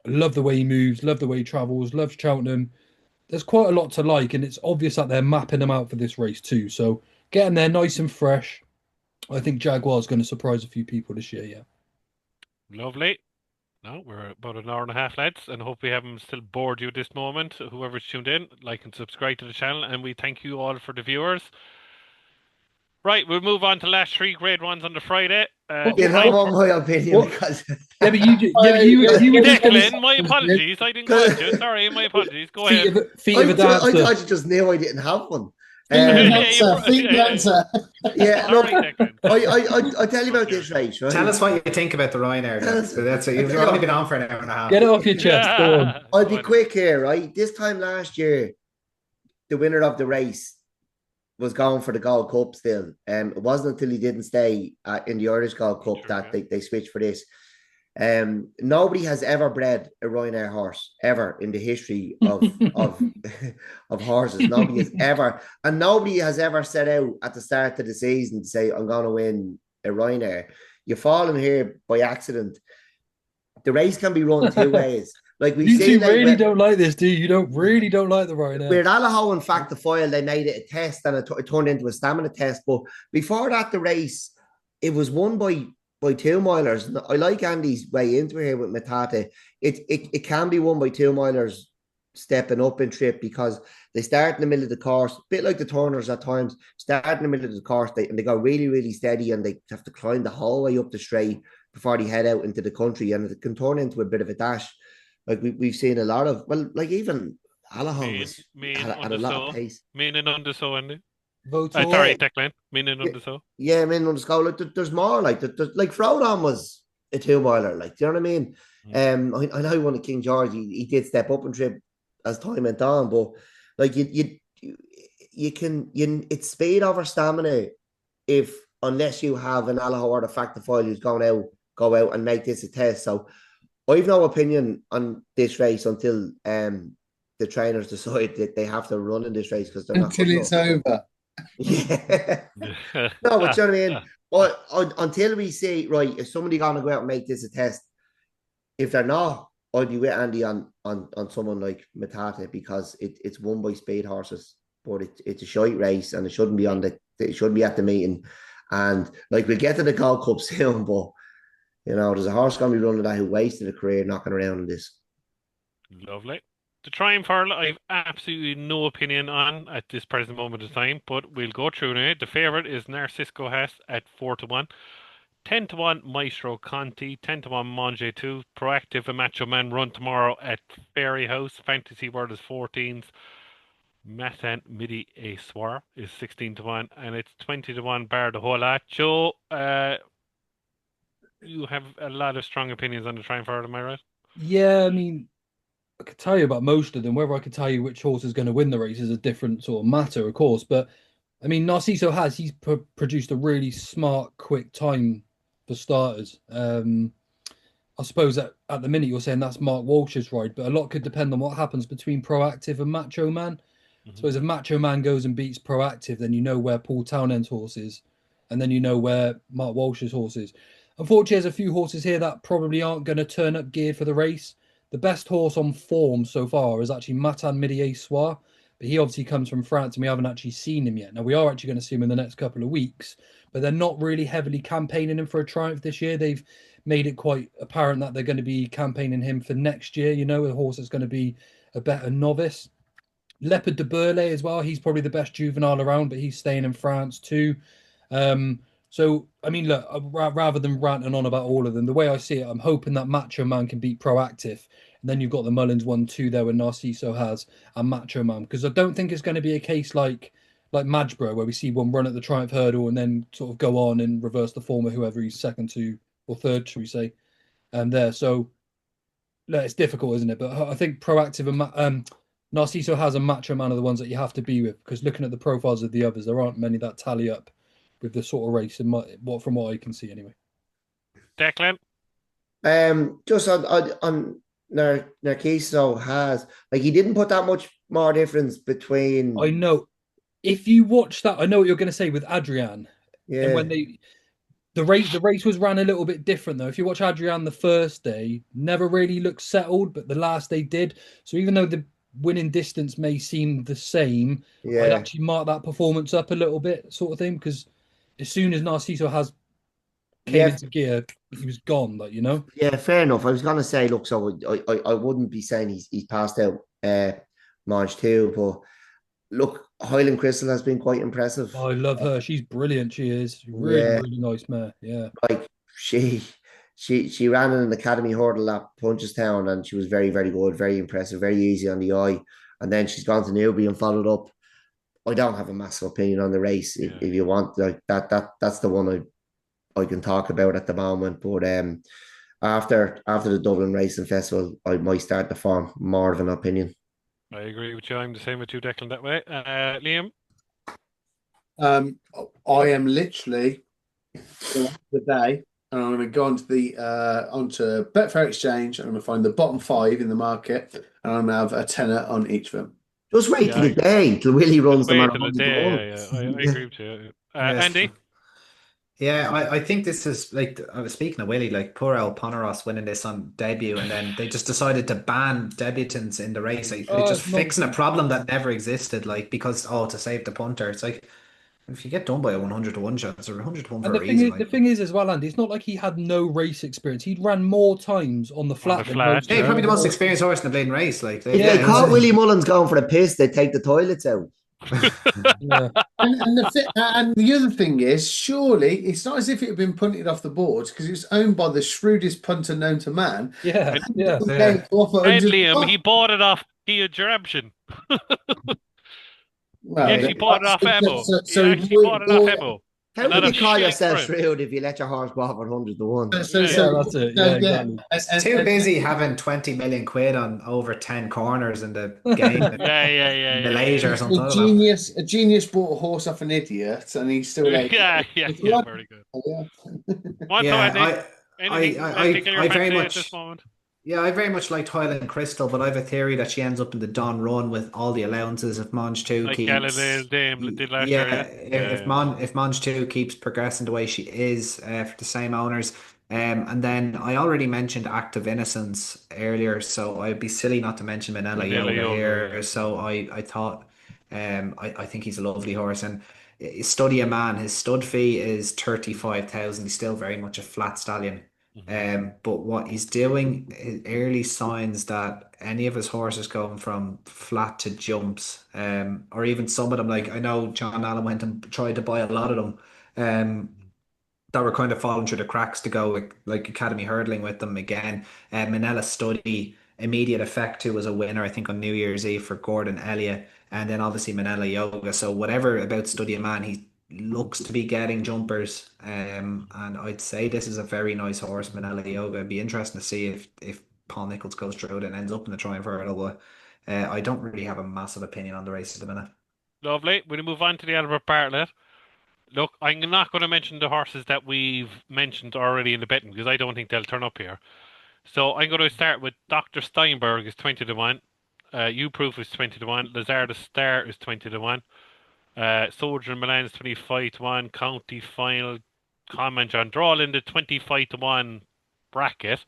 Love the way he moves, love the way he travels, loves Cheltenham. There's quite a lot to like, and it's obvious that they're mapping them out for this race too. So getting there nice and fresh, I think Jaguar's going to surprise a few people this year. Yeah. Lovely. No, we're about an hour and a half, lads, and hope we haven't still bored you at this moment. Whoever's tuned in, like and subscribe to the channel, and we thank you all for the viewers. Right, we'll move on to last 3 grade 1s on the Friday. You don't want my opinion What? because Yeah, but you were just going Declan, my apologies. I didn't go into it. Sorry, my apologies. Go ahead. feet of a I dancer. thought you just knew I didn't have one. Think the Um, answer. Think the answer. yeah, look, Sorry, Declan. I tell you about Okay. this race, Tell right? us what you think about the Ryanair, Tell Dex, us, because that's I you've tell you only been what, on for an hour and a half. Get it off your chest. Go on. I'll Go be on. quick here, right? This time last year, the winner of the race was going for the Gold Cup still. It wasn't until he didn't stay in the Irish Gold Cup True, that yeah. they switched for this. Nobody has ever bred a Ryanair horse ever in the history of of horses. Nobody has ever, and nobody has ever set out at the start of the season to say, "I'm going to win a Ryanair." You fall in here by accident. The race can be run two ways. Like we've You seen, two like really don't like this, do you? You don't really don't like the with Ryanair. Allaho, in fact, the foil, they made it a test and it turned into a stamina test. But before that, the race, it was won by 2 milers. I like Andy's way into here with Matata. It can be won by 2 milers stepping up in trip because they start in the middle of the course, a bit like the Turners at times, start in the middle of the course and they go really, really steady and they have to climb the whole way up the straight before they head out into the country and it can turn into a bit of a dash. Like we've seen a lot of, well, like even Allaho was Mean had a lot of underso. pace. Meaning underso, Andy. Yeah, Sorry, Declan. Meaning yeah, underso. yeah. I mean, on the score, like there's more. Like Frodon was a 2 miler. Like, do you know what I mean? I know one of King George. He did step up and trip as time went on, but like you can it's speed over stamina if unless you have an Allaho or the Factor foil who's going out, go out and make this a test. So I've no opinion on this race until the trainers decide that they have to run in this race because they're not Until good it's enough. over. Yeah. No, but you know what I mean? But until we see, right, is somebody going to go out and make this a test? If they're not, I'd be with Andy on someone like Matata because it's won by speed horses, but it's a shite race and it shouldn't be it shouldn't be at the meeting. And like we'll get to the Gold Cup soon, but there's a horse going to be running that who wasted a career knocking around in this. Lovely. The Triumph Hurl, I've absolutely no opinion on at this present moment of time, but we'll go through now. The favourite is Narcisco Hess at 4-1. 10-1 Maestro Conti, 10-1 Monge 2, Proactive a Macho Man run tomorrow at Fairy House. Fantasy World is 14s. Matan Midi A Swar is 16-1, and it's 20-1 Bar the whole lot. Joe, you have a lot of strong opinions on the Triumph Hurl, am I right? Yeah, I mean, I could tell you about most of them. Whether I could tell you which horse is going to win the race is a different sort of matter, of course. But I mean, Narciso he's produced a really smart, quick time for starters. I suppose that at the minute you're saying that's Mark Walsh's ride, but a lot could depend on what happens between Proactive and Macho Man. I suppose if Macho Man goes and beats Proactive, then you know where Paul Townend's horse is, and then you know where Mark Walsh's horse is. Unfortunately, there's a few horses here that probably aren't going to turn up geared for the race. The best horse on form so far is actually Matan Midier Soir, but he obviously comes from France and we haven't actually seen him yet. Now, we are actually going to see him in the next couple of weeks, but they're not really heavily campaigning him for a triumph this year. They've made it quite apparent that they're going to be campaigning him for next year, a horse that's going to be a better novice. Leopard de Burle as well. He's probably the best juvenile around, but he's staying in France too. So, I mean, look, rather than ranting on about all of them, the way I see it, I'm hoping that Macho Man can beat Proactive. And then you've got the Mullins 1-2 there where Narciso has and Macho Man. Because I don't think it's going to be a case like Madgeborough, where we see one run at the Triumph Hurdle and then sort of go on and reverse the form of whoever he's second to or third, should we say, there. So, look, it's difficult, isn't it? But I think Proactive and Narciso has a Macho Man are the ones that you have to be with because looking at the profiles of the others, there aren't many that tally up with the sort of race from what I can see anyway. Declan? Just on Narciso has like he didn't put that much more difference between. I know. If you watch that, I know what you're going to say with Adrian. Yeah. And when the race was ran a little bit different though. If you watch Adrian the first day, never really looked settled, but the last day did. So even though the winning distance may seem the same, I'd Yeah. actually mark that performance up a little bit, sort of thing, because as soon as Narciso came Yeah. into gear, he was gone. Yeah, fair enough. I was gonna say, look, so I wouldn't be saying he's passed out March too, but look, Highland Crystal has been quite impressive. Oh, I love her. She's brilliant. She is really, Yeah, really nice mare. Yeah. like she ran in an academy hurdle at Punchestown and she was very, very good, very impressive, very easy on the eye. And then she's gone to Newbury and followed up I don't have a massive opinion on the race. If, Yeah. if you want, like that's the one I can talk about at the moment. But after the Dublin Racing Festival, I might start to form more of an opinion. I agree with you. I'm the same with you, Declan, that way. Liam? Um, I am literally the day, and I'm going to go onto the onto Betfair Exchange, and I'm going to find the bottom five in the market, and I'm going to have a tenner on each of them. Just wait Yeah, till the day till Willie just runs them wait at till the 100 to day. 1. Yeah, yeah. I agree with you. Yes. Andy? Yeah, I think this is like I was speaking of Willie, like poor old Poneros winning this on debut, and then they just decided to ban debutants in the race. Like, it's Oh, just it's fixing a nonsense. problem that never existed, like because to save the punter. It's like if you get done by a 100 to 1 shot, it's a 100 to 1 And for a reason. the Like thing is as well, Andy, it's not like he had no race experience. He'd ran more times on the On the flat than flat, most yeah, of he's yeah. probably the most the. experienced horse in the bleeding race. Like If yeah, they Yeah, he's caught exactly. Willie Mullins going for a piss, they'd take the toilets out. Yeah, And the other thing is, surely it's not as if it had been punted off the boards because it's owned by the shrewdest punter known to man. yeah, And, yeah. Okay, yeah. go off at and 100. Liam, he bought it off Kia Jarabshin. He Well, actually bought it off Emo. He so actually bought it off Emo. How And not can a you call shilling for yourself him. shrewd if you let your horse go off at 100 to 1? so Yeah. Yeah, so that's it. so Yeah, yeah, exactly. Too busy having 20 million quid on over 10 corners in the game in Yeah, yeah, yeah, yeah, Malaysia or something. I don't know. a genius bought a horse off an idiot, and he's still yeah. like, Yeah, yeah, it's yeah, what? very good. Yeah. What's so, Yeah, Andy? Anything tickle your I very fancy at this much. moment? Yeah, I very much like Highland Crystal, but I have a theory that she ends up in the Don Run with all the allowances if Monge 2 Like Galileo keeps. Dame did last year, Yeah, yeah? Yeah, if yeah. Monge 2 keeps progressing the way she is for the same owners. And then I already mentioned Active Innocence earlier, so I'd be silly not to mention Manila Manila Yoga Yoga, here. yeah. So I thought I think he's a lovely horse. And Study a Man, his stud fee is 35,000. He's still very much a flat stallion. Hmm. But what he's doing is early signs that any of his horses going from flat to jumps, or even some of them, like I know John Allen went and tried to buy a lot of them, that were kind of falling through the cracks to go like Academy hurdling with them again. Manila Study, Immediate Effect, who was a winner, I think, on New Year's Eve for Gordon Elliott, and then obviously Manila Yoga. So whatever about Study a Man, he looks to be getting jumpers. And I'd say this is a very nice horse, Manila Yoga. It'd be interesting to see if Paul Nichols goes through it and ends up in the Triumph Hurdle. But I don't really have a massive opinion on the race at the minute. Lovely. We'll move on to the Albert Bartlett. Look, I'm not going to mention the horses that we've mentioned already in the betting because I don't think they'll turn up here. So I'm going to start with Dr. Steinberg is 20 to 1. U Proof is 20 to 1. Lazar the Star is 20 to 1. Soldier in Milan is 25 to 1. County Final, Common John Drawl in the 25 to 1 bracket.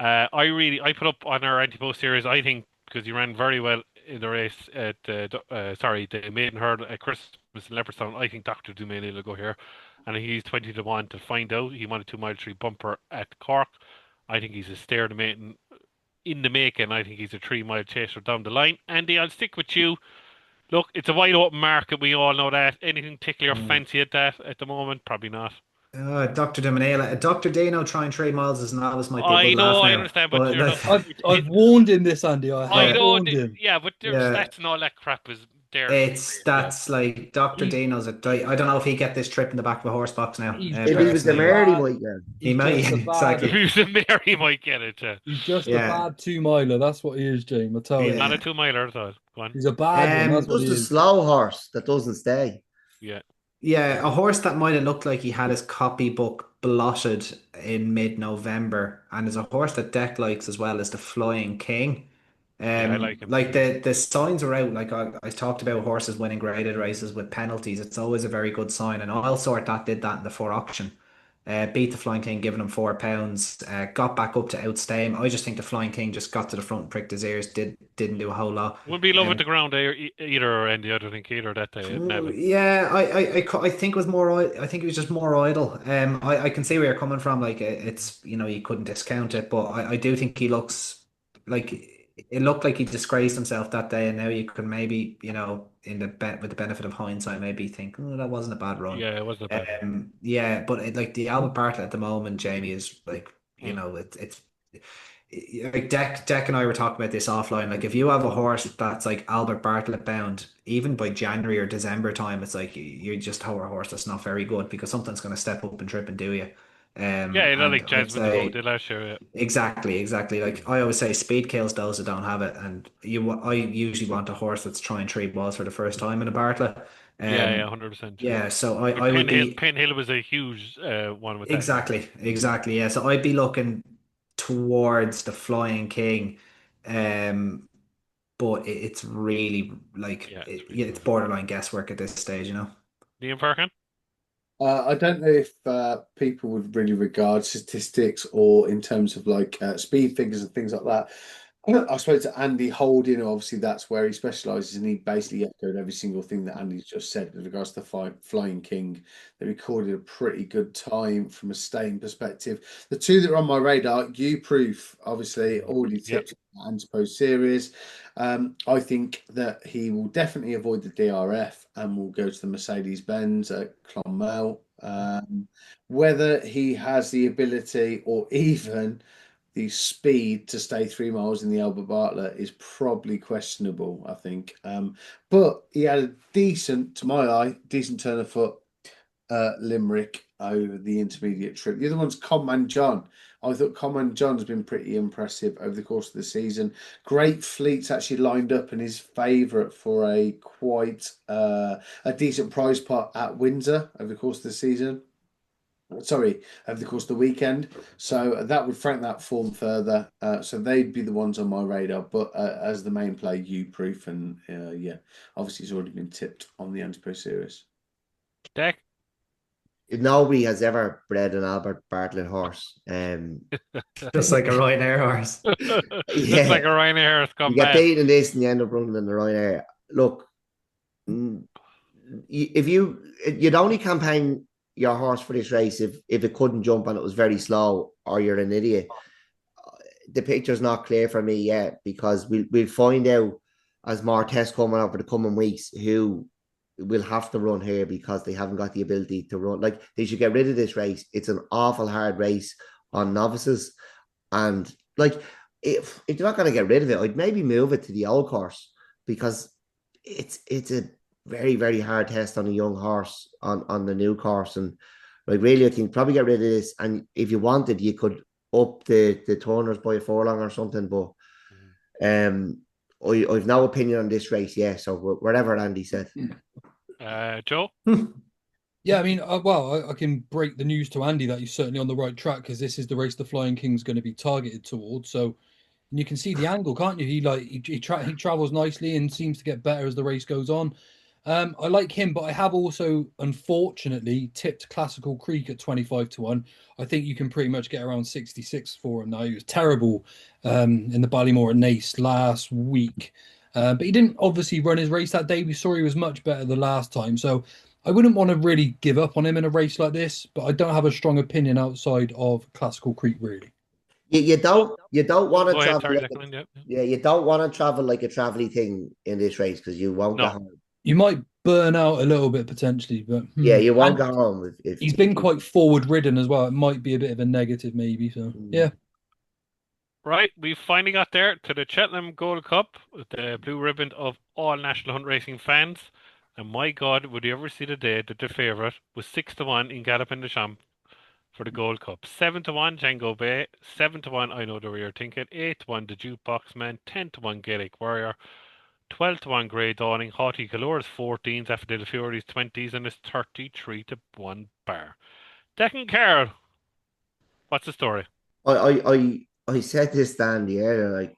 I put up on our anti-post series. I think because he ran very well in the race at the maiden hurdle at Christmas in Leopardstown. I think Doctor Dumaine will go here, and he's 20 to 1 to find out. He won a 2 mile 3 bumper at Cork. I think he's a stair to maiden in the making. I think he's a 3 mile chaser down the line. Andy, I'll stick with you. Look, it's a wide open market. We all know that. Anything tickle your fancy at that at the moment? Probably not. Dr. Demanela, Dr. Dano trying 3 miles as an novice might be a I good know, laugh I now, understand, but but you're like, look, I've warned him this, Andy. I I have yeah, know, warned him. yeah, but their yeah. stats and all that crap is there. It's Yeah, that's like Dr. He's Dano's I don't know if he get this trip in the back of a horse box now. he's If he was just the a Personally, mayor, he bad. might get. he He's might just a if bad. exactly. he was a mayor, he might get it. He's just a Yeah, bad 2 miler. That's what he is, James. I tell He's you, not a yeah. 2 miler, though. Go on. he's a bad one. That's Um, what Just he a is. slow horse that doesn't stay. Yeah, yeah, a horse that might have looked like he had his copybook blotted in mid-November, and is a horse that Deck likes as well as the Flying King. yeah, I like him. Like the signs are out. Like I talked about horses winning graded races with penalties. It's always a very good sign. And I'll sort that did that in the four auction. Beat the Flying King, giving him £4. Got back up to outstay him. I just think the Flying King just got to the front and pricked his ears. Didn't do a whole lot. Wouldn't be love with Um, the ground either, Andy. I don't think either that day at Navan. yeah, I think it was more. I think it was just more idle. I can see where you're coming from. Like it's you couldn't discount it, but I do think he looks like it looked like he disgraced himself that day, and now you could maybe in the bet with the benefit of hindsight maybe think, oh, that wasn't a bad run. Yeah, it wasn't bad. Yeah, but like the Albert Bartlett at the moment, Jamie is like Mm. it's like Deck and I were talking about this offline. Like if you have a horse that's like Albert Bartlett bound, even by January or December time, it's like you just have a horse that's not very good because something's going to step up and trip and do you. Yeah, you know, And like I'd Jasmine DeVoe say did last year. Yeah, exactly. Like I always say, speed kills those that don't have it, and I usually want a horse that's trying 3 balls for the first time in a Bartlett. yeah, Um, 100%. yeah, so Like I would be Penn Hill was a huge one with that. Yeah, exactly. Yeah, so I'd be looking towards the Flying King, um, but it's really like yeah, it's really yeah, it's good. borderline guesswork at this stage, you know. Liam Perkin. I don't know if people would really regard statistics or in terms of like speed figures and things like that. I spoke to Andy Holding, obviously that's where he specialises, and he basically echoed every single thing that Andy's just said with regards to the Flying King. They recorded a pretty good time from a staying perspective. The two that are on my radar, U Proof, obviously already Yep. tipped Antipode series. I think that he will definitely avoid the DRF and will go to the Mercedes Benz at Clonmel. Whether he has the ability or even the speed to stay 3 miles in the Albert Bartlett is probably questionable, I think. But he had a decent, to my eye, decent turn of foot Limerick over the intermediate trip. The other one's Conman John. I thought Conman John's been pretty impressive over the course of the season. Great fleets actually lined up and his favourite for a quite a decent prize pot at Windsor over the course of the season. Sorry, over the course of the weekend. So that would frank that form further. So they'd be the ones on my radar. But as the main play, U Proof, and yeah, obviously it's already been tipped on the Antipode series. Deck. Nobody has ever bred an Albert Bartlett horse. Just like a Ryanair horse. Just like Yeah, a Ryanair Harris you gone get bad. beaten in this and you end up running in the right area. Look, if you'd only campaign your horse for this race if it couldn't jump and it was very slow, or you're an idiot. The picture's not clear for me yet because we'll find out as more tests coming over the coming weeks who will have to run here because they haven't got the ability to run. Like they should get rid of this race. It's an awful hard race on novices, and like if you're not going to get rid of it, I'd maybe move it to the old course because it's a very hard test on a young horse on the new course, and like really I think probably get rid of this, and if you wanted you could up the turners by a furlong or something, but um I've no opinion on this race yet, so whatever Andy said. Joe. Yeah, I mean, well, I can break the news to Andy that he's certainly on the right track because this is the race the Flying King's going to be targeted towards. So, and you can see the angle, can't you? He travels nicely and seems to get better as the race goes on. I like him, but I have also unfortunately tipped Classical Creek at 25-1. I think you can pretty much get around 66 for him now. He was terrible in the Ballymore at Naas last week. But he didn't obviously run his race that day. We saw he was much better the last time. So I wouldn't want to really give up on him in a race like this, but I don't have a strong opinion outside of Classical Creek, really. You don't want to Go ahead, travel sorry, like Declan. Yeah. yeah, you don't want to travel like a travelly thing in this race because you won't get No. home. You might burn out a little bit potentially, but Yeah, you won't and get home he's if been you. quite forward ridden as well. It might be a bit of a negative, maybe. So yeah, Right, we finally got there to the Cheltenham Gold Cup, the blue ribbon of all National Hunt Racing fans. And my God, would you ever see the day that the favourite was 6-1 in Gallop in the Champ for the Gold Cup? 7-1 Django Bay, 7-1 I Know the Way You're Thinking, 8-1 the Jukebox Man, 10-1 Gaelic Warrior, 12-1 Grey Dawning, Haughty Calore's 14s, Affordable Fury's 20s, and it's 33-1 Bar. Declan Carroll, what's the story? I I I said this down the air like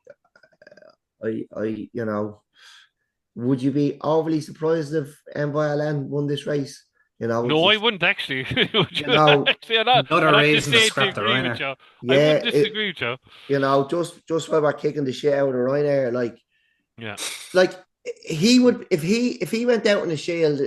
would you be overly surprised if MYLN won this race? It's No, I just wouldn't actually. Would you you? know Actually, Another I'd actually reason to say to scrap the agree with Ryanair. you. I yeah wouldn't disagree with you. just while we're kicking the shit out of Ryanair, Yeah. like he would if he went out in the Shield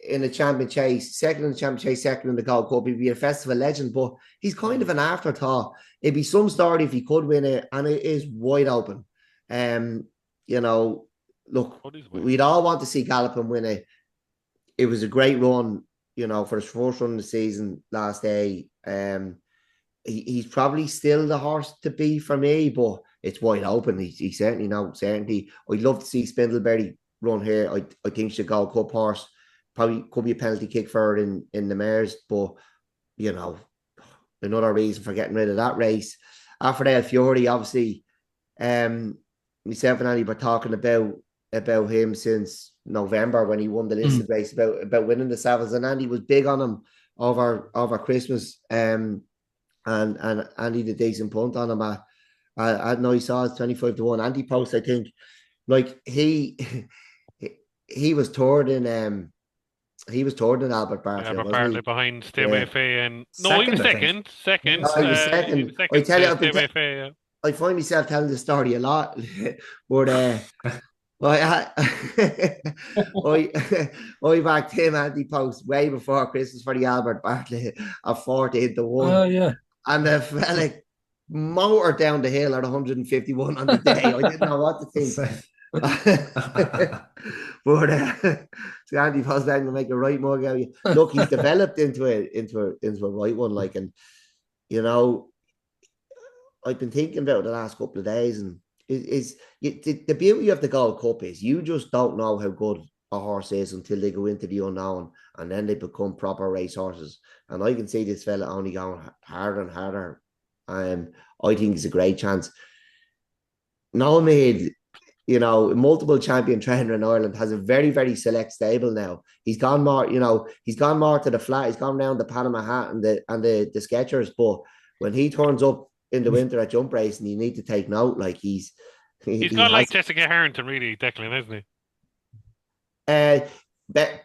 in a champion chase, second in the champion chase, second in the Gold Cup, he'd be a festival legend. But he's kind of an afterthought. It'd be some story if he could win it, and it is wide open. Um, you know, look, What is way we'd open? all want to see Gallopin win it. It was a great run, for his first run of the season last day. he's probably still the horse to be for me, but it's wide open. He's certainly no certainty. I'd love to see Spindleberry run here. I think she'll go Cup horse. Probably could be a penalty kick for her in the mares, but you know, another reason for getting rid of that race. After Fury, obviously, myself and Andy were talking about him since November when he won the listed race about winning the Savills, and Andy was big on him over Christmas. And Andy did a decent punt on him. I know he saw his 25-1 anti post. I think like he was toured in Albert Yeah, Bartlett, but wasn't partly he? behind Stay Yeah. Away Faye and no, he was Second, I think. second. Second. No, he was He was second. I second tell you, to Stay Away Faye. Yeah. I find myself telling the story a lot, but I backed him anti post way before Christmas for the Albert Bartlett at 14-1, Yeah. and the fella motored down the hill at 151 on the day. I didn't know what to think. But so Andy was going to make a right mug out of you. Look, he's developed into a right one, like, and you know, I've been thinking about the last couple of days, and the beauty of the Gold Cup is you just don't know how good a horse is until they go into the unknown, and then they become proper race horses. And I can see this fella only going harder and harder. I think he's a great chance. Noel Meade, you know, multiple champion trainer in Ireland, has a very, very select stable now. He's gone more, he's gone more to the flat. He's gone around the Panama Hat and the Skechers. But when he turns up in the winter at jump racing, you need to take note. Like He's he got has like Jessica Harrington, really, Declan, isn't he? but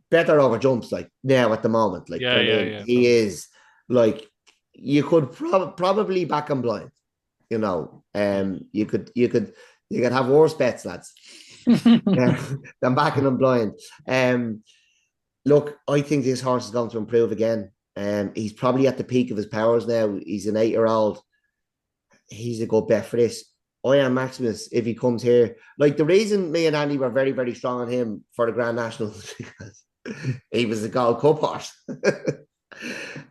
better over jumps like now at the moment. Like Yeah, I yeah, mean, yeah. he is like you could probably back him blind. You could have worse bets, lads, than backing him blind. Look, I think this horse is going to improve again. He's probably at the peak of his powers now. He's an 8-year-old. He's a good bet for this. I am Maximus if he comes here. Like the reason me and Andy were very, very strong on him for the Grand National is because he was a Gold Cup horse.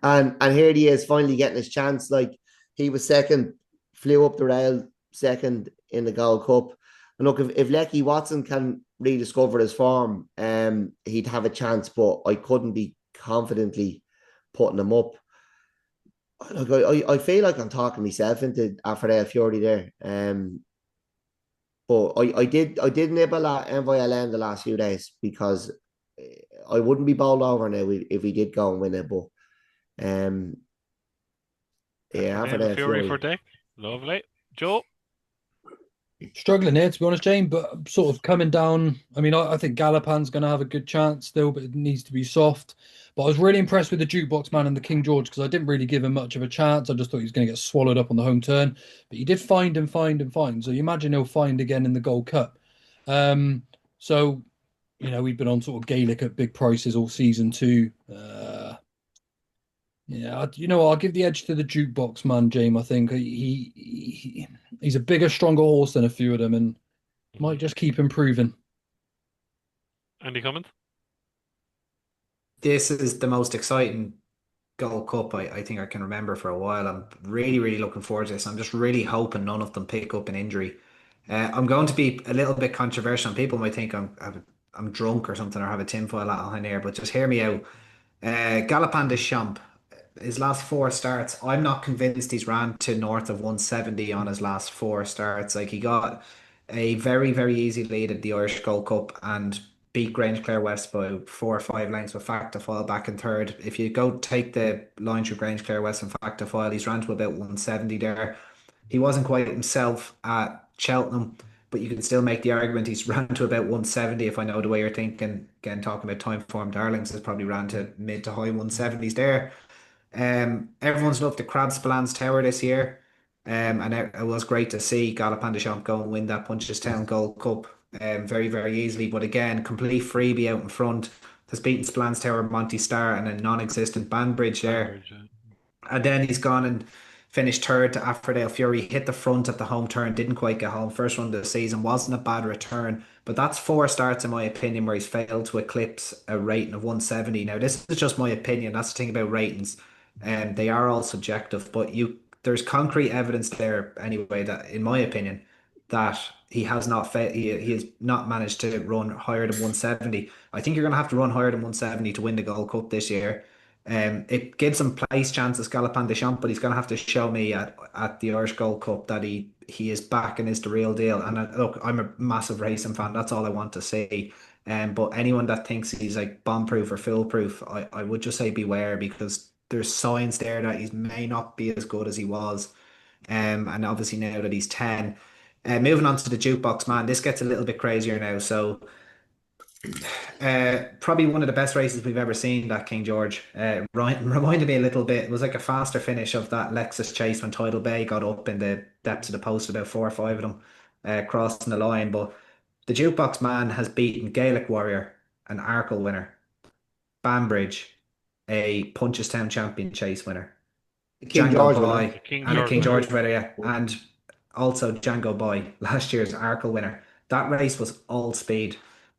and here he is finally getting his chance. Like he was second, flew up the rail second in the Gold Cup. And look, if Lecky Watson can rediscover his form, he'd have a chance, but I couldn't be confidently putting him up. Like I feel like I'm talking myself into Aphrodite Fury there. But I did nibble at MVLN the last few days because I wouldn't be bowled over now if we did go and win it. But yeah, Aphrodite Fury Fury. for Dick. Lovely. Joe? Struggling here, to be honest, Jane, but sort of coming down. I mean, I think Galopan's going to have a good chance still, but it needs to be soft. But I was really impressed with the Jukebox Man and the King George because I didn't really give him much of a chance. I just thought he was going to get swallowed up on the home turn. But he did find and find and find. So you imagine he'll find again in the Gold Cup. So, we've been on sort of Gaelic at big prices all season too. Yeah, I'll give the edge to the Jukebox Man, James. I think he's a bigger, stronger horse than a few of them, and might just keep improving. Andy Cummins? This is the most exciting Gold Cup I think I can remember for a while. I'm really, really looking forward to this. I'm just really hoping none of them pick up an injury. I'm going to be a little bit controversial, and people might think I'm drunk or something or have a tinfoil hat on here, but just hear me out. Galopin des Champs, his last four starts, I'm not convinced he's ran to north of 170 on his last four starts. Like he got a very, very easy lead at the Irish Gold Cup and beat Grange Clare West by 4 or 5 lengths with Facta Foil back in third. If you go take the line through Grange Clare West and Facta Foil, he's ran to about 170 there. He wasn't quite himself at Cheltenham, but you can still make the argument he's ran to about 170 if I know the way you're thinking. Again, talking about time form, Darlings has probably ran to mid to high 170s there. Everyone's loved the Crab Spillans Tower this year. And it was great to see Galopin des Champs go and win that Punchestown Gold Cup very, very easily. But again, complete freebie out in front. Has beaten Spillans Tower, Monty Star, and a non-existent Banbridge there. Banbridge, yeah. And then he's gone and finished third to Aphrodite Fury. Hit the front at the home turn, didn't quite get home. First run of the season wasn't a bad return, but that's four starts in my opinion where he's failed to eclipse a rating of 170. Now this is just my opinion. That's the thing about ratings. They are all subjective, but there's concrete evidence there anyway that, in my opinion, that he has not managed to run higher than 170. I think you're going to have to run higher than 170 to win the Gold Cup this year. It gives him place chances, Galopin Deschamps, but he's going to have to show me at the Irish Gold Cup that he is back and is the real deal. And look, I'm a massive racing fan. That's all I want to see. But anyone that thinks he's like bomb-proof or foolproof, I would just say beware, because there's signs there that he may not be as good as he was. And obviously now that he's 10. Moving on to the jukebox man, this gets a little bit crazier now. So probably one of the best races we've ever seen, that King George. Reminded me a little bit. It was like a faster finish of that Lexus chase when Tidal Bay got up in the depths of the post, about 4 or 5 of them crossing the line. But the jukebox man has beaten Gaelic Warrior, an Arkle winner, Banbridge, a Punchestown champion chase winner, King Django George winner. Boy, King and a George King winner. George winner, yeah, and also Django Boy, last year's Arkle winner. That race was all speed.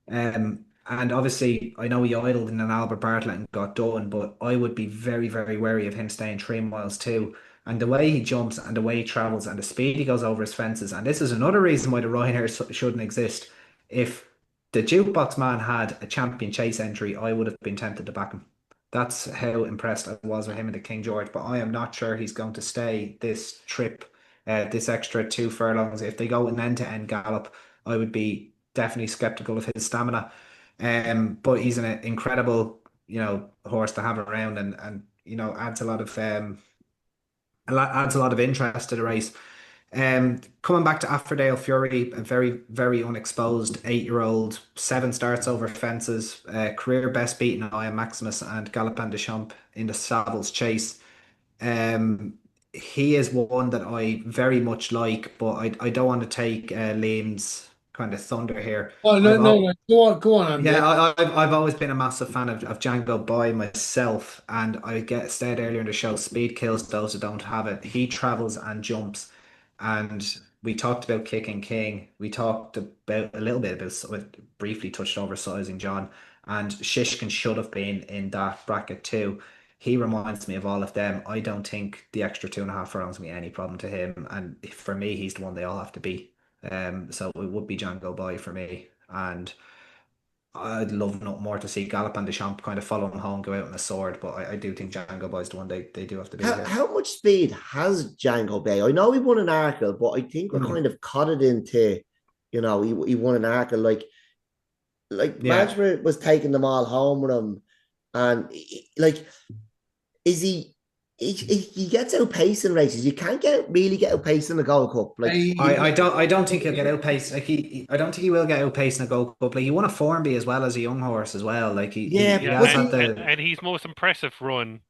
And obviously, I know he idled in an Albert Bartlett and got done, but I would be very, very wary of him staying 3 miles too. And the way he jumps and the way he travels and the speed he goes over his fences. And this is another reason why the Ryanair shouldn't exist. If the jukebox man had a champion chase entry, I would have been tempted to back him. That's how impressed I was with him in the King George. But I am not sure he's going to stay this trip, this extra 2 furlongs. If they go an end-to-end gallop, I would be definitely skeptical of his stamina. But he's an incredible, horse to have around, and adds a lot of adds a lot of interest to the race. Coming back to Affordale Fury, a very, very unexposed 8-year-old, 7 starts over fences, career best beaten Iron Maximus and Galopin de Champ in the Savills Chase. Um, he is one that I very much like, but I don't want to take Liam's kind of thunder here. Oh no, I've no, al- no. Go on, Andy. yeah, I've always been a massive fan of Django Boy myself, and I get said earlier in the show, speed kills those who don't have it. He travels and jumps, and we talked about kicking King. We talked about a little bit about, briefly touched over sizing John, and Shishkin should have been in that bracket too. He reminds me of all of them. I don't think the extra 2.5 furlongs will be any problem to him, and for me, he's the one they all have to beat. So it would be Django Boy for me, and I'd love not more to see Galopin Deschamps kind of follow him home, go out on a sword, but I do think Django Boy's the one they do have to beat here. How much speed has Django Bay? I know he won an Arkle, but I think we're Hmm. kind of cut it into, he won an Arkle. Like Yeah. management was taking them all home with him, and like, is he? He gets outpaced in races. You can't really get outpaced in the Gold Cup. Like, I don't think he'll get outpaced. Like I don't think he will get outpaced in a Gold Cup. Like he won a Formby as well as a young horse as well. Like he yeah, Yeah, has was had and, he? and, the and his most impressive run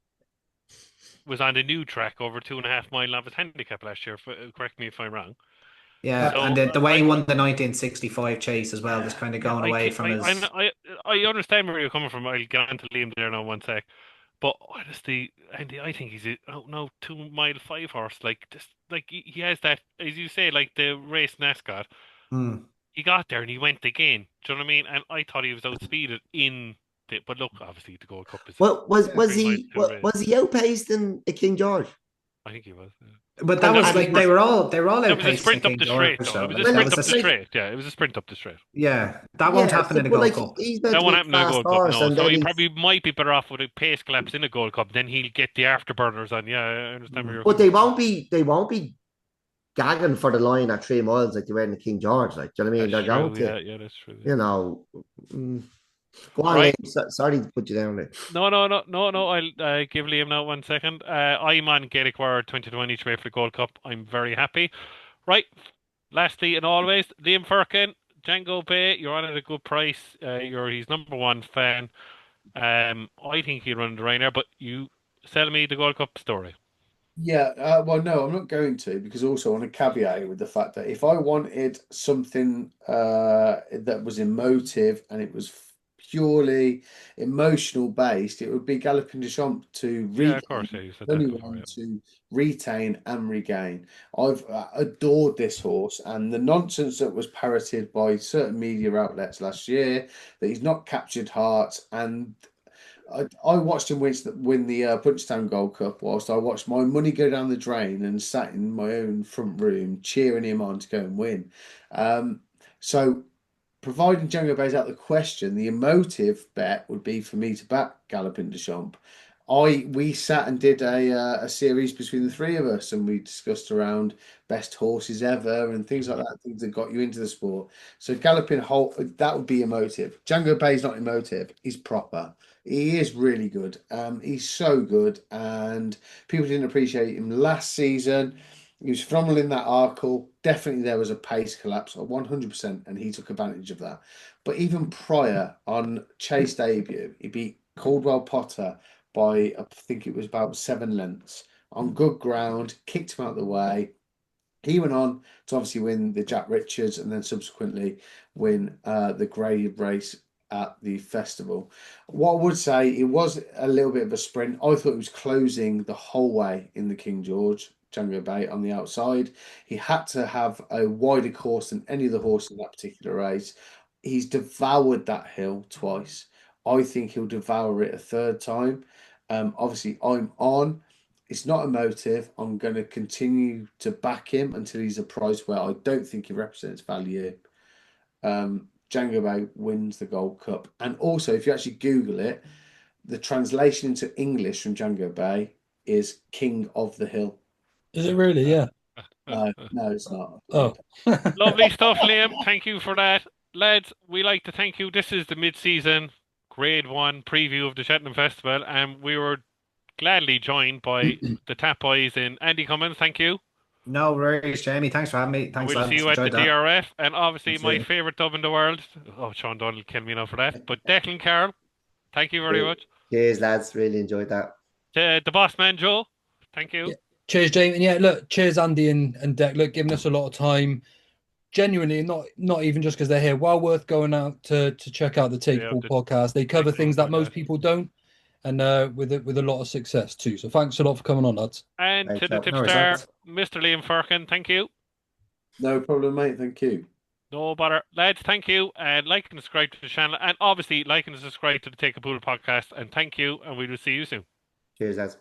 was on the new track over 2.5 mile of his handicap last year. Correct me if I'm wrong. yeah, and So the way he I, won the 1965 chase as well, just kind of yeah, going away from his. I understand where you're coming from. I'll get on to Liam there now one sec. But honestly, Andy, I think he's a, oh no, 2 mile 5 horse. Like just like he has that, as you say, like the race mascot. Hmm. He got there and he went again. Do you know what I mean? And I thought he was outspeeded in the. But look, obviously the Gold Cup is What was 3 miles he? to a race. Was he outpaced in a King George? I think he was. Yeah. But that And That was was a like sprint. they were all That was a outpaced in the sprint up King the straight, George though. though. It was a Like well, that sprint was up a the straight. Yeah, it was a sprint up the straight. yeah, that won't yeah, happen in a but Gold like Cup. he's meant That to be won't a happen in a fast Gold Cup, horse, no. and So then he he's. probably might be better off with a pace collapse in a Gold Cup. Then he'll get the afterburners on. Yeah, I understand where Hmm. you're But coming they from. won't be. They won't be gagging for the line at 3 miles like they were in the King George. Like, do you know what I mean? That's They're going true. to, Yeah, yeah, that's true. Yeah. you know. mm, Go on, Right. Liam. Sorry to put you down there. No, no, no, no, no. I'll give Liam now one second. I'm on Gaelic Warrior 2023 for the Gold Cup. I'm very happy. Right. Lastly, and always, Liam Firkin, Django Bay. You're on at a good price. You're his number one fan. I think he'll run the Ryanair, but you sell me the Gold Cup story. Yeah, well, no, I'm not going to, because also I want to caveat it with the fact that if I wanted something that was emotive and it was purely emotional based, it would be Galloping de Champs to Yeah, of course. regain, Yeah, you said the that only before. one Yeah. to retain and regain. I've adored this horse, and the nonsense that was parroted by certain media outlets last year that he's not captured hearts, and I watched him win the Punchestown Gold Cup whilst I watched my money go down the drain and sat in my own front room cheering him on to go and win. Um, so providing Django Bay's out of the question, the emotive bet would be for me to back Galopin de Champs. We sat and did a series between the three of us, and we discussed around best horses ever and things like that, things that got you into the sport. So Galloping Holt, that would be emotive. Django Bay's not emotive; he's proper. He is really good. He's so good, and people didn't appreciate him last season. He was phenomenal in that Arkle. Definitely there was a pace collapse of 100%, and he took advantage of that. But even prior on Chase debut, he beat Caldwell Potter by I think it was about 7 lengths on good ground, kicked him out of the way. He went on to obviously win the Jack Richards and then subsequently win the graded race at the festival. What I would say, it was a little bit of a sprint. I thought he was closing the whole way in the King George, Django Bay on the outside. He had to have a wider course than any other horse in that particular race. He's devoured that hill twice. I think he'll devour it a third time. Obviously, I'm on. It's not emotive. I'm going to continue to back him until he's a price where I don't think he represents value. Django Bay wins the Gold Cup. And also, if you actually Google it, the translation into English from Django Bay is King of the Hill. Is it really? Yeah. No, it's not. Oh. Lovely stuff, Liam. Thank you for that. Lads, we like to thank you. This is the mid-season Grade 1 preview of the Cheltenham Festival, and we were gladly joined by the Tap Boys in Andy Cummins. Thank you. No worries, Jamie. Thanks for having me. And Thanks, we'll see lads. you at the Enjoyed that. DRF, and obviously my Absolutely. favourite dub in the world. Oh, Sean Dunn will kill me now for that. But Declan Carroll, thank you very much. Cheers, lads. Really enjoyed that. The boss man, Joe, thank you. Yeah. Cheers, Jamie. And yeah, look, cheers, Andy and Deck. Look, giving us a lot of time. Genuinely, not even just because they're here. Well worth going out to check out the Take Yeah, Ball the podcast. They cover Take Ball things that most podcast. people don't, and with a lot of success too. So thanks a lot for coming on, lads. And Thanks, to the Joe. No worries, tipster, lads. Mr. Liam Firkin, thank you. No problem, mate. Thank you. No bother. Lads, thank you. And like and subscribe to the channel. And obviously, like and subscribe to the Take a Pool podcast. And thank you. And we will see you soon. Cheers, lads.